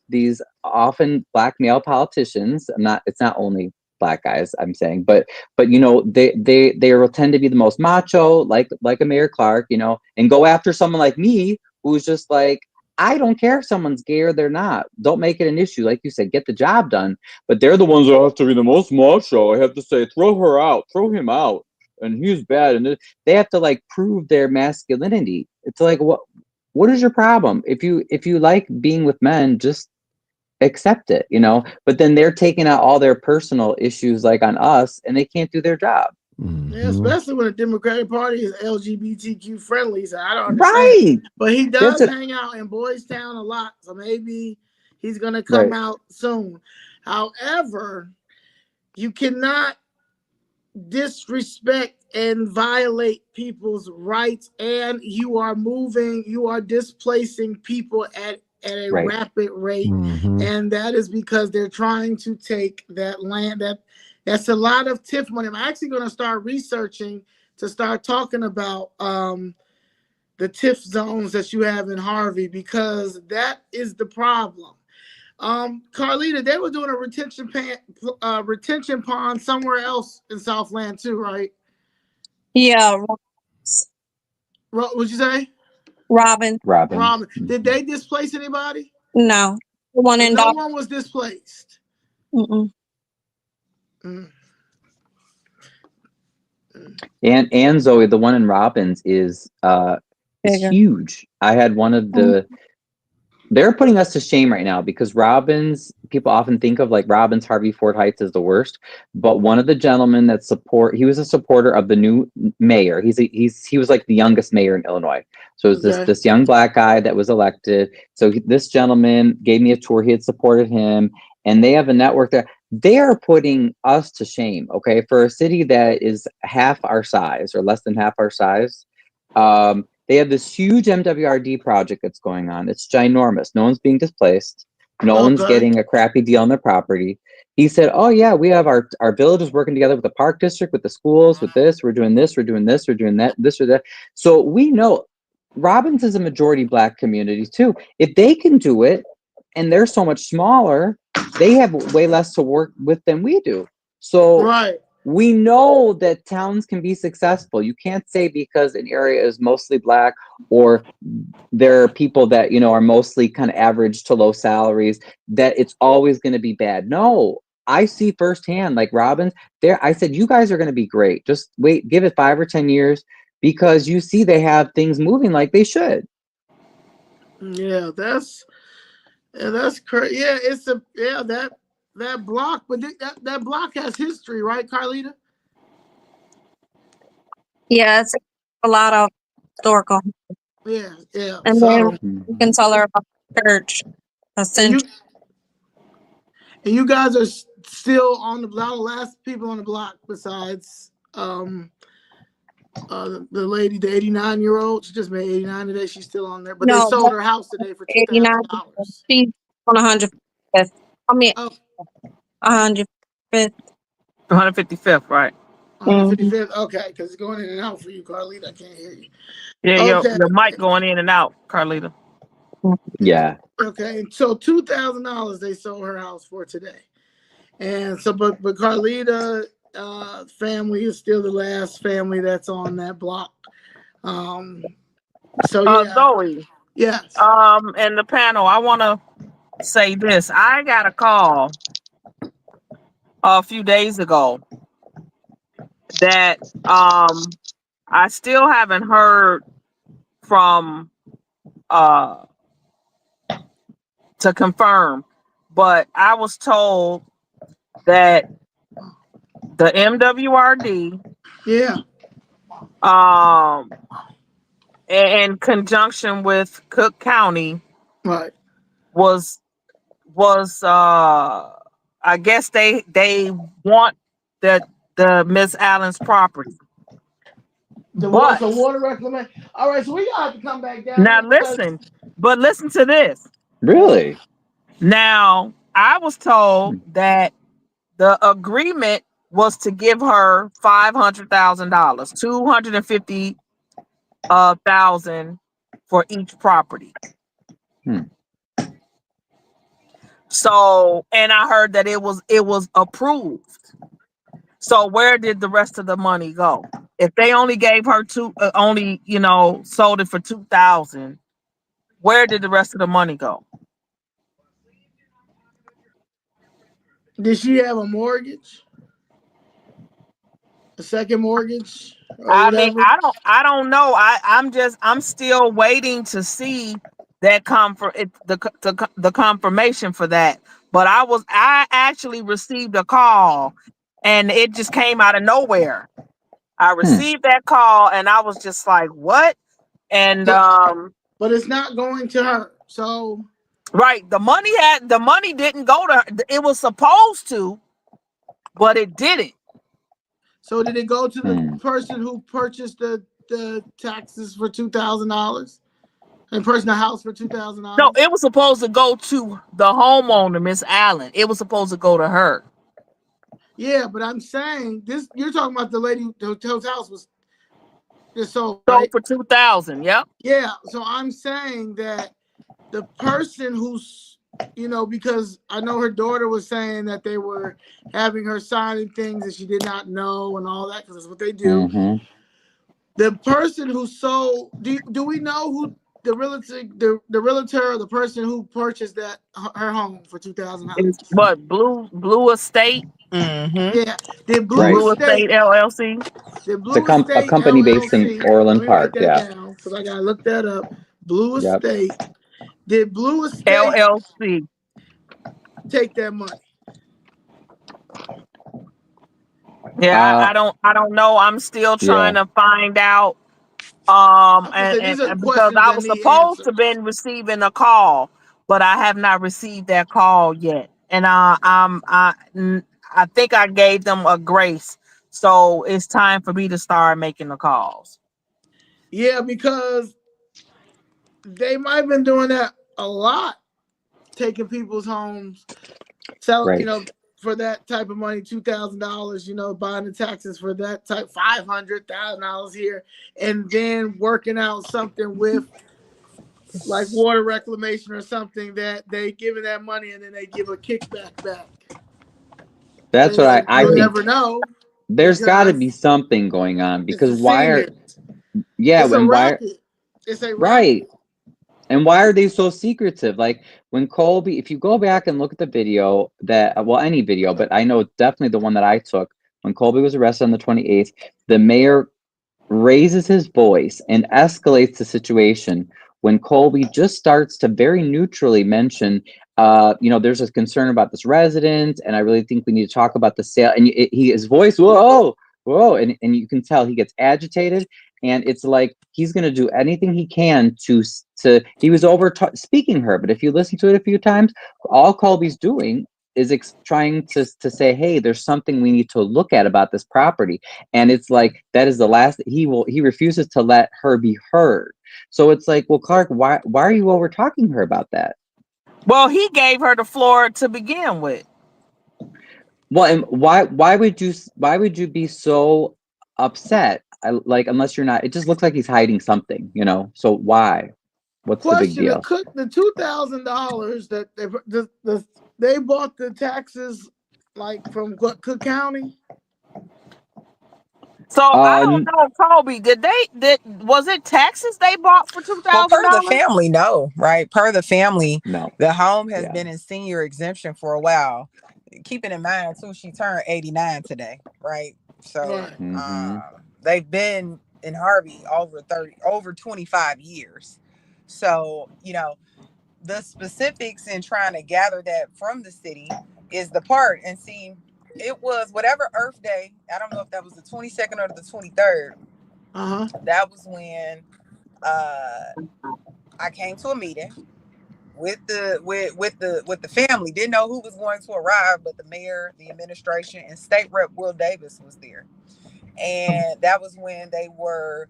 these often black male politicians. It's not only black guys, I'm saying, but you know, they will tend to be the most macho, like a Mayor Clark, you know, and go after someone like me who's just like, I don't care if someone's gay or they're not. Don't make it an issue. Like you said, get the job done. But they're the ones that have to be the most macho. I have to say, throw her out, throw him out, and he's bad. And they have to like prove their masculinity. It's like, what is your problem? If you like being with men, just accept it, you know. But then they're taking out all their personal issues like on us, and they can't do their job. Yeah, especially when the Democratic Party is LGBTQ friendly, so I don't understand. Right. But he does hang out in Boys Town a lot, so maybe he's gonna come out soon. However, you cannot disrespect and violate people's rights, and you are displacing people at a rapid rate, and that is because they're trying to take that land. That's a lot of TIF money. I'm actually going to start researching to start talking about the TIF zones that you have in Harvey, because that is the problem. Carlita, they were doing a retention pond somewhere else in Southland too, right? Yeah. What'd you say? Robin. Did they displace anybody? No. The one in no one was displaced. Mm-mm. And Zoe, the one in Robbins is huge. I had one of the they're putting us to shame right now, because Robbins, people often think of like Robbins, Harvey, Fort Heights as the worst. But one of the gentlemen he was a supporter of the new mayor. He was like the youngest mayor in Illinois. So it was this young black guy that was elected. So this gentleman gave me a tour. He had supported him, and they have a network there. They are putting us to shame, okay? For a city that is half our size or less than half our size, they have this huge MWRD project that's going on. It's ginormous. No one's being displaced. No one's getting a crappy deal on their property. He said, oh yeah, we have our villages working together with the park district, with the schools, with this, we're doing this, we're doing this, we're doing that, this or that. So we know Robbins is a majority black community too. If they can do it, and they're so much smaller, they have way less to work with than we do. So we know that towns can be successful. You can't say because an area is mostly black, or there are people that, you know, are mostly kind of average to low salaries, that it's always going to be bad. No, I see firsthand, like Robbins there. I said, you guys are going to be great. Just wait, give it 5 or 10 years, because you see they have things moving like they should. Yeah, that's crazy. Yeah, that block, but that block has history, right, Carlita? Yeah, it's a lot of historical. Yeah. And then you can tell her about the church. And you guys are still on the block, the last people on the block besides the lady, the 89-year-old. She just made 89 today. She's still on there, but they sold her house today for $2,000. She's on 155th. I mean, 155th. 155th, right? 155th. Okay, because it's going in and out for you, Carlita. I can't hear you. Yeah, your mic going in and out, Carlita. Yeah. Okay, and so $2,000 they sold her house for today, and so but Carlita family is still the last family that's on that block. So Zoe. Yes. And the panel, I want to say this. I got a call a few days ago that I still haven't heard from to confirm, but I was told that the MWRD in conjunction with Cook County was I guess they want the Miss Allen's property. The water reclamation. All right, so we got to come back down. Now listen to this. Really? Now, I was told that the agreement was to give her $500,000, $250,000 for each property. So, and I heard that it was approved. So where did the rest of the money go? If they only gave her only sold it for 2,000, where did the rest of the money go? Did she have a mortgage? A second mortgage or I mean, whatever? I don't know. I'm still waiting to see that the confirmation for that. But I actually received a call, and it just came out of nowhere. I received that call, and I was just like, "What?" And But but it's not going to her. So right, the money didn't go to her. It was supposed to, but it didn't. so did it go to the person who purchased the taxes for $2,000 and purchased the house for No, $2,000? it was supposed to go to the homeowner, Miss Allen. It was supposed to go to her. Yeah, but I'm saying this. You're talking about the lady whose house was just sold, So right? for 2,000, yep. Yeah. So I'm saying that the person who's, because I know her daughter was saying that they were having her signing things that she did not know and all that, because that's what they do. Mm-hmm. The person who sold, do we know who the realtor or the person who purchased her home for $2,000? It's what, Blue Estate? Mm-hmm. Yeah. Did Blue Right. Blue Estate Estate LLC? Did It's a, Blue a Estate company based in LLC, let Orland me write Park. that Yeah. down because I gotta look that up. Blue Yep. Estate. Did Blue Estate LLC. take that money? Yeah, Uh, I don't know. I'm still yeah. trying to find out. I'm gonna say these are And because questions I that was need supposed to answers. been receiving a call, but I have not received that call yet. And I think I gave them a grace. So it's time for me to start making the calls. Yeah, because they might have been doing that a lot, taking people's homes, sell, Right. for that type of money, $2,000, buying the taxes for that type, $500,000 here, and then working out something with like water reclamation or something that they giving that money and then they give a kickback back. That's what And I you'll think. never know There's got to be because something going on it's because the why are, seniors. yeah, It's a and why, racket. It's a right. racket. And why are they so secretive? Like when Colby, if you go back and look at the video well, any video, but I know definitely the one that I took when Colby was arrested on the 28th, the mayor raises his voice and escalates the situation when Colby just starts to very neutrally mention, there's a concern about this resident, and I really think we need to talk about the sale. And his voice, whoa, whoa, and you can tell he gets agitated, and it's like he's going to do anything he can to. He was over speaking her, but if you listen to it a few times, all Colby's doing is trying to say, hey, there's something we need to look at about this property. And it's like that is the last he refuses to let her be heard. So it's like, well, Clark, why are you over talking her about that? Well, he gave her the floor to begin with. Well, and why would you be so upset? Like, unless you're not, it just looks like he's hiding something, So why? What's the big Question: deal? the $2,000 that they bought the taxes like from what, Cook County? So I don't know, Colby. Was it taxes they bought for Well, per the $2,000? family, no, right? Per the family, No. the home has Yeah. been in senior exemption for a while. Keeping in mind too, she turned 89 today, right? So Right. they've been in Harvey over 25 years. So, the specifics in trying to gather that from the city is the part. And see, it was whatever Earth Day. I don't know if that was the 22nd or the 23rd. That was when I came to a meeting with the family. Didn't know who was going to arrive, but the mayor, the administration, and state rep Will Davis was there. And that was when they were,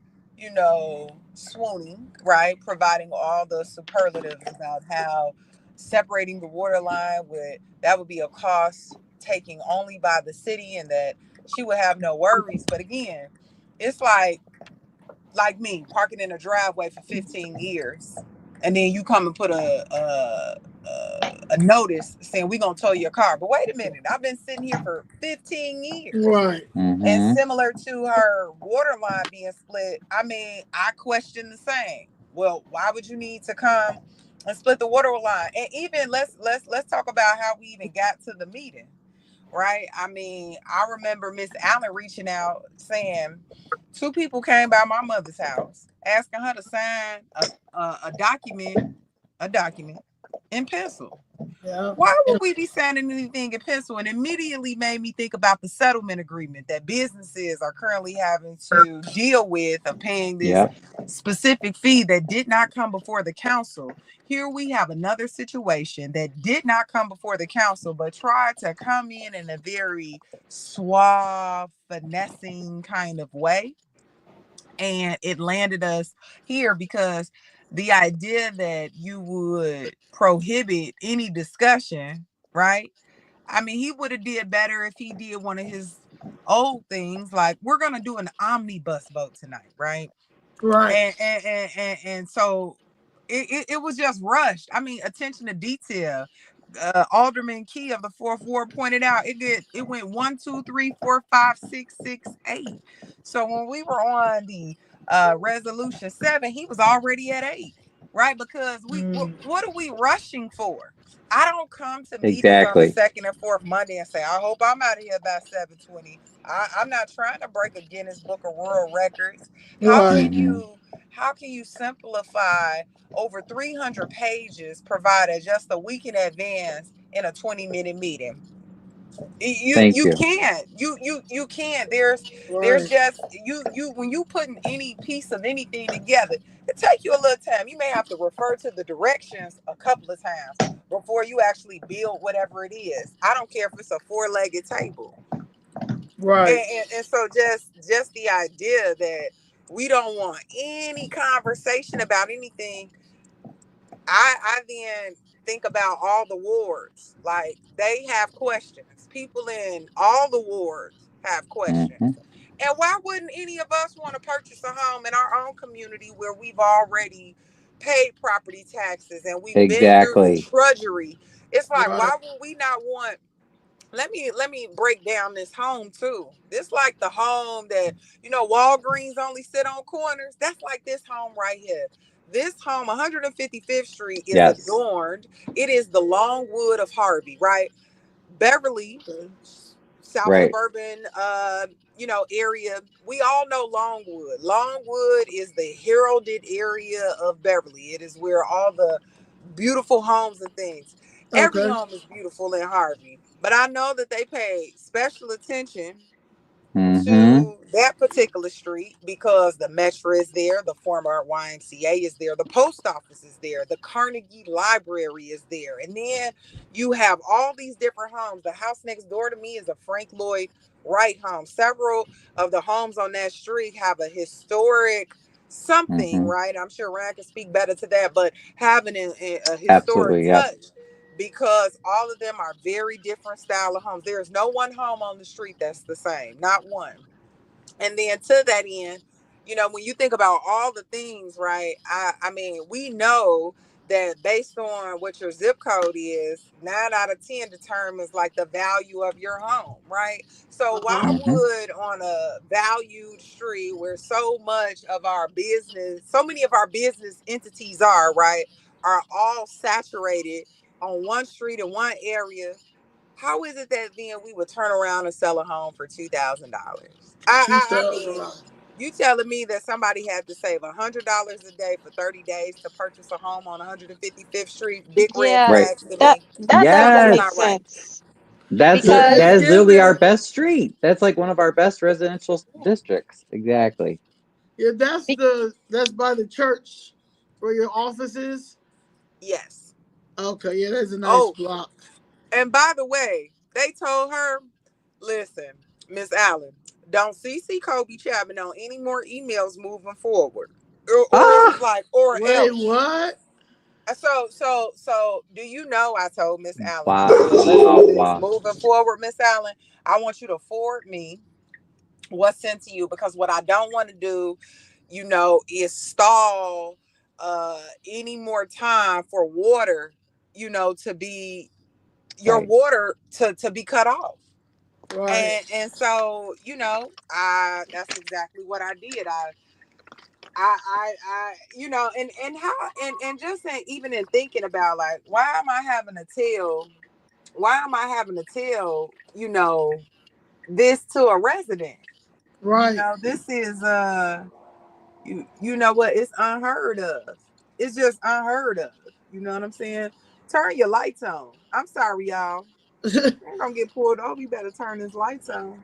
swooning, right? Providing all the superlatives about how separating the water line would be a cost taking only by the city, and that she would have no worries. But again, it's like me parking in a driveway for 15 years. and then you come and put a notice saying we're gonna tow your car. But wait a minute, I've been sitting here for 15 years. Right. And similar to her water line being split, I mean, I question the same. Well, why would you need to come and split the water line? And even let's talk about how we even got to the meeting, right? I mean, I remember Miss Allen reaching out saying two people came by my mother's house asking her to sign a document in pencil. Yeah. Why would we be signing anything in pencil? And immediately made me think about the settlement agreement that businesses are currently having to deal with of paying this specific fee that did not come before the council. Here we have another situation that did not come before the council, but tried to come in a very suave, finessing kind of way. And it landed us here because the idea that you would prohibit any discussion, right? I mean, he would have did better if he did one of his old things like we're gonna do an omnibus vote tonight, right? Right. And so it was just rushed. I mean, attention to detail. Alderman Key of the fourth ward pointed out it went 1, 2, 3, 4, 5, 6, 6, 8. So when we were on the resolution 7, he was already at 8, right? Because what are we rushing for? I don't come to meetings on the second and fourth Monday and say, I hope I'm out of here by 7:20. I'm not trying to break a Guinness Book of World Records. How can you simplify over 300 pages provided just a week in advance in a 20-minute meeting? You can't. You can't. There's just you when you putting any piece of anything together, it take you a little time. You may have to refer to the directions a couple of times before you actually build whatever it is. I don't care if it's a 4-legged table. Right. And so just the idea that we don't want any conversation about anything. I then think about all the wards. Like, they have questions. People in all the wards have questions. And why wouldn't any of us want to purchase a home in our own community where we've already paid property taxes and we've been through the drudgery? It's like, why would we not want? Let me break down this home too. This like the home that, Walgreens only sit on corners. That's like this home right here. This home, 155th Street, is adorned. It is the Longwood of Harvey, right? Beverly, South suburban, area. We all know Longwood. Longwood is the heralded area of Beverly. It is where all the beautiful homes and things. Every home is beautiful in Harvey, but I know that they pay special attention to that particular street because the Metro is there, the former YMCA is there, the post office is there, the Carnegie Library is there, and then you have all these different homes. The house next door to me is a Frank Lloyd Wright home. Several of the homes on that street have a historic something, right? I'm sure Ryan can speak better to that, but having a historic touch. Because all of them are very different style of homes. There's no one home on the street that's the same, not one. And then to that end, when you think about all the things, right? I mean, we know that based on what your zip code is, 9 out of 10 determines like the value of your home, right? So why would on a valued street where so many of our business entities are, right, are all saturated on one street in one area, how is it that then we would turn around and sell a home for $2,000? I mean, you telling me that somebody had to save $100 a day for 30 days to purchase a home on 155th Street? Big red flags to me. That doesn't make sense. That is literally our best street. That's like one of our best residential districts. Exactly. Yeah, that's by the church where your office is. Yes. Okay, yeah, that's a nice block. And by the way, they told her, listen, Miss Allen, don't CC Kobe Chapman on any more emails moving forward. Or wait, else. What? So do you know I told Miss Allen, I said, let's do this. Moving forward, Miss Allen, I want you to forward me what's sent to you, because what I don't want to do, is stall any more time for water, to be your Right. water to be cut off. Right. And so, I that's exactly what I did. I and how and just even in thinking about, like, why am I having to tell, this to a resident? Right. This is you know what, it's unheard of. It's just unheard of. You know what I'm saying? Turn your lights on. I'm sorry, y'all. You're gonna get pulled over. You better turn his lights on.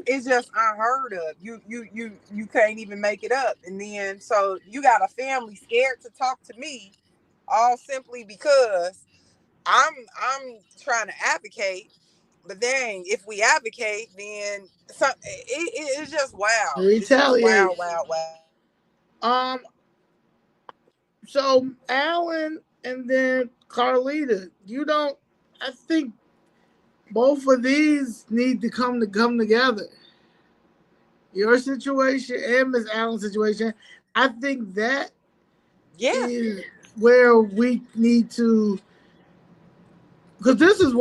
It's just unheard of. You can't even make it up. And then so you got a family scared to talk to me, all simply because I'm trying to advocate. But then if we advocate, then it's just wow. It's just wow, Retaliate. wow, wow. Um. So Alan and then Carlita, you don't. I think both of these need to come together. Your situation and Miss Allen's situation. I think that Yeah. is where we need to, because this is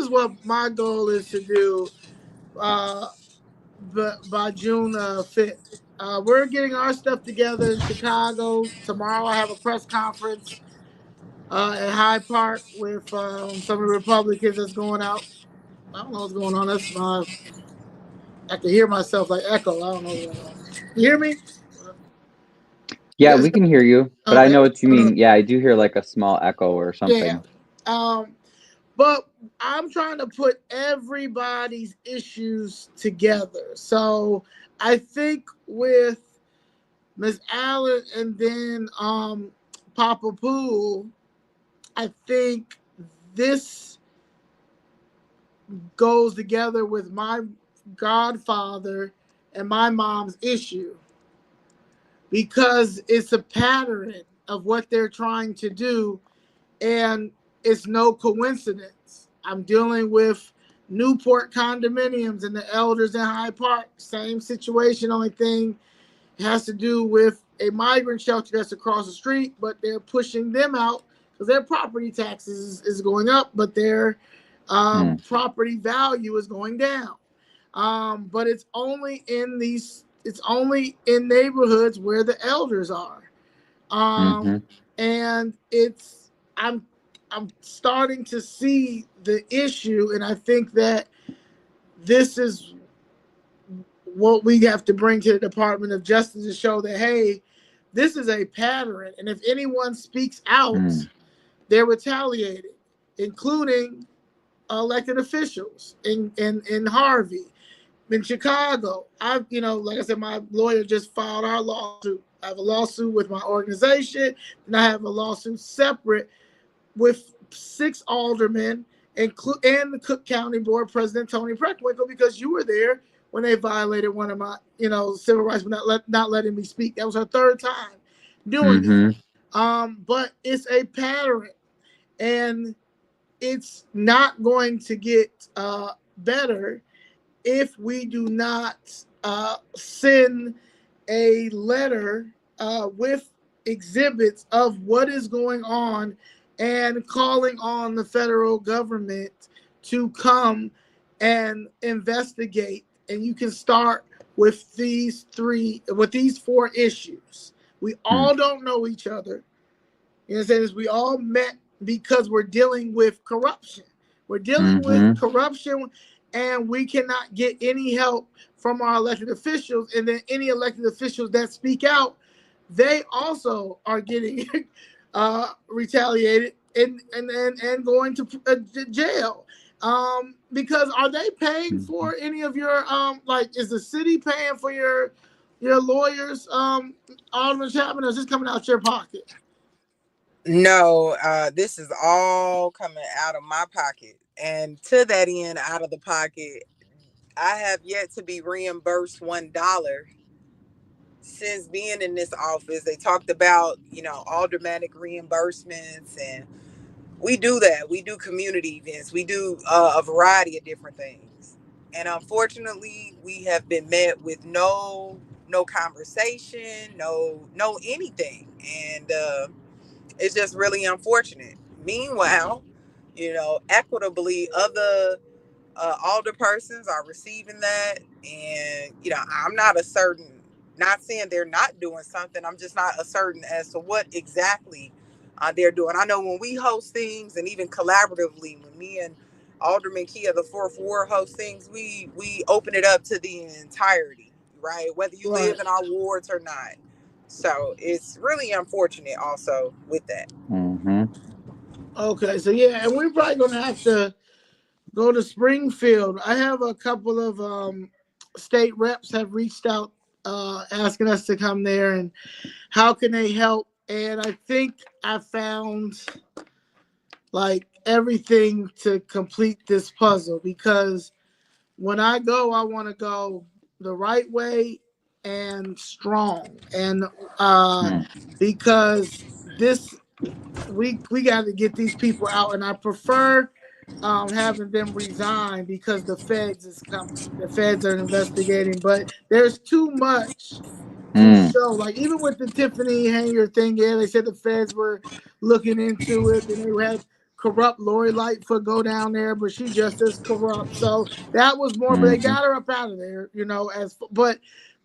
what my goal is to do uh by June 5th. We're getting our stuff together in Chicago. Tomorrow I have a press conference at Hyde Park with some of the Republicans that's going out. I don't know what's going on. That's my, I can hear myself like echo. I don't know what's going on. You hear me? You Yeah, guys? we can hear you, but I Okay. know what you mean. Yeah, I do hear like a small echo or Yeah. something. Um, but I'm trying to put everybody's issues together. So I think with Miss Allen and then Papa Pool, I think this goes together with my godfather and my mom's issue because it's a pattern of what they're trying to do, and it's no coincidence. I'm dealing with Newport condominiums and the elders in Hyde Park. Same situation, only thing has to do with a migrant shelter that's across the street, but they're pushing them out because their property taxes is going up, but their Mm, property value is going down. But it's only in neighborhoods where the elders are. mm-hmm, And it's I'm starting to see the issue, and I think that this is what we have to bring to the Department of Justice to show that, hey, this is a pattern, and if anyone speaks out, mm, they're retaliated, including elected officials in Harvey, in Chicago. Like I said, my lawyer just filed our lawsuit. I have a lawsuit with my organization, and I have a lawsuit separate with 6 aldermen, and the Cook County Board President Tony Preckwinkle, because you were there when they violated one of my, civil rights, but not letting me speak. That was her 3rd time doing it. mm-hmm, But it's a pattern, and it's not going to get better if we do not send a letter with exhibits of what is going on and calling on the federal government to come and investigate. And you can start with these 4 issues. We mm, all don't know each other. You know what I'm saying? We all met because we're dealing with corruption. We're dealing with mm-hmm, corruption, and we cannot get any help from our elected officials. And then any elected officials that speak out, they also are getting retaliated and going to jail. Because are they paying mm-hmm. for any of your like, is the city paying for your lawyers, Alderman Chapman, or is this coming out your pocket? No, this is all coming out of my pocket. And to that end, out of the pocket, I have yet to be reimbursed $1 since being in this office. They talked about, aldermanic reimbursements, and we do that. We do community events. We do a variety of different things. And unfortunately, we have been met with no no conversation, no anything. And it's just really unfortunate. Meanwhile, equitably, other alderpersons are receiving that. And, I'm not saying they're not doing something. I'm just not certain as to what exactly they're doing. I know when we host things, and even collaboratively, when me and Alderman Kia, the fourth ward, host things, we open it up to the entirety, right? Whether you live in our wards or not. So it's really unfortunate also with that. Mm-hmm. Okay, so yeah, and we're probably gonna have to go to Springfield. I have a couple of state reps have reached out asking us to come there and how can they help. And I think I found like everything to complete this puzzle, because when I go, I want to go the right way and strong. And because this we got to get these people out, and I prefer having them resign because the feds is coming. The feds are investigating, but there's too much to show. Like even with the Tiffany Henyard thing, yeah, they said the feds were looking into it, and they had corrupt Lori Lightfoot go down there, but she just as corrupt. So that was more, but they got her up out of there, but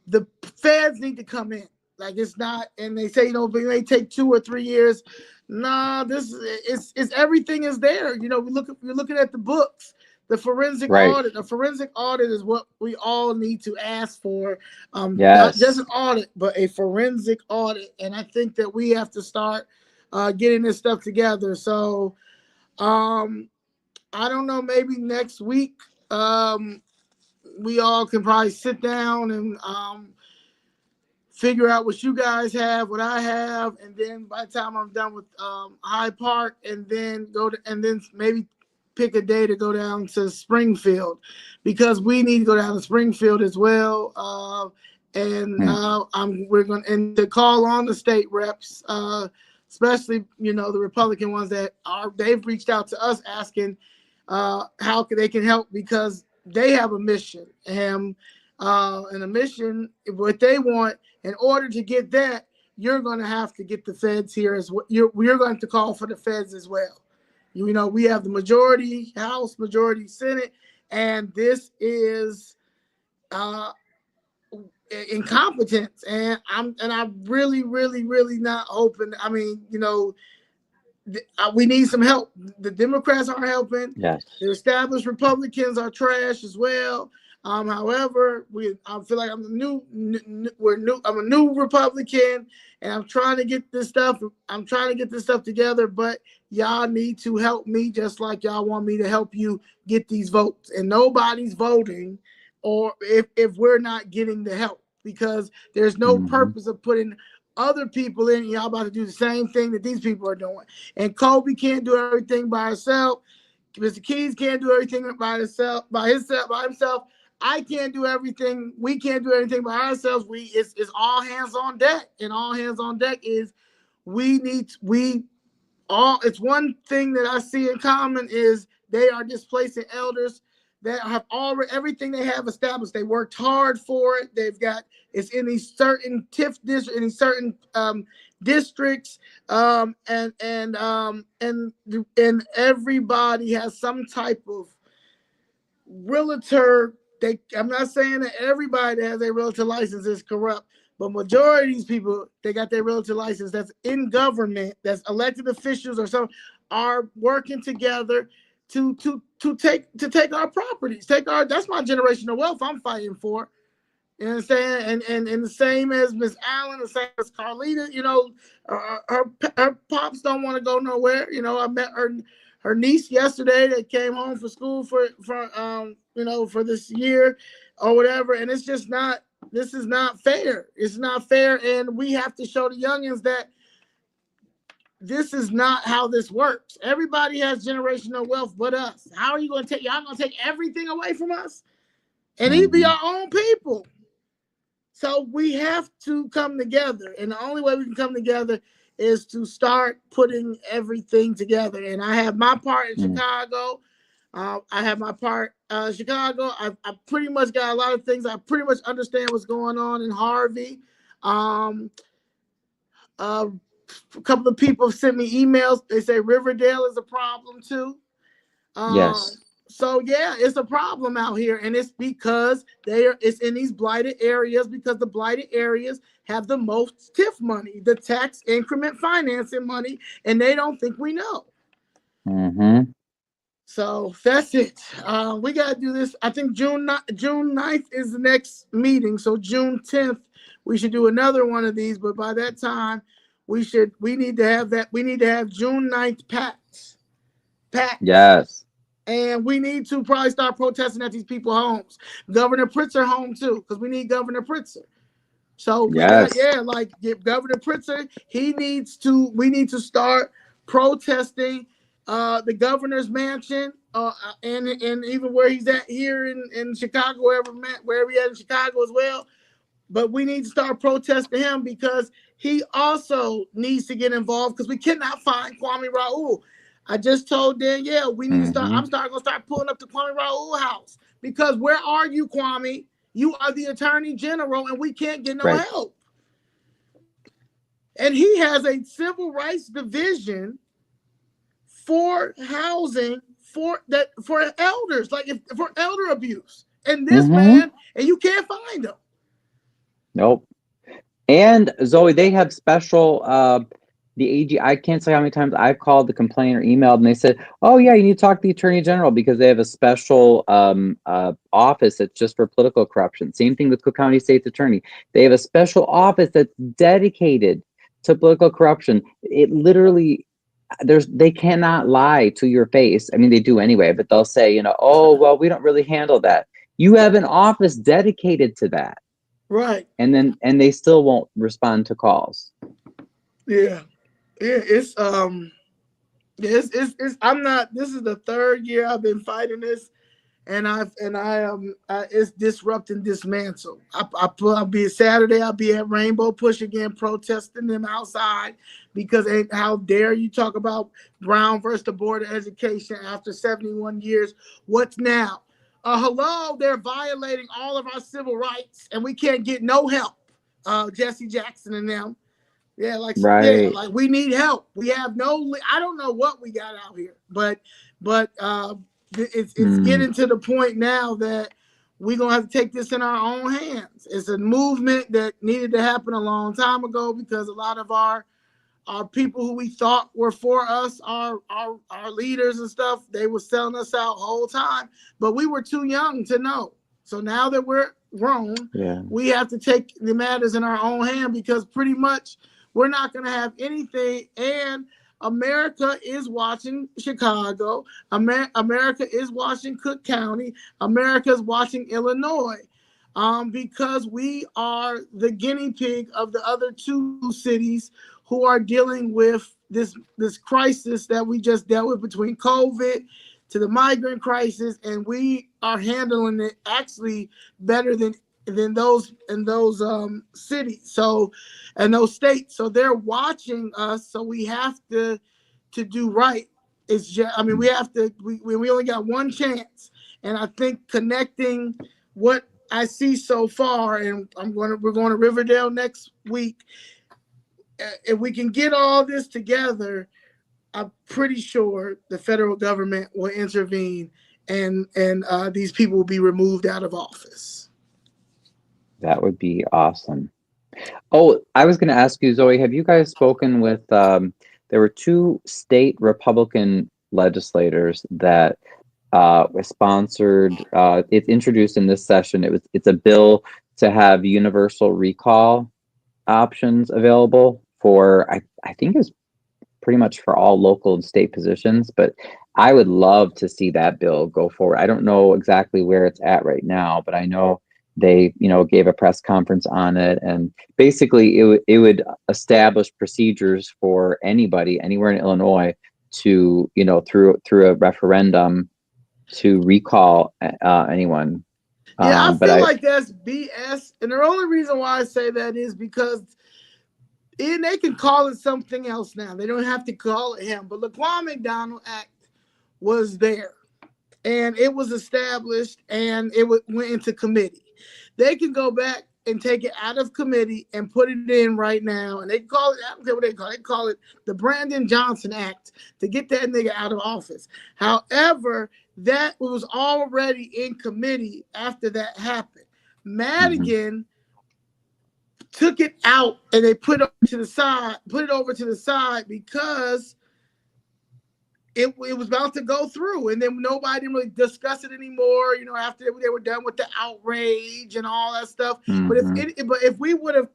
the feds need to come in. Like it's not, and they say, it may take 2 or 3 years. Nah, this is everything is there. We're looking at the books, the forensic audit. A forensic audit is what we all need to ask for. Not just an audit, but a forensic audit. And I think that we have to start getting this stuff together. So I don't know, maybe next week we all can probably sit down and figure out what you guys have, what I have, and then by the time I'm done with Hyde Park, and then maybe pick a day to go down to Springfield, because we need to go down to Springfield as well. We're going to call on the state reps, especially the Republican ones they've reached out to us asking how they can help, because they have a mission, and a mission, what they want. In order to get that, you're going to have to get the feds here as well. We're going to call for the feds as well. We have the majority House, majority Senate, and this is incompetence. And I'm really, really, really not hoping. I mean, we need some help. The Democrats aren't helping. Yes. The established Republicans are trash as well. However, I feel like I'm a new Republican, and I'm trying to get this stuff together. But y'all need to help me, just like y'all want me to help you get these votes. And nobody's voting, or if we're not getting the help, because there's no purpose of putting other people in. Y'all about to do the same thing that these people are doing. And Kobe can't do everything by herself. Mr. Keys can't do everything by himself. I can't do everything. We can't do everything by ourselves. It's all hands on deck, and all hands on deck is it's one thing that I see in common is they are displacing elders that have already everything they have established. They worked hard for it. It's in these certain TIF districts, in these certain districts, and everybody has some type of realtor. I'm not saying that everybody that has a realtor license is corrupt, but majority of these people, they got their realtor license that's in government, that's elected officials or some, are working together to take our properties, that's my generational wealth I'm fighting for. You understand? And the same as Miss Allen, the same as Carlita, her pops don't want to go nowhere. I met her niece yesterday that came home for school for this year or whatever. And it's just not, this is not fair. It's not fair. And we have to show the youngins that this is not how this works. Everybody has generational wealth but us. How are you going to y'all going to take everything away from us? And these be our own people. So we have to come together. And the only way we can come together is to start putting everything together. And I have my part in Chicago. I have my part. Chicago, I pretty much got a lot of things. I pretty much understand what's going on in Harvey. A couple of people sent me emails. They say Riverdale is a problem too. Yes. So yeah, it's a problem out here, and it's because it's in these blighted areas, because the blighted areas have the most TIF money, the tax increment financing money, and they don't think we know. Mm-hmm. So that's it. We got to do this. I think June 9th is the next meeting. So June 10th, we should do another one of these. But by that time, we need to have that. We need to have June 9th packed. Yes. And we need to probably start protesting at these people's homes. Governor Pritzker home too, because we need Governor Pritzker. So we got, get Governor Pritzker. We need to start protesting the governor's mansion, and even where he's at here in Chicago, wherever he at in Chicago as well. But we need to start protesting him because he also needs to get involved, because we cannot find Kwame Raoul. I just told Danielle we need to start. I'm going to start pulling up the Kwame Raoul house, because where are you, Kwame? You are the Attorney General, and we can't get no help. And he has a civil rights division for housing for elders, for elder abuse. And this man, and you can't find him. Nope. And Zoe, they have special the AG. I can't say how many times I've called the complaint or emailed, and they said, "Oh yeah, you need to talk to the Attorney General because they have a special office that's just for political corruption." Same thing with Cook County State's Attorney. They have a special office that's dedicated to political corruption. It literally, they cannot lie to your face. I mean, they do anyway, but they'll say, "Oh well, we don't really handle that." You have an office dedicated to that. Right. And they still won't respond to calls. Yeah. It's I'm not, this is the third year I've been fighting this, and it's disrupt and dismantle. I'll be Saturday, I'll be at Rainbow Push again, protesting them outside, because how dare you talk about Brown versus the Board of Education after 71 years. What's now? Hello, they're violating all of our civil rights, and we can't get no help. Jesse Jackson and them. Yeah, like we need help. We have I don't know what we got out here, but it's getting to the point now that we're gonna have to take this in our own hands. It's a movement that needed to happen a long time ago, because a lot of our people who we thought were for us, our leaders and stuff, they were selling us out the whole time, but we were too young to know. So now that we're grown, we have to take the matters in our own hand, because pretty much we're not going to have anything. And America is watching Chicago. America is watching Cook County. America is watching Illinois, because we are the guinea pig of the other two cities who are dealing with this crisis that we just dealt with, between COVID to the migrant crisis, and we are handling it actually better than those in those cities, and those states. So they're watching us, so we have to do right. It's just, we have to, we only got one chance. And I think connecting what I see so far, and we're going to Riverdale next week. If we can get all this together, I'm pretty sure the federal government will intervene, and these people will be removed out of office. That would be awesome. Oh, I was going to ask you, Zoe, have you guys spoken with, there were two state Republican legislators that sponsored, it's introduced in this session. It's a bill to have universal recall options available for, I think it's pretty much for all local and state positions, but I would love to see that bill go forward. I don't know exactly where it's at right now, but I know they, gave a press conference on it, and basically it would establish procedures for anybody anywhere in Illinois to, through a referendum to recall anyone. Yeah, I feel like that's BS, and the only reason why I say that is because they can call it something else now. They don't have to call it him. But the Laquan McDonald Act was there, and it was established, and it went into committee. They can go back and take it out of committee and put it in right now, and they call it, I don't care what they call it, the Brandon Johnson Act, to get that nigga out of office. However, that was already in committee after that happened. Madigan took it out and they put it over to the side because it was about to go through, and then nobody didn't really discuss it anymore, after they were done with the outrage and all that stuff. But if we would have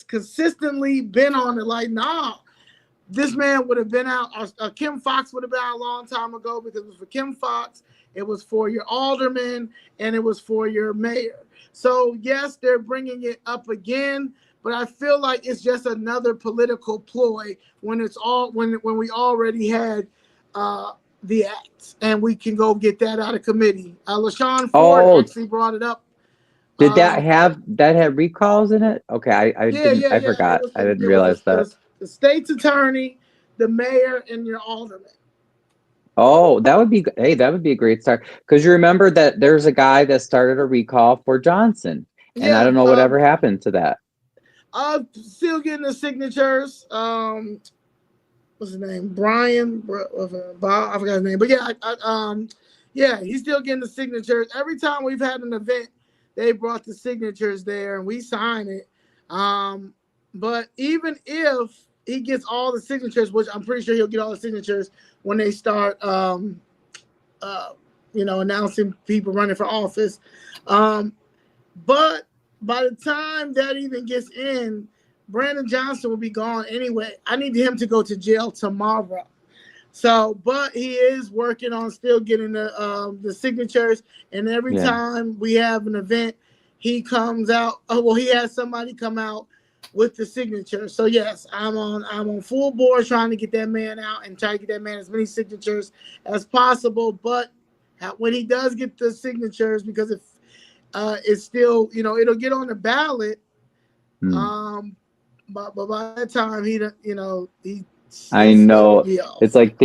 consistently been on it, like, nah, this man would have been out, or Kim Foxx would have been out a long time ago, because it was for Kim Foxx, it was for your alderman, and it was for your mayor. So yes, they're bringing it up again, but I feel like it's just another political ploy when we already had the act, and we can go get that out of committee. LaShawn Ford actually brought it up. Did that have recalls in it? Okay, I forgot. I didn't realize that. The state's attorney, the mayor, and your alderman. Oh, that would be a great start, because you remember that there's a guy that started a recall for Johnson, and I don't know whatever happened to that. Still getting the signatures. What's his name? Brian, Bob, I forgot his name, but he's still getting the signatures. Every time we've had an event, they brought the signatures there, and we sign it. But even if he gets all the signatures, which I'm pretty sure he'll get all the signatures when they start, announcing people running for office. But by the time that even gets in, Brandon Johnson will be gone anyway. I need him to go to jail tomorrow. So, but he is working on still getting the signatures. And every time we have an event, he comes out. He has somebody come out with the signature. So yes, I'm on full board trying to get that man out and try to get that man as many signatures as possible. But when he does get the signatures, because if it's still, it'll get on the ballot. But by that time, I know it's like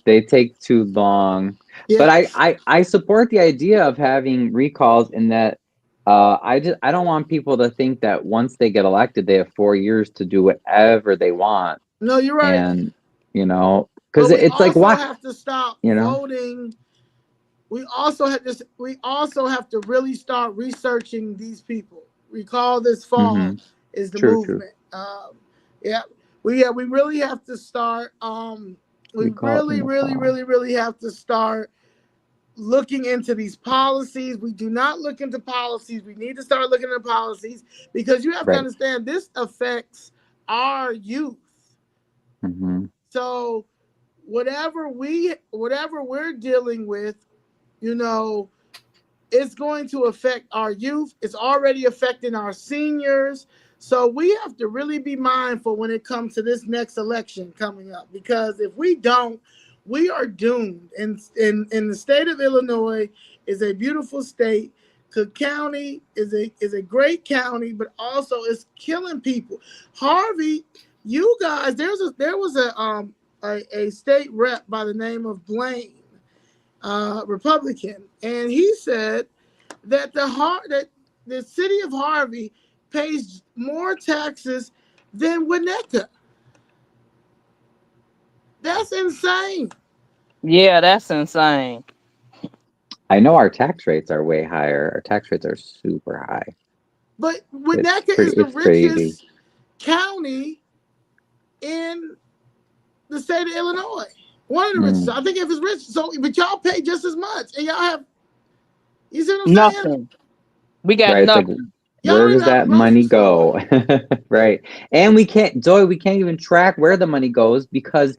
they take too long. Yeah. But I support the idea of having recalls in that. I don't want people to think that once they get elected, they have 4 years to do whatever they want. No, you're right. And because it's like, why have to stop voting? We also have to really start researching these people. Recall this fall is the movement. We really have to start. We really have to start looking into these policies. We do not look into policies. We need to start looking into policies, because you have to understand this affects our youth. So whatever we're dealing with, it's going to affect our youth. It's already affecting our seniors. So we have to really be mindful when it comes to this next election coming up, because if we don't, we are doomed. And in the state of Illinois is a beautiful state. Cook County is a great county, but also it's killing people. Harvey, you guys, there was a state rep by the name of Blaine, Republican, and he said that the city of Harvey pays more taxes than Winnetka. That's insane. Yeah, that's insane. I know our tax rates are way higher. Our tax rates are super high. But Winnetka is the richest county in the state of Illinois. One of the richest. I think if it's rich, but y'all pay just as much, and y'all have. You see what I'm saying? Nothing. We got nothing. Like, where does that money go? Right. And we can't even track where the money goes, because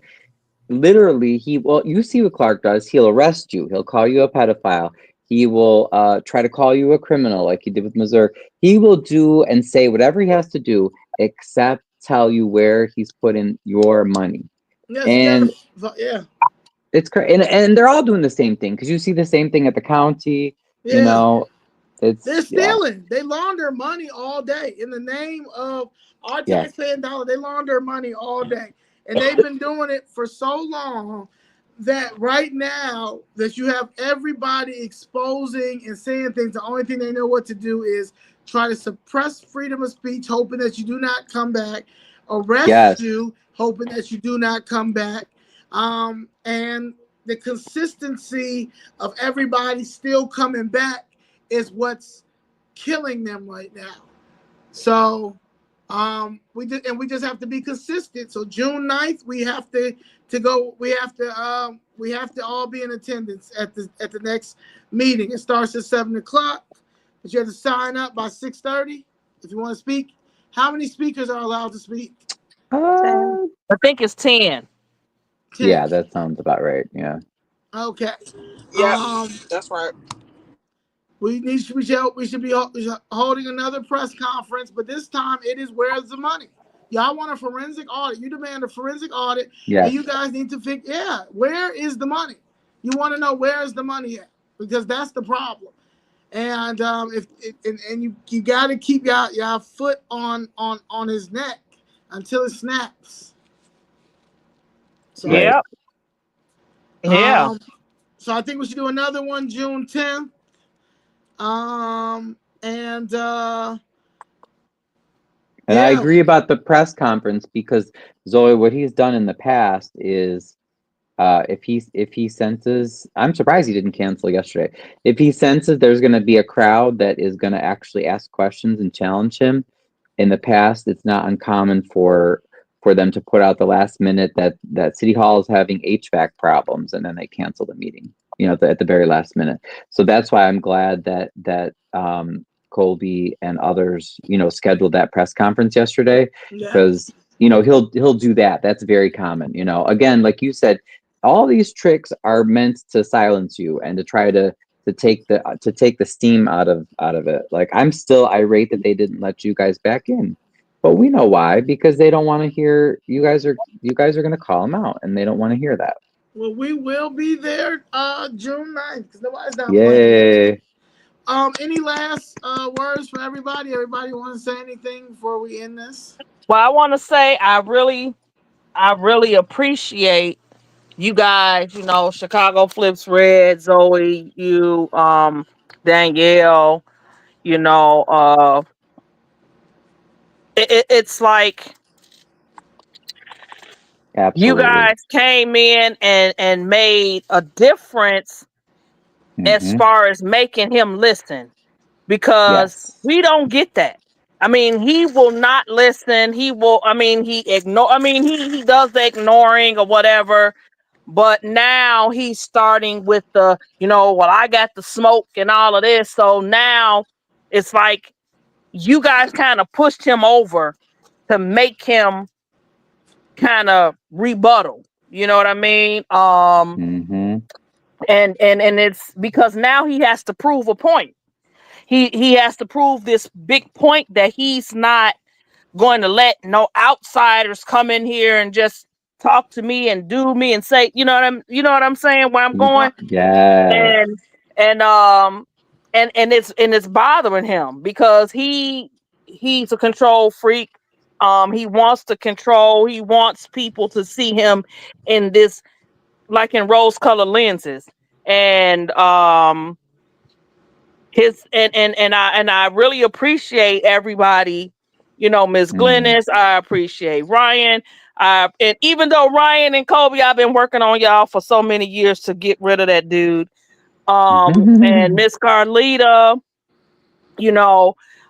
literally you see what Clark does. He'll arrest you. He'll call you a pedophile. He will try to call you a criminal, like he did with Missouri. He will do and say whatever he has to do, except tell you where he's putting your money. Yes, it's crazy. And they're all doing the same thing, because you see the same thing at the county. They're stealing. They launder money all day in the name of our taxpaying dollar. They launder money all day, and they've been doing it for so long that right now that you have everybody exposing and saying things, the only thing they know what to do is try to suppress freedom of speech, hoping that you do not come back, arrest Yes. you, hoping that you do not come back, and the consistency of everybody still coming back is what's killing them right now. So we just have to be consistent. So June 9th, we have to go. We have to all be in attendance at the next meeting. It starts at 7:00, but you have to sign up by 6:30 if you want to speak. How many speakers are allowed to speak? I think it's 10. 10. Yeah, that sounds about right. Yeah. Okay. Yeah, that's right. We should be holding another press conference, but this time it is where's the money? Y'all want a forensic audit? You demand a forensic audit, Yes. and you guys need to figure, where is the money? You want to know where is the money at, because that's the problem. And you got to keep your foot on his neck until it snaps. So, Right. Yep. Yeah. So I think we should do another one June 10th. And I agree about the press conference, because Zoe, what he's done in the past is, if he senses, I'm surprised he didn't cancel yesterday. If he senses there's going to be a crowd that is going to actually ask questions and challenge him, in the past, it's not uncommon for them to put out the last minute that City Hall is having HVAC problems, and then they cancel the meeting, at the very last minute. So that's why I'm glad that Colby and others, scheduled that press conference yesterday, because he'll do that. That's very common. Again, like you said, all these tricks are meant to silence you and to try to take the steam out of it. Like, I'm still irate that they didn't let you guys back in, but we know why, because they don't want to hear you guys are going to call them out, and they don't want to hear that. Well, we will be there June 9th, because nobody's not Yay. playing. Any last words from everybody? Everybody want to say anything before we end this? Well, I want to say I really appreciate you guys. Chicago Flips Red, Zoe, you, Danielle. It's like Absolutely. you guys came in and made a difference as far as making him listen, because we don't get that. I mean, he will not listen. He does the ignoring or whatever, but now he's starting with the, well, I got the smoke and all of this. So now it's like you guys kind of pushed him over to make him kind of rebuttal. You know what I mean? And it's because now he has to prove a point. He has to prove this big point that he's not going to let no outsiders come in here and just talk to me and do me and say, you know what I'm saying, where I'm going. Yeah. And it's bothering him, because he's a control freak. He wants to control. He wants people to see him in this, like in rose-colored lenses. And I really appreciate everybody. Miss Glennis, I appreciate Ryan. And even though Ryan and Kobe, I've been working on y'all for so many years to get rid of that dude. And Miss Carlita,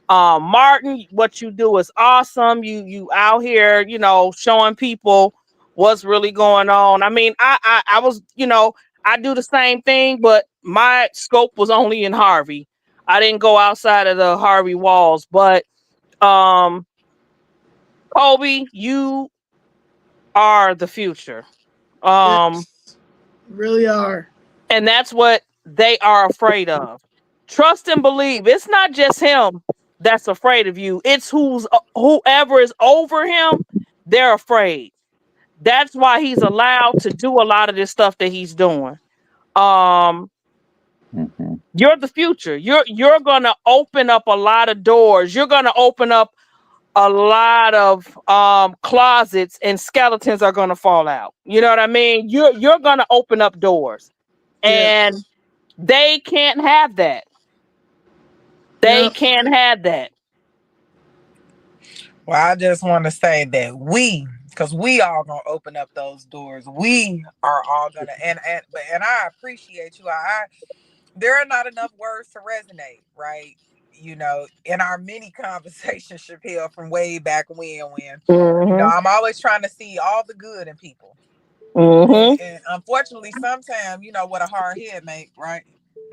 Martin, what you do is awesome. You out here, showing people what's really going on. I mean, I was, I do the same thing, but my scope was only in Harvey. I didn't go outside of the Harvey walls. But Kobe, you are the future. Yes, really are. And that's what they are afraid of. Trust and believe. It's not just him that's afraid of you. It's whoever is over him, they're afraid. That's why he's allowed to do a lot of this stuff that he's doing. You're the future. You're gonna open up a lot of doors. You're gonna open up a lot of closets and skeletons are going to fall out. You know what I mean? You're going to open up doors, Yeah. and they can't have that. They Yep. can't have that. Well, I just want to say that because we all gonna open up those doors. We are all gonna, and I appreciate you. There are not enough words to resonate, right? You know, in our many conversations, Chappelle, from way back when, Mm-hmm. I'm always trying to see all the good in people. Mm-hmm. And unfortunately, sometimes, what a hard head make, right?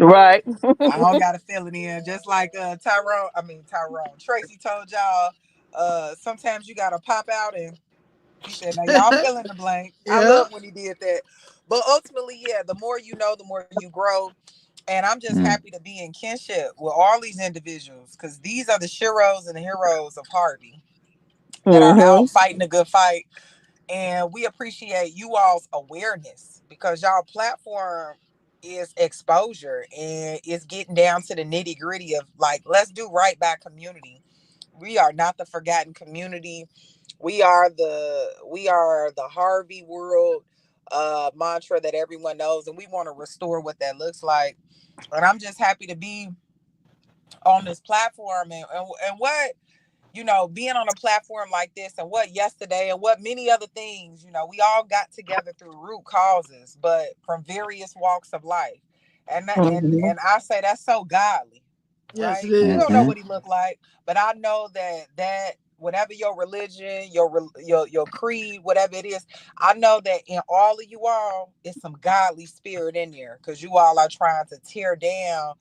Right. I don't got to fill it in. Just like Tyrone. Tracy told y'all, sometimes you got to pop out, and he said, now y'all fill in the blank. I Yeah. love when he did that. But ultimately, yeah, the more you know, the more you grow. And I'm just Mm. happy to be in kinship with all these individuals, because these are the sheroes and the heroes of Harvey that are Mm-hmm. out fighting a good fight. And we appreciate you all's awareness, because y'all platform is exposure and it's getting down to the nitty gritty of, like, let's do right by community. We are not the forgotten community. We are the Harvey World mantra that everyone knows, and we want to restore what that looks like. And I'm just happy to be on this platform, and what, being on a platform like this, and what yesterday and what many other things, we all got together through root causes, but from various walks of life. And that, Mm-hmm. and I say that's so godly, Yes, it right? We is. don't know Mhm. what he looked like, but I know that whatever your religion, your creed, whatever it is, I know that in all of you all, it's some godly spirit in there, because you all are trying to tear down,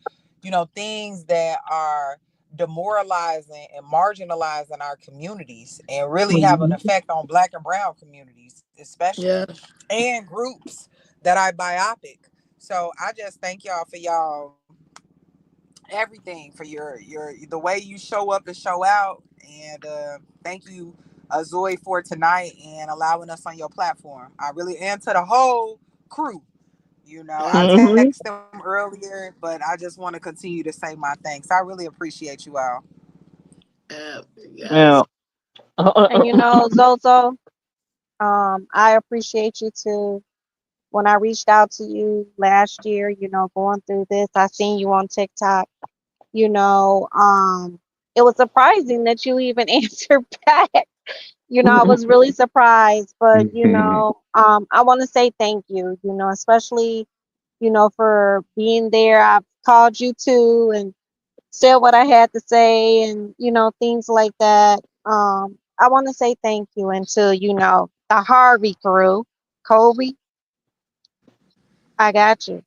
things that are demoralizing and marginalizing our communities, and really have an effect on Black and brown communities especially, Yeah. and groups that are biopic. So I just thank y'all for y'all everything, for your the way you show up and show out. And thank you, Zoe, for tonight and allowing us on your platform. I really am, to the whole crew. I Yeah. Mm-hmm. text them earlier, but I just want to continue to say my thanks. I really appreciate you all. Yeah. Yes. Yeah. And Zozo, I appreciate you too. When I reached out to you last year, going through this, I seen you on TikTok. You know, um, it was surprising that you even answered back. I was really surprised, but I want to say thank you. Especially for being there. I've called you too and said what I had to say, and things like that. I want to say thank you, and to the Harvey crew, Kobe, I got you.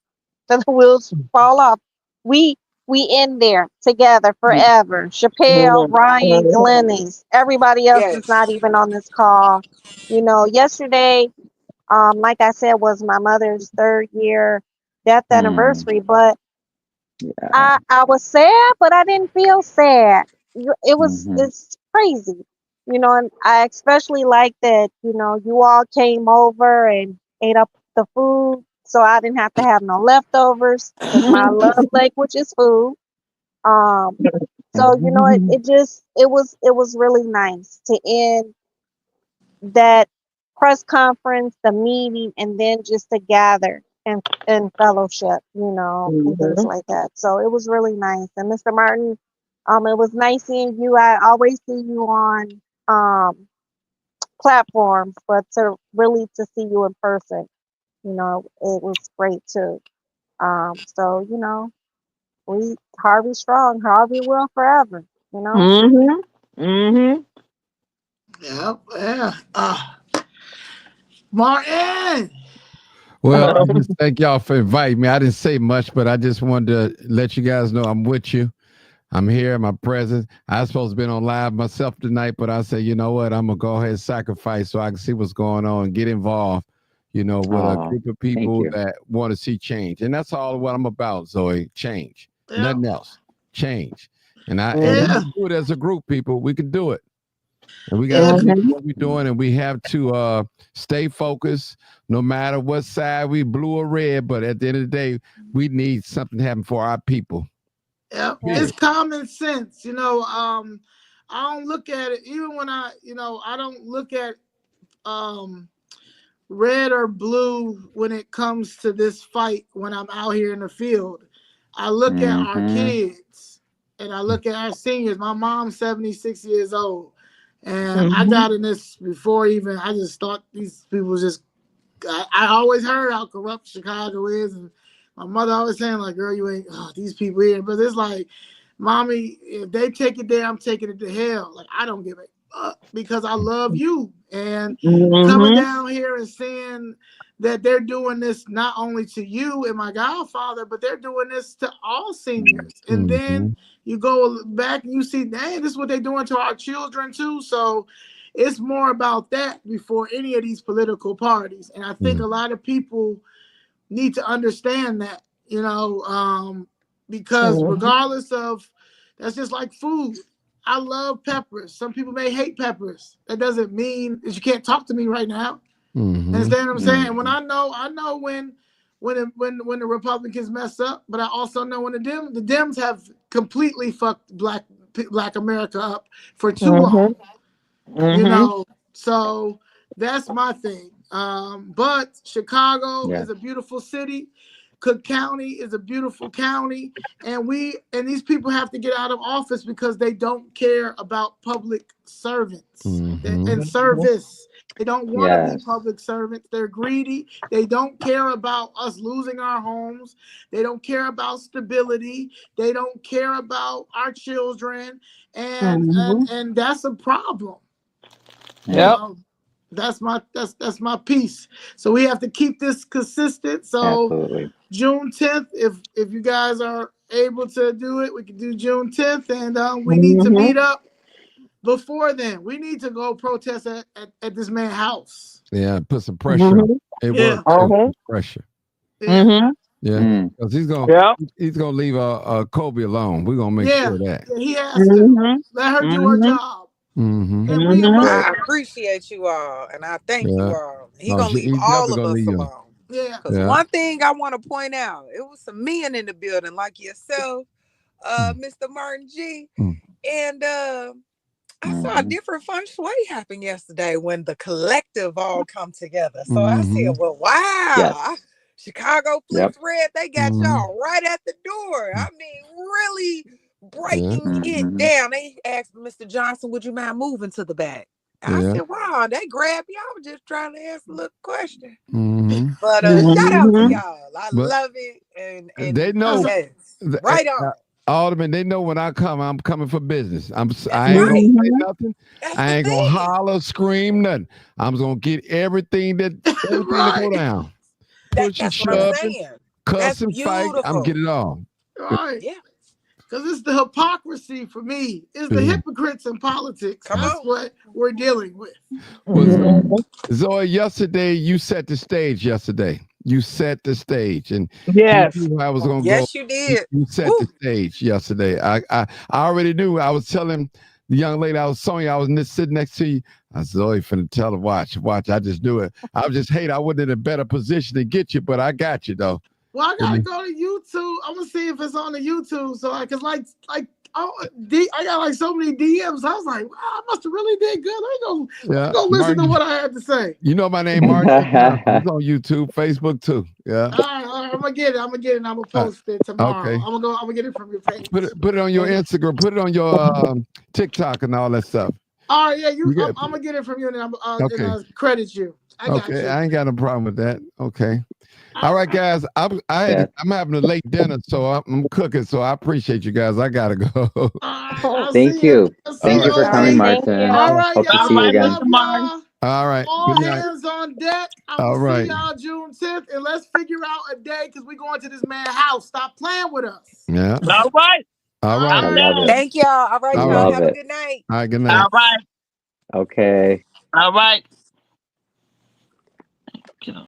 Till the wheels fall off. We we in there together forever. Chappelle, Ryan, Glennis, everybody else is Yes. not even on this call. Yesterday, like I said, was my mother's third year death Mm. anniversary, but Yeah. I was sad, but I didn't feel sad. Mhm. It's crazy, and I especially like that, you all came over and ate up the food, so I didn't have to have no leftovers because my love language is food. Um, so it was really nice to end that press conference, the meeting, and then just to gather and fellowship, and things like that. So it was really nice. And Mr. Martin, it was nice seeing you. I always see you on platforms, but to really to see you in person, it was great too. So we Harvey strong, Harvey will forever. You know. Mm-hmm. Mm-hmm. Yeah. Yeah. Martin. Well, I just thank y'all for inviting me. I didn't say much, but I just wanted to let you guys know I'm with you. I'm here, my presence. I was supposed to be on live myself tonight, but I said, you know what? I'm gonna go ahead and sacrifice so I can see what's going on and get involved, with a Oh, group of thank people you. that want to see change. And that's all what I'm about, Zoe. Change. Yeah. Nothing else. Change. And we Yeah. can do it as a group, people. We can do it. And we got to Yeah. believe in what we're doing, and we have to stay focused no matter what side we blue or red. But at the end of the day, we need something to happen for our people. Yeah, Yeah. it's Period. common sense. I don't look at it, even when I don't look at red or blue when it comes to this fight when I'm out here in the field. I look at our kids and I look at our seniors. My mom's 76 years old. And I got in this before even, I just thought these people just, I always heard how corrupt Chicago is. And my mother always saying like, girl, you ain't, these people here. But it's like, mommy, if they take it there, I'm taking it to hell. Like, I don't give a fuck because I love you. And coming down here and saying that they're doing this not only to you and my godfather, but they're doing this to all seniors. And then you go back and you see, dang, this is what they're doing to our children too. So it's more about that before any of these political parties. And I think a lot of people need to understand that, because regardless of, that's just like food. I love peppers. Some people may hate peppers. That doesn't mean that you can't talk to me right now. Understand what I'm saying? When I know when the Republicans mess up, but I also know when the Dems have completely fucked black America up for too long. So that's my thing. But Chicago is a beautiful city. Cook County is a beautiful county, and these people have to get out of office because they don't care about public servants and service. They don't want to be public servants. They're greedy. They don't care about us losing our homes. They don't care about stability. They don't care about our children, and that's a problem. That's my piece. So we have to keep this consistent. So absolutely. June 10th, if you guys are able to do it, we can do June 10th, and we need to meet up before then. We need to go protest at this man's house. Yeah, put some pressure. It works. Pressure. Yeah. Because he's gonna leave Kobe alone. We're gonna make sure that. Yeah, he has to let her do her job. I appreciate you all, and I thank you all. He's gonna leave all of us alone. Yeah. Because one thing I want to point out, it was some men in the building like yourself, Mr. Martin G. And I saw a different feng shui happen yesterday when the collective all come together. So I said, well, wow. Chicago flips red. They got y'all right at the door. I mean, really breaking it down. They asked Mr. Johnson, would you mind moving to the back? I said, wow, they grabbed you. I was just trying to ask a little question. But shout out to y'all. I love it. And they know. Right on. Alderman, they know when I come, I'm coming for business. I ain't gonna say nothing. I ain't gonna holler, scream, nothing. I'm just gonna get everything that go down. That's what I'm saying. Cuss and fight. I'm getting it all. Right. Yeah. Because it's the hypocrisy for me. It's the hypocrites in politics. That's what we're dealing with. Well, Zoe, yesterday you set the stage. You set the stage, and I was gonna go. Yes, you did. You set the stage yesterday. I already knew. I was telling the young lady I was Sonya, I was sitting next to you. I said, Zoe, finna tell her, watch. I just do it. I was just I wasn't in a better position to get you, but I got you though. Well, I gotta go to YouTube. I'm gonna see if it's on the YouTube. So I got like so many DMs. I was like, wow, I must have really did good. Let me go listen to what I had to say. You know my name, Martin. It's on YouTube, Facebook too. Yeah. All right, I'm gonna get it. I'm gonna post it tomorrow. Okay. I'm gonna get it from your page. Put it on your Instagram. Put it on your TikTok and all that stuff. All right, yeah, I'm gonna get it from you, and I'll credit you. I got you. I ain't got no problem with that. Okay. All right, guys. I'm having a late dinner, so I'm cooking. So I appreciate you guys. I gotta go. Thank you. Thank you for coming, Martin. All right, hope to see you again. All right. All hands on deck. I'll see y'all June 10th, and let's figure out a day because we're going to this man's house. Stop playing with us. Yeah. All right. All right. I love it. Thank y'all. All right, y'all. Have a good night. All right. Good night. All right. Okay. All right.